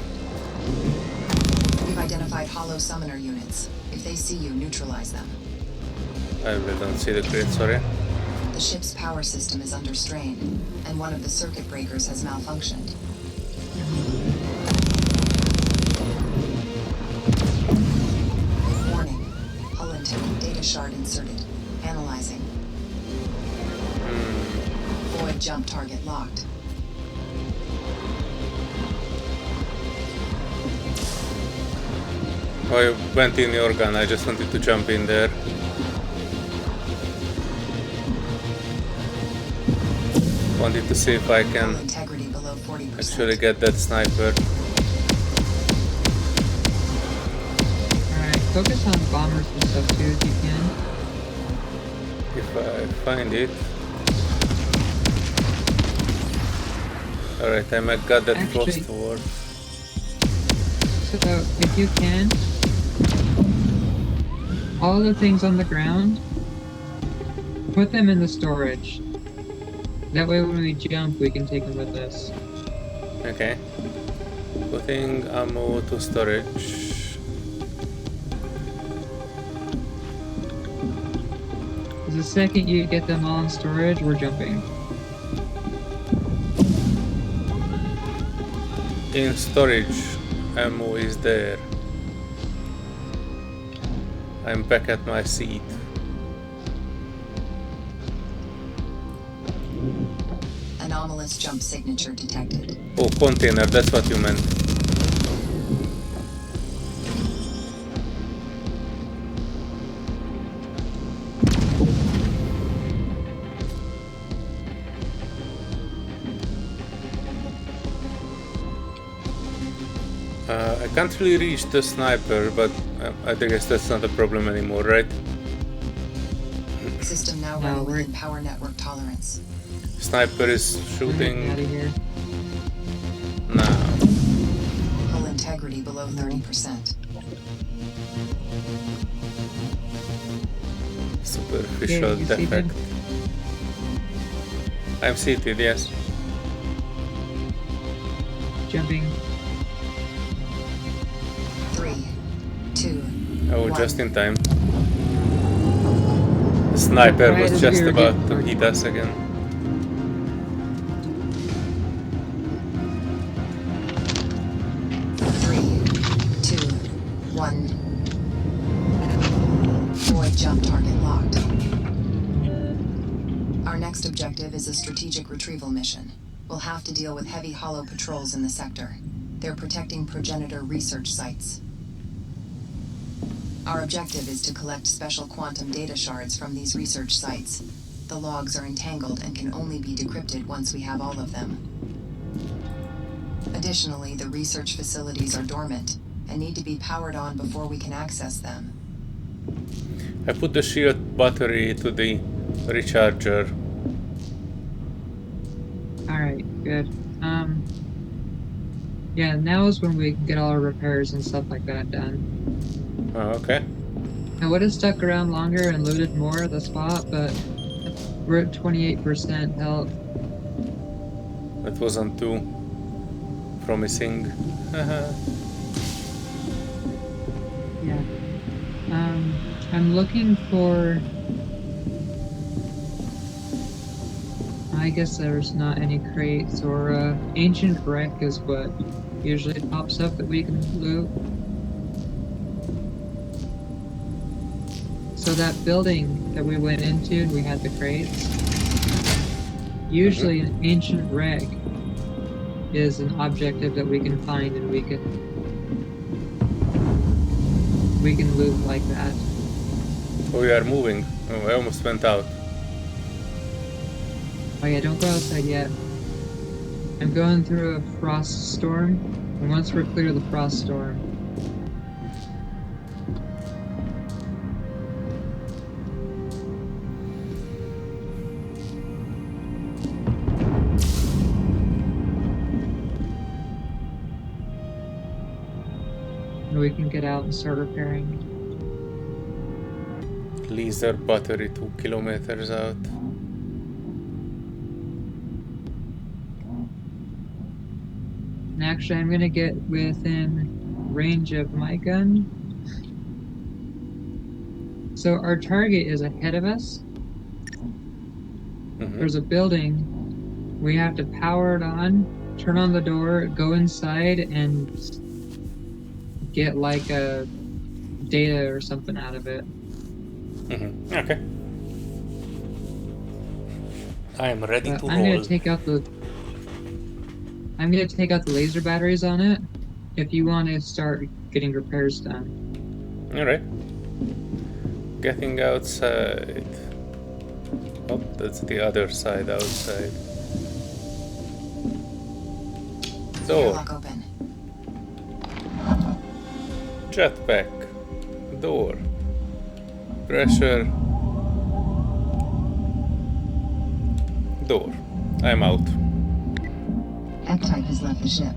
We've identified hollow summoner units. If they see you, neutralize them. I really don't see the crate, sorry. The ship's power system is under strain, and one of the circuit breakers has malfunctioned. Warning. Hull intent data shard inserted. Analyzing. Void jump target locked. Oh, I went in your gun, I just wanted to jump in there. Wanted to see if I Hull can integrity below 40%. actually get that sniper. Alright, focus on bombers and stuff too if you can. If I find it. Alright, I got that Actually- frost ward. So, if you can, all the things on the ground, put them in the storage. That way when we jump, we can take them with us. Okay. Putting ammo to storage. The second you get them all in storage, we're jumping. In storage, ammo is there. I'm back at my seat. Anomalous jump signature detected. Oh, container, that's what you meant. I can't really reach the sniper, but I guess that's not a problem anymore, right? System now No, running we're- within power network tolerance. Sniper is We're getting out shooting of here. now. Hull integrity below 30%. Superficial Yeah, you see defect. them? I'm seated, yes. Jumping. 3, 2, Oh, 1. just in time. The sniper Right was as just we were about getting to targeted. hit us again. 3, 2, 1. Void jump target locked. Our next objective is a strategic retrieval mission. We'll have to deal with heavy hollow patrols in the sector. They're protecting progenitor research sites. Our objective is to collect special quantum data shards from these research sites. The logs are entangled and can only be decrypted once we have all of them. Additionally, the research facilities are dormant and need to be powered on before we can access them. I put the shield battery to the recharger. Alright, good. Yeah, now is when we can get all our repairs and stuff like that done. Oh, okay. I would have stuck around longer and looted more at the spot, but we're at 28% health. That wasn't too promising. Yeah. I'm looking for... I guess there's not any crates, or ancient wreck is what usually pops up that we can loot. So that building that we went into, we had the crates. Usually an ancient wreck is an objective that we can find and we can loot like that. Oh, we are moving. Oh, I almost went out. Oh yeah, don't go outside yet. I'm going through a frost storm, and once we're clear of the frost storm, we can get out and start repairing. Laser battery 2 kilometers out. And actually, I'm gonna get within range of my gun. So our target is ahead of us. There's a building. We have to power it on, turn on the door, go inside, and get like a data or something out of it. Okay. I am ready to roll. I'm gonna take out the laser batteries on it if you want to start getting repairs done. Alright. Getting outside. Oh, that's the other side outside. Door. Airlock open. Jetpack. Door. Pressure. Door. I'm out. F-Type has left the ship.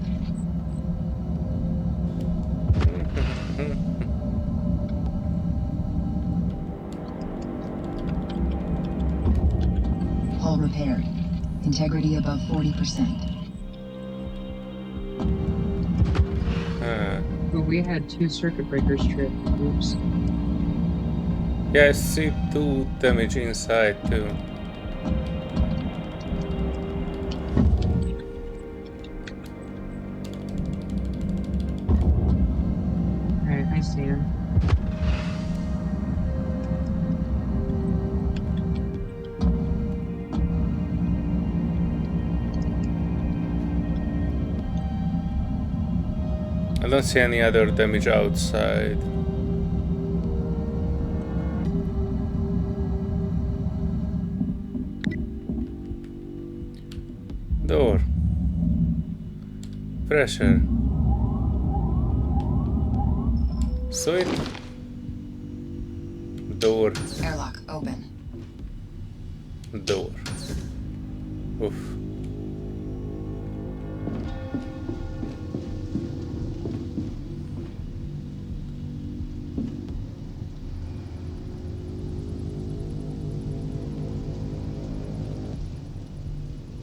Hull repaired. Integrity above 40%. But we had 2 circuit breakers tripped. Oops. Yeah, I see 2 damage inside too. Alright, I see him. I don't see any other damage outside. Door. Pressure. Sweet. Door. Airlock open. Door. Oof.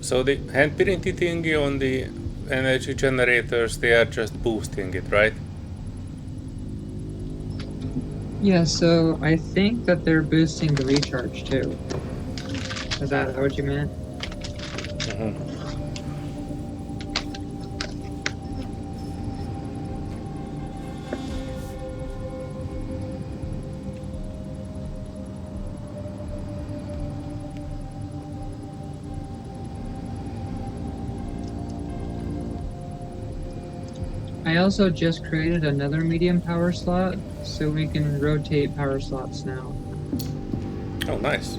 So the hand printed thingy on the energy generators, they are just boosting it, right? Yeah, so I think that they're boosting the recharge too. Is that what you meant? I also just created another medium power slot, so we can rotate power slots now. Oh, nice.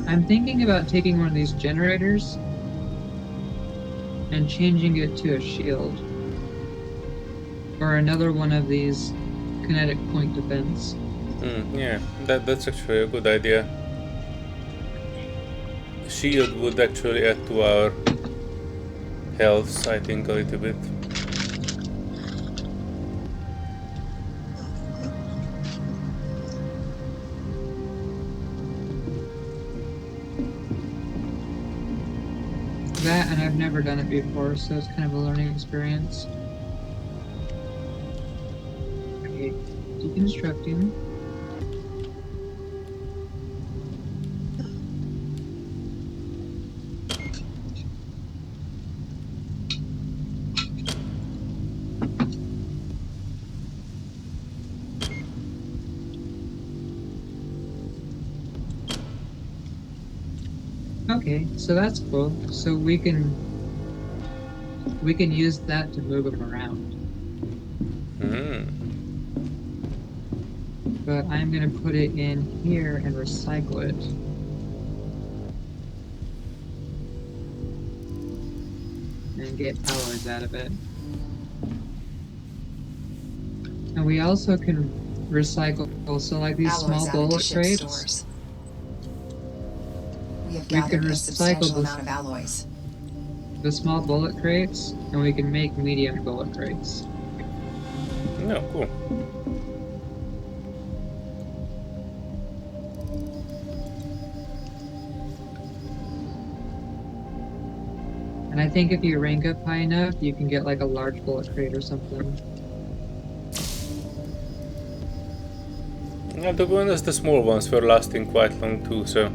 I'm thinking about taking one of these generators and changing it to a shield. Or another one of these kinetic point defense. Yeah, that's actually a good idea. Shield would actually add to our health, I think, a little bit. That, and I've never done it before, so it's kind of a learning experience. Okay, deconstructing. Okay, so that's cool. So we can use that to move them around. But I'm gonna put it in here and recycle it. And get alloys out of it. And we also can recycle, so like these small bullet crates. Stores. We have We gathered can a recycle substantial this. amount of alloys. The small bullet crates, and we can make medium bullet crates. No, cool. And I think if you rank up high enough, you can get like a large bullet crate or something. Now, to be honest, the small ones were lasting quite long too, so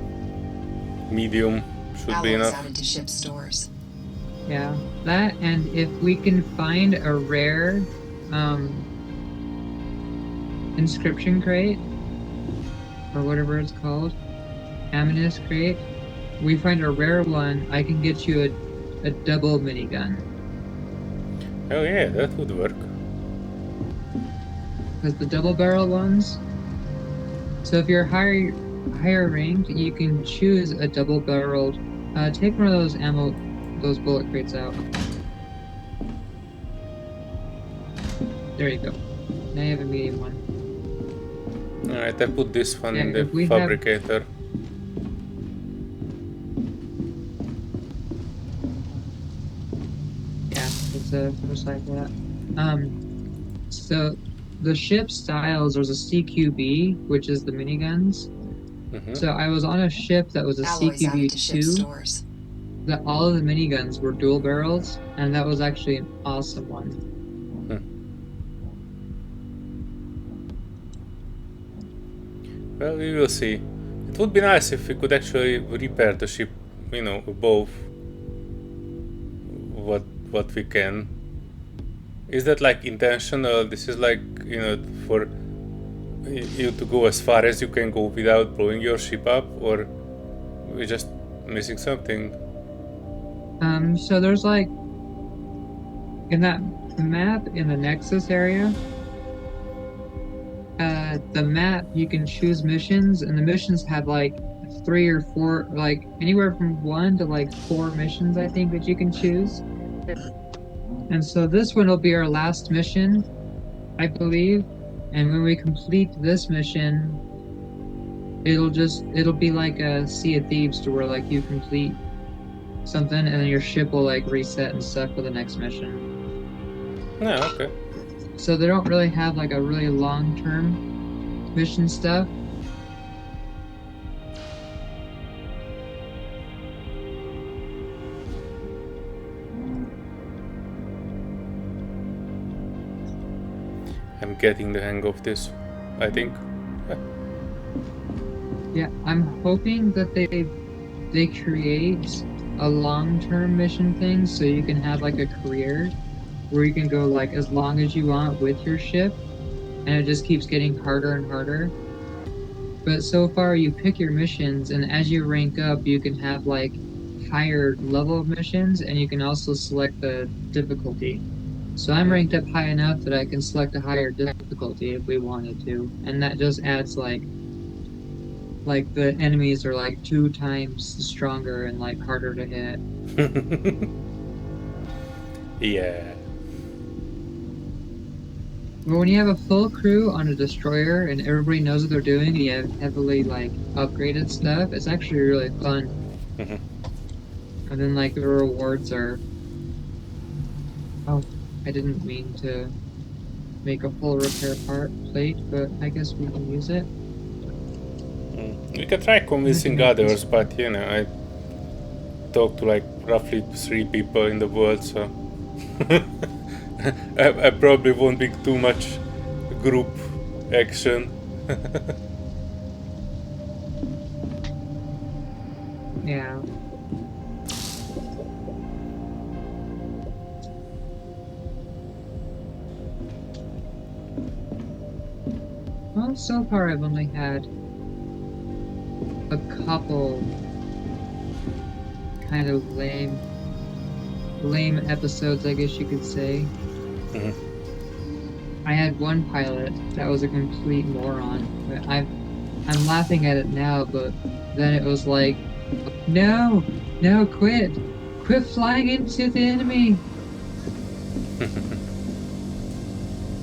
medium should be enough. Added to ship stores. Yeah, that, and if we can find a rare inscription crate, or whatever it's called, Aminus crate, we find a rare one, I can get you a double minigun. Oh yeah, that would work. Because the double barrel ones, so if you're higher ranked, you can choose a double barreled. Take one of those bullet crates out. There you go. Now you have a medium one. Alright, I put this one Yeah, in the if we fabricator. Yeah, let's recycle that. So the ship styles, there's a CQB, which is the miniguns. So I was on a ship that was a CQB-2, that all of the miniguns were dual barrels, and that was actually an awesome one. Well, we will see. It would be nice if we could actually repair the ship, you know, above what we can. Is that like intentional? This is like, you know, for you to go as far as you can go without blowing your ship up, or we're just missing something? So there's like, in that map in the Nexus area, the map, you can choose missions, and the missions have like 3 or 4, like anywhere from 1 to like 4 missions, I think, that you can choose. And so this one will be our last mission, I believe. And when we complete this mission, it'll be like a Sea of Thieves, to where like you complete something and then your ship will like reset and stuff for the next mission. Yeah, okay. So they don't really have like a really long-term mission stuff. I'm getting the hang of this, I think. Yeah, I'm hoping that they create a long-term mission thing, so you can have like a career where you can go like as long as you want with your ship, and it just keeps getting harder and harder. But so far you pick your missions, and as you rank up, you can have like higher level of missions, and you can also select the difficulty. So I'm ranked up high enough that I can select a higher difficulty if we wanted to, and that just adds like the enemies are like 2 times stronger and like harder to hit. Yeah. But when you have a full crew on a destroyer and everybody knows what they're doing and you have heavily like upgraded stuff, it's actually really fun. Mhm. And then like the rewards are, oh, I didn't mean to make a full repair part plate, but I guess we can use it. We can try convincing make this- others, but you know, I talk to like roughly 3 people in the world, so I probably won't be too much group action. Yeah. Well, so far I've only had a couple kind of lame episodes, I guess you could say. Mhm. I had one pilot that was a complete moron. But I'm laughing at it now, but then it was like, no, no, quit flying into the enemy.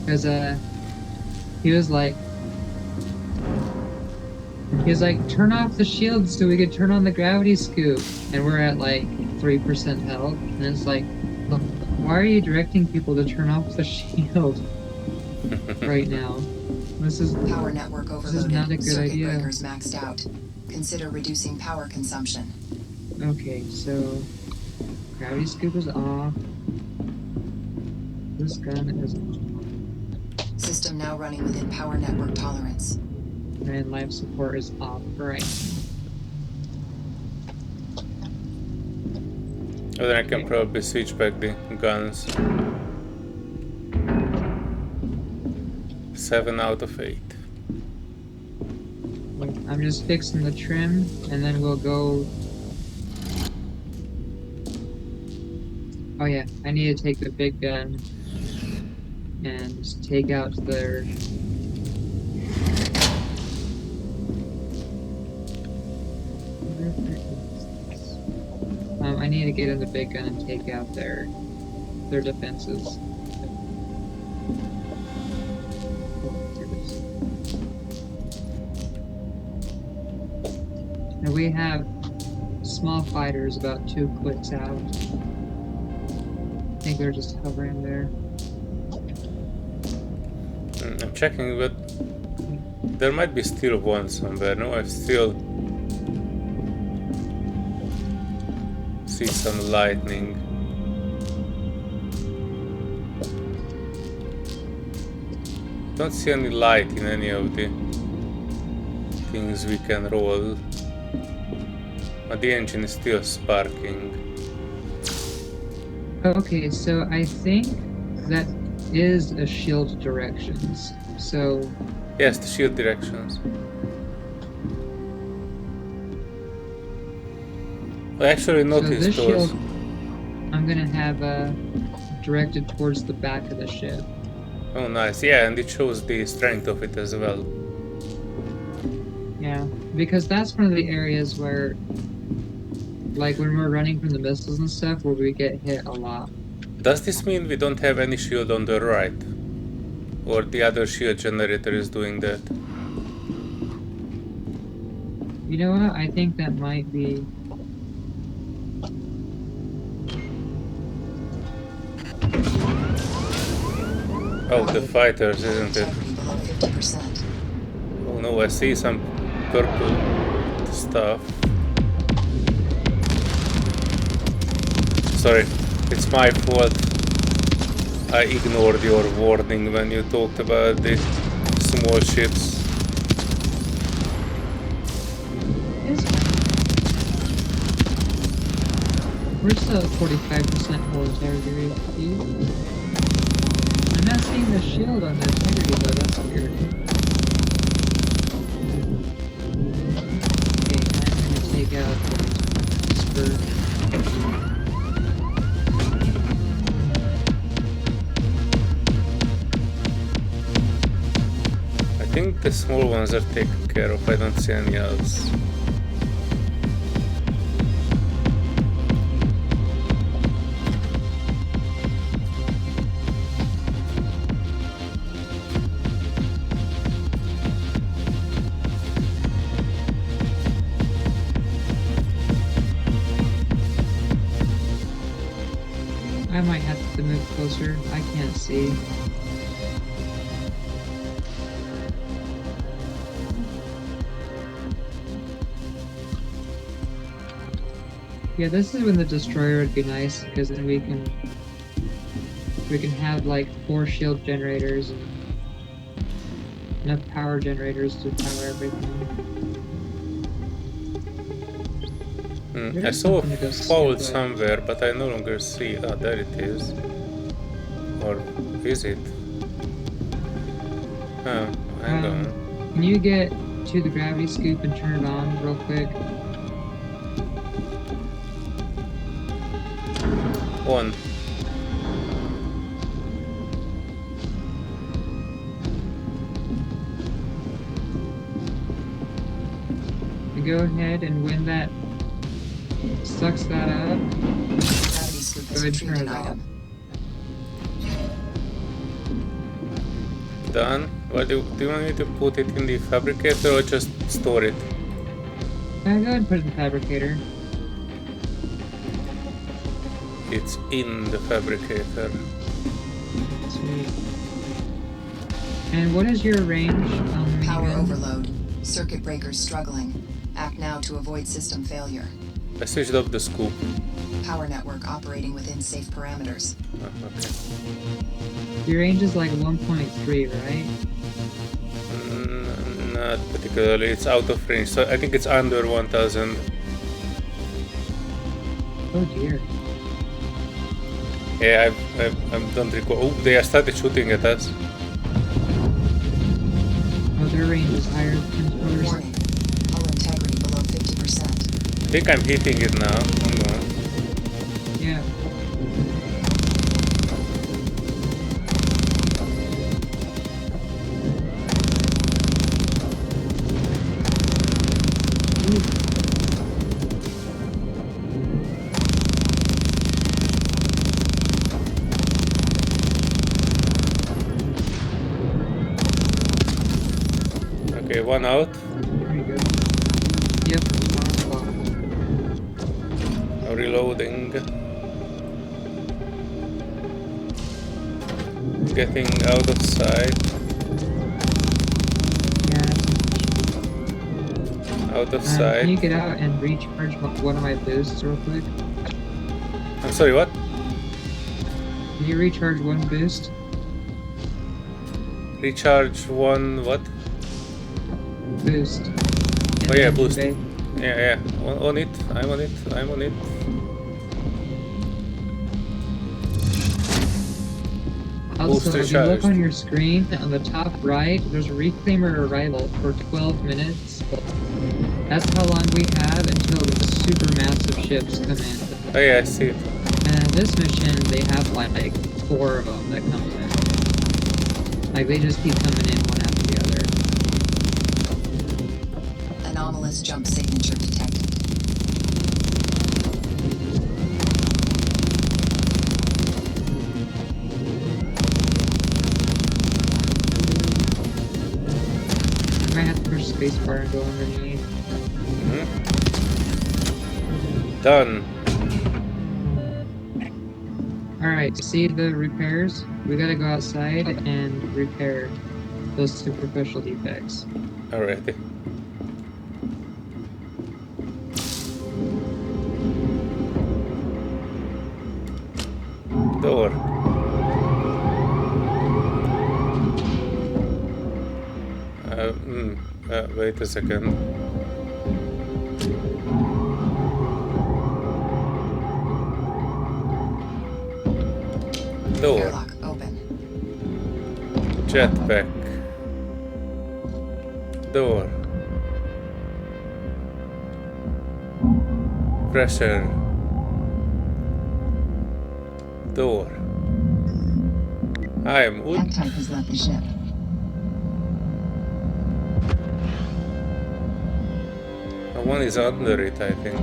Because he was like, turn off the shield so we could turn on the gravity scoop, and we're at like 3% health, and it's like, look, why are you directing people to turn off the shield right now? Power network This is not a overloaded. good Circuit idea. breakers maxed out. Consider reducing power consumption. Okay, so gravity scoop is off. This gun is on. System now running within power network tolerance. And life support is off right Or then I can probably switch back the guns. 7 out of 8. now. I'm just fixing the trim, and then we'll go. Oh yeah, I need to take the big gun and take out their. I need to get in the big gun and take out their defenses. And we have small fighters about 2 clicks out. I think they're just hovering there. I'm checking, but there might be still one somewhere. No, I still see some lightning. Don't see any light in any of the things we can roll. But the engine is still sparking. Okay, so I think that is a shield directions. So Yes, the shield directions. I actually this noticed those. shield I'm gonna have directed towards the back of the ship. Oh, nice. Yeah, and it shows the strength of it as well. Yeah, because that's one of the areas where, like when we're running from the missiles and stuff, where we get hit a lot. Does this mean we don't have any shield on the right? Or the other shield generator is doing that? You know what? I think that might be. Oh, the fighters, isn't it? Integrity below 50%. Oh no, I see some purple stuff. Sorry, it's my fault. I ignored your warning when you talked about the small ships. We're still at 45% full integrity. I'm not seeing the shield on the integrity though, that's weird. Okay, I'm gonna take out the spur. think the small ones are taken care of. I don't see any else. I might have to move closer. I can't see. Yeah, this is when the destroyer would be nice, because then we can have like 4 shield generators and enough power generators to power everything. I saw a something to go fold scoop, somewhere, but I no longer see it. Ah, there it is. Or is it? Oh, hang on. Can you get to the gravity scoop and turn it on real quick? One. And go ahead and when that sucks that up, Gravity scoop go is ahead and retrieved turn an it off. item. Done. What do you want me to put it in the fabricator or just store it? Go ahead and put it in the fabricator. It's in the fabricator. Sweet. And what is your range on the Power minigun? overload. Circuit breakers struggling. Act now to avoid system failure. I switched up the scoop. Power network operating within safe parameters. Oh, okay. Your range is like 1.3, right? Not particularly. It's out of range, so I think it's under 1000. Oh dear. Yeah, I don't recall. Oh, they have started shooting at us. Oh, their range is higher than yours. Warning. Hull integrity below 50%. I think I'm hitting it now. Hang on. Yeah. Okay, one out. Pretty good. Yep. Reloading. Getting out of sight. Yeah. Out of Can you sight. get out and recharge one of my boosts real quick? I'm sorry, what? Can you recharge one boost? Recharge one what? Boost. Oh yeah, boost. Okay. Yeah. On it. I'm on it. I'm on it. Also, Boost if you look recharged. on your screen, on the top right, there's a reclaimer arrival for 12 minutes. That's how long we have until the super massive ships come in. Oh yeah, I see it. And this mission, they have like 4 of them that come in. Like, they just keep coming in one after the other. Anomalous jump signature detected. I might have to push spacebar and go underneath. Done. Alright, see the repairs? We gotta go outside and repair those superficial defects. Alrighty. Door. Wait a second. Door. Airlock open. Jetpack. Door. Pressure. Door. I'm wood. Type has left the ship. One is under it, I think.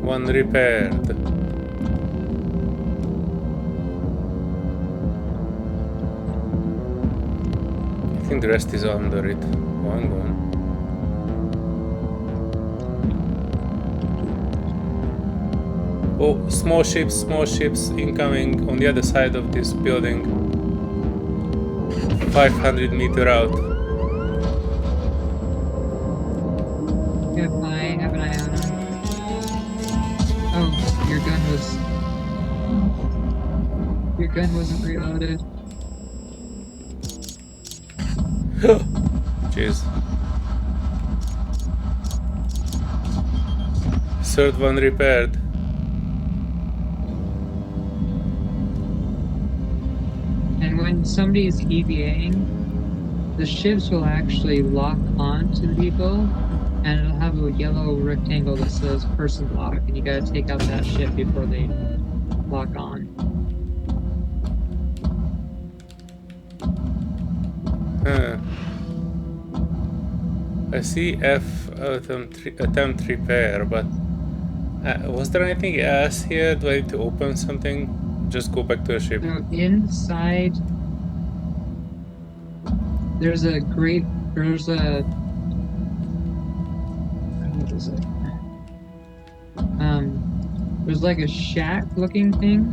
One repaired. I think the rest is under it. One gone. Oh, small ships incoming on the other side of this building. 500 meter out. Yep, I have an eye on him. Oh, your gun wasn't reloaded. Jeez. Third one repaired. And when somebody's EVAing, the ships will actually lock on to the people, and it'll have a yellow rectangle that says person lock, and you gotta take out that ship before they lock on. Huh. I see F attempt repair, but was there anything else here? Do I need to open something? Just go back to the ship. So inside, there's a what is it? There's like a shack looking thing,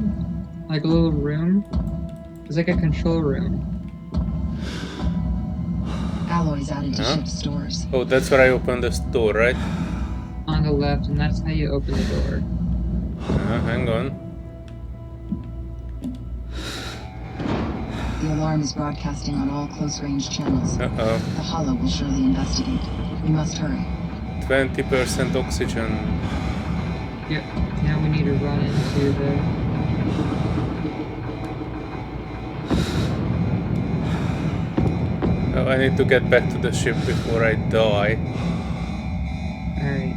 like a little room. It's like a control room. Alloys added to ship stores. Oh, that's where I opened the door, right? On the left, and that's how you open the door. Hang on. The alarm is broadcasting on all close-range channels. Uh-oh. The Hollow will surely investigate. We must hurry. 20% oxygen. Yep. Now we need to run into the... Oh, I need to get back to the ship before I die. Alright.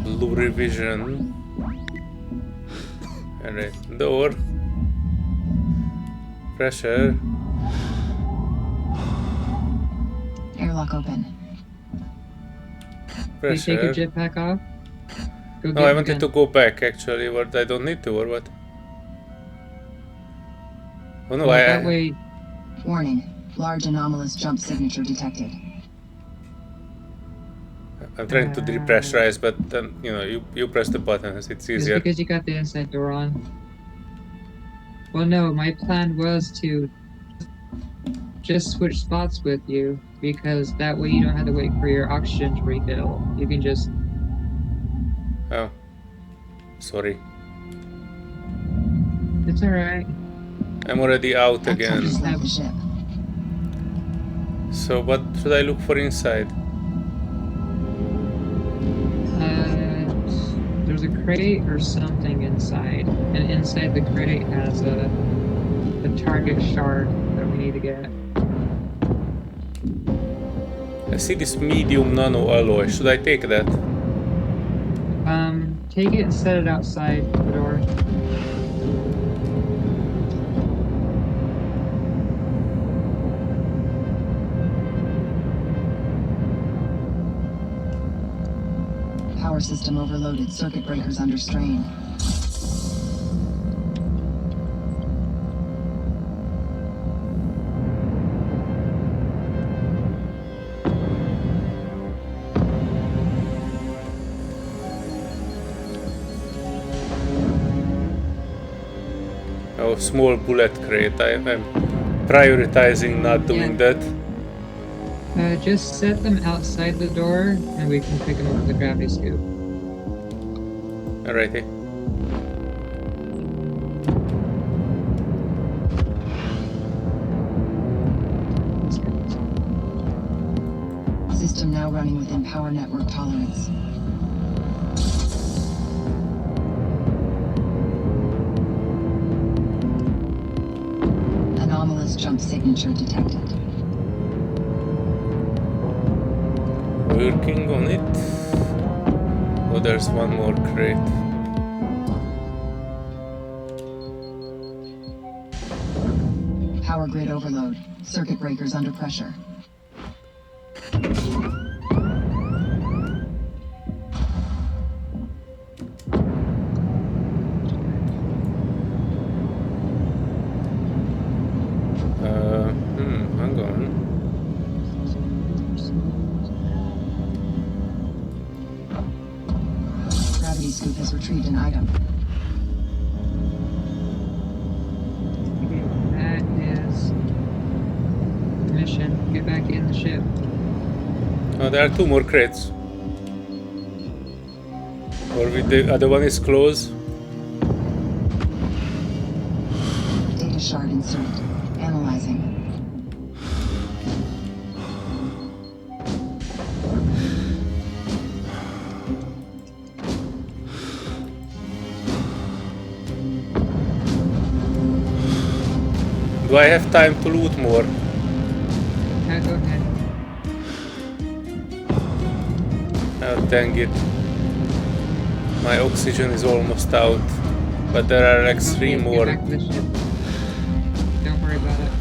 Blue revision. Alright, door. Pressure. Airlock open. Can you take your Pressure. jetpack off? Go No, get I your wanted to gun. go back actually, but I don't need to, or what? Oh no, Well, that way... Warning. Large anomalous jump signature detected. I'm trying to depressurize, but then, you know, you press the buttons, it's Just easier. because you got the inside door on. Well, no, my plan was to just switch spots with you, because that way you don't have to wait for your oxygen to refill. You can just... Oh. Sorry. It's alright. I'm already out again. Just leave the ship. So what should I look for inside? There's a crate or something inside, and inside the crate has a target shard that we need to get. I see this medium nano alloy. Should I take that? Take it and set it outside the door. Power system overloaded. Circuit breakers under strain. Oh, small bullet crate. I'm prioritizing not doing that. Just set them outside the door, and we can pick them up with the gravity scoop. Alrighty. System now running within power network tolerance. jump signature detected. Working on it. Oh, there's one more crate. Power grid overload. Circuit breakers under pressure. Hang on. Gravity scoop has retrieved an item. That is mission. Get back in the ship. Oh, there are two more crates. Or with the other one is closed. Data shard insert. Analyzing. Do I have time to loot more? Yeah, go ahead. Oh, dang it. My oxygen is almost out. But there are like three Get more. back to the ship. Don't worry about it.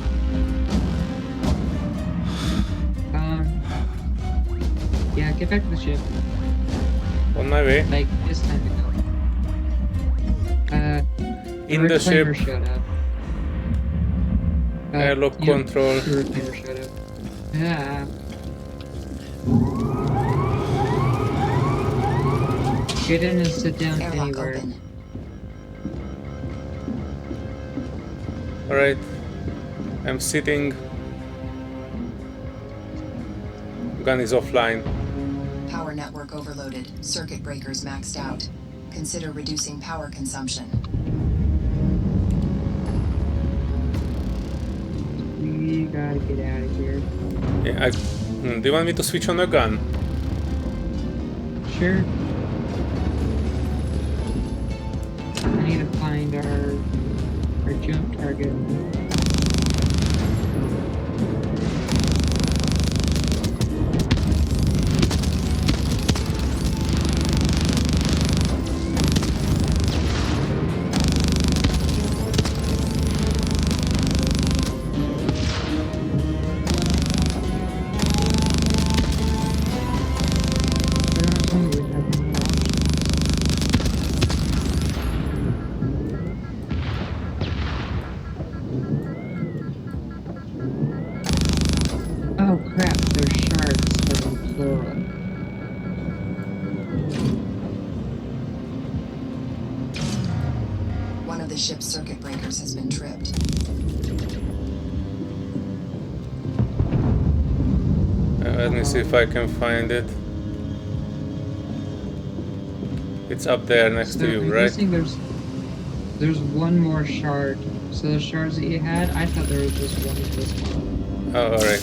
Yeah, get back to the ship. On my way. Like, it's time to go. In the ship. reclaimer showed up. Airlock control. The reclaimer showed up. Yeah. Get in and sit down Airlock anywhere. open. Alright. I'm sitting. Gun is offline. Power network overloaded. Circuit breakers maxed out. Consider reducing power consumption. We gotta get out of here. Yeah, do you want me to switch on a gun? Sure. I need to find our jump target. Oh crap, there's shards of plural. One of the ship's circuit breakers has been tripped. Let me see if I can find it. It's up there next to you, I'm right? guessing there's one more shard. So the shards that you had, I thought there was just one of this one. Oh, alright.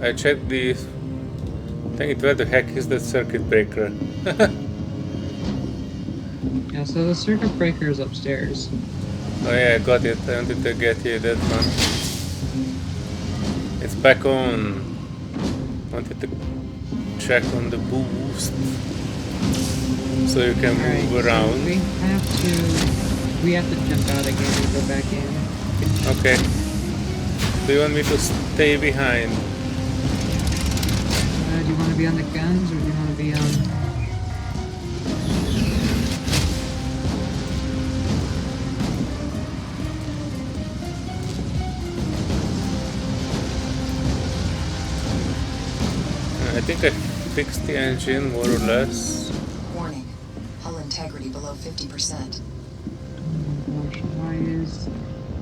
I checked the... Dang it, where the heck is that circuit breaker? Yeah, so the circuit breaker is upstairs. Oh yeah, I got it. I wanted to get you that one. It's back on. Wanted to check on the boost. So you can Alright, move around. so we have to jump out again and go back in. Okay. Do you want me to stay behind? Do you want to be on the guns or do you want to be on... I think I fixed the engine more or less. Warning. Hull integrity below 50%. Oh my gosh,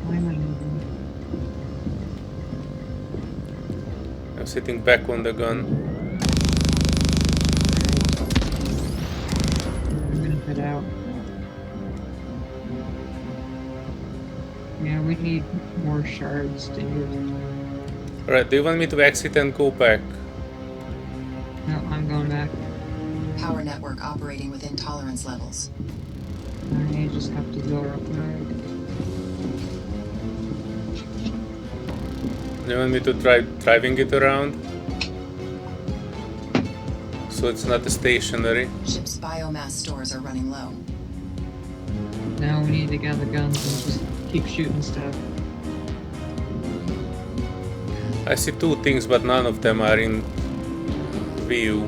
why am I moving? I'm sitting back on the gun. I'm gonna head out. Yeah, we need more shards to use. Alright, do you want me to exit and go back? No, I'm going back. Power network operating within tolerance levels. I just have to go real quick. You want me to try driving it around? So it's not stationary. Ship's biomass stores are running low. Now we need to get the guns and just keep shooting stuff. I see two things, but none of them are in view.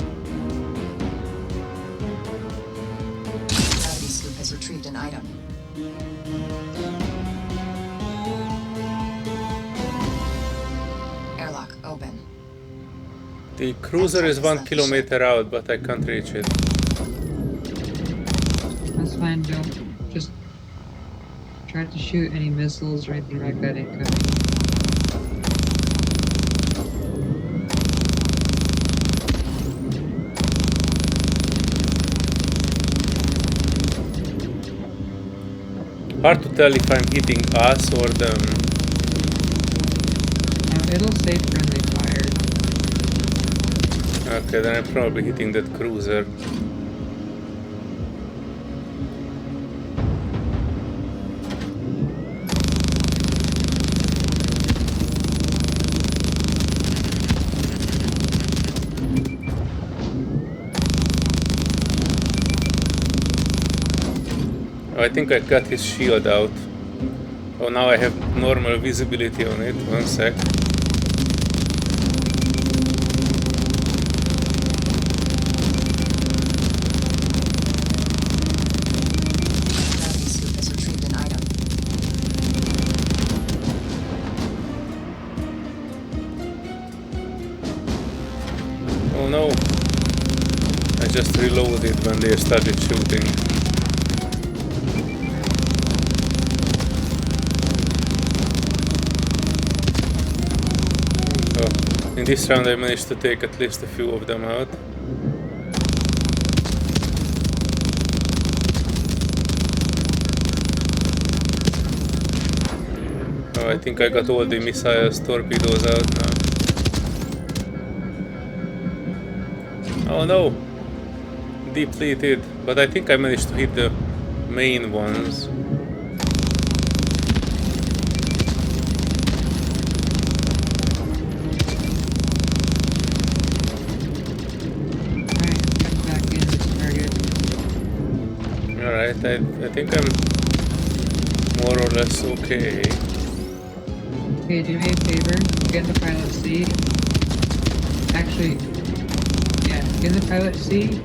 Gravity Scoop has retrieved an item. Airlock open. The cruiser is 1 kilometer out, but I can't reach it. That's fine, don't just try to shoot any missiles or anything like that incoming. Hard to tell if I'm hitting us or them. It'll say friendly fire. Okay, then I'm probably hitting that cruiser. Oh, I think I got his shield out. Oh, now I have normal visibility on it. One sec. Gravity Scoop has retrieved an item. Oh no. I just reloaded when they started shooting. Oh, in this round I managed to take at least a few of them out. Oh, I think I got all the missiles, torpedoes out now. Oh no! Depleted, but I think I managed to hit the main ones. Alright, get back in this target. Alright, I think I'm more or less okay. Okay, do me a favor. Get in the pilot seat. Actually, yeah, get in the pilot seat.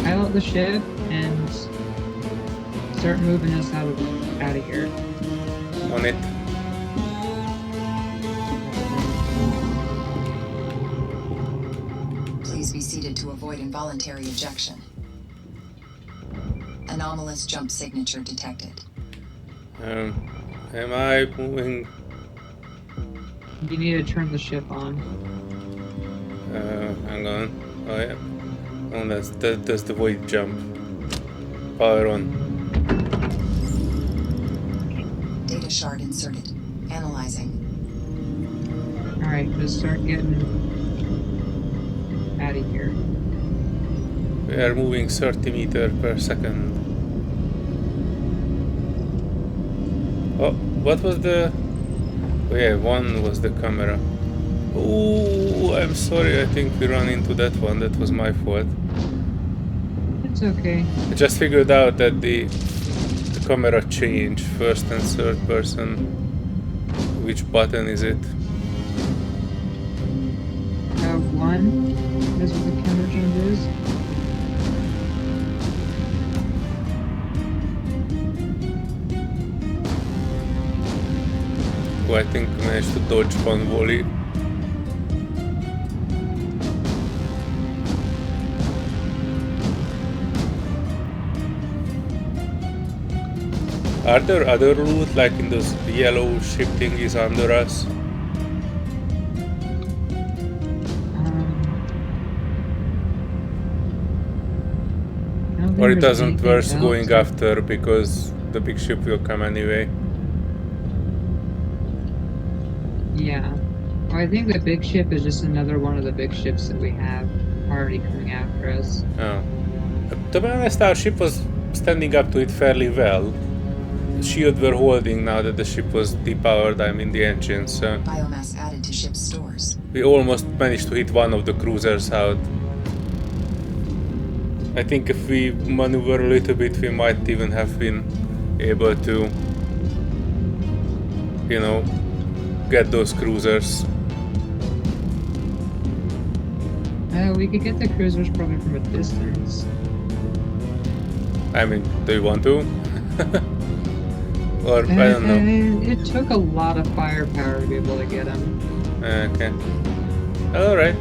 Pilot the ship and start moving us out of here. On it. Please be seated to avoid involuntary ejection. Anomalous jump signature detected. Am I moving? You need to turn the ship on. Hang on. Oh yeah. Oh, that's the void jump. Power on. Data shard inserted. Analyzing. Alright, just start getting out of here. We are moving 30 meters per second. Oh, what was the... Oh yeah, one was the camera. Oh, I'm sorry, I think we ran into that one. That was my fault. It's okay. I just figured out that the camera changed first and third person. Which button is it? One is what the camera change is. Oh, I think I managed to dodge one volley. Are there other loot, like in those yellow ship thingies under us? Or it doesn't worth going after because the big ship will come anyway? Yeah. Well, I think the big ship is just another one of the big ships that we have already coming after us. Oh. To be honest, our ship was standing up to it fairly well. Shield were holding now that the ship was depowered, I mean the engine, so Biomass added to ship's stores. we almost managed to hit one of the cruisers out. I think if we maneuver a little bit, we might even have been able to, you know, get those cruisers. We could get the cruisers probably from a distance. I mean, do you want to? Or, I don't know. It took a lot of firepower to be able to get them. Okay. Alright.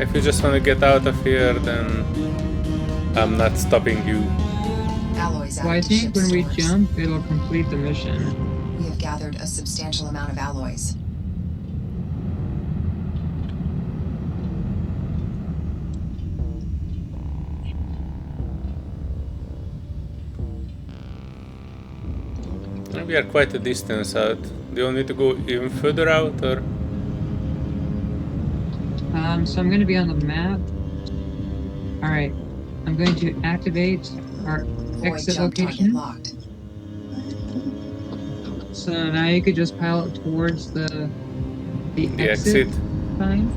If you just want to get out of here, then I'm not stopping you. Alloys Well, I added to think ship's when we stores. jump, it'll complete the mission. We have gathered a substantial amount of alloys. We are quite a distance out. Do you want me to go even further out, or? So I'm going to be on the map. All right, I'm going to activate our Void exit jump target location. locked. So now you could just pilot towards the exit sign.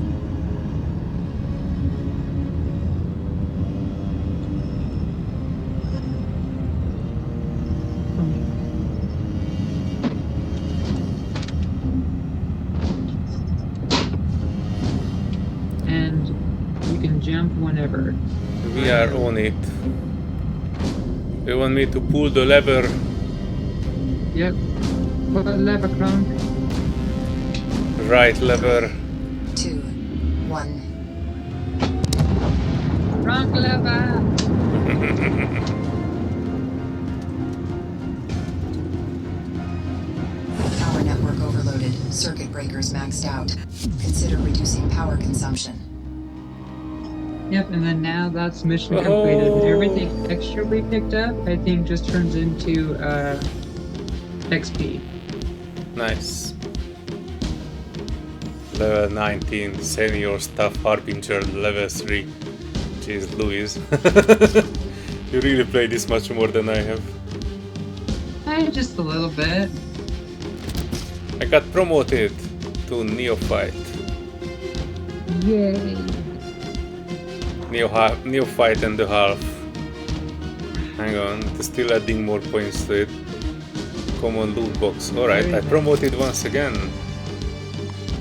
And you can jump whenever. We are on it. You want me to pull the lever? Yep. Put a lever, Kronk. Right lever. 2, 1. Kronk lever! Power network overloaded. Circuit breakers maxed out. Consider reducing power consumption. Yep, and then now that's mission completed. Everything extra we picked up, I think, just turns into XP. Nice. Level 19, Senior Staff Harbinger, level 3. Jeez Louise. You really play this much more than I have. Just a little bit. I got promoted to Neophyte. Yay! Neophyte and a half. Hang on, it's still adding more points to it. Common loot box. Alright, I promoted once again.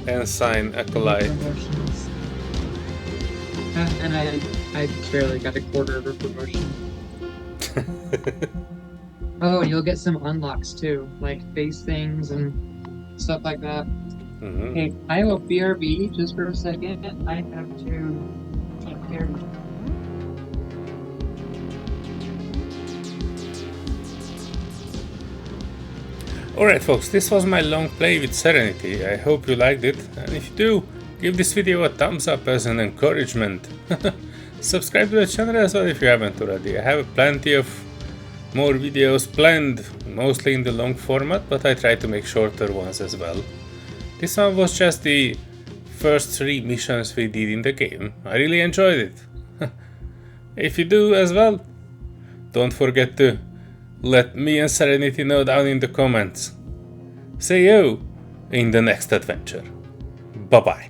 Ensign Acolyte. Promotions. And I barely got a quarter of a promotion. Oh, you'll get some unlocks too, like face things and stuff like that. Mm-hmm. Hey, I will BRB just for a second. I have to take care of Alright folks, this was my long play with Serenity. I hope you liked it, and if you do, give this video a thumbs up as an encouragement. Subscribe to the channel as well if you haven't already. I have plenty of more videos planned, mostly in the long format, but I try to make shorter ones as well. This one was just the first 3 missions we did in the game. I really enjoyed it. If you do as well, don't forget to let me and Serenity know down in the comments. See you in the next adventure. Bye bye.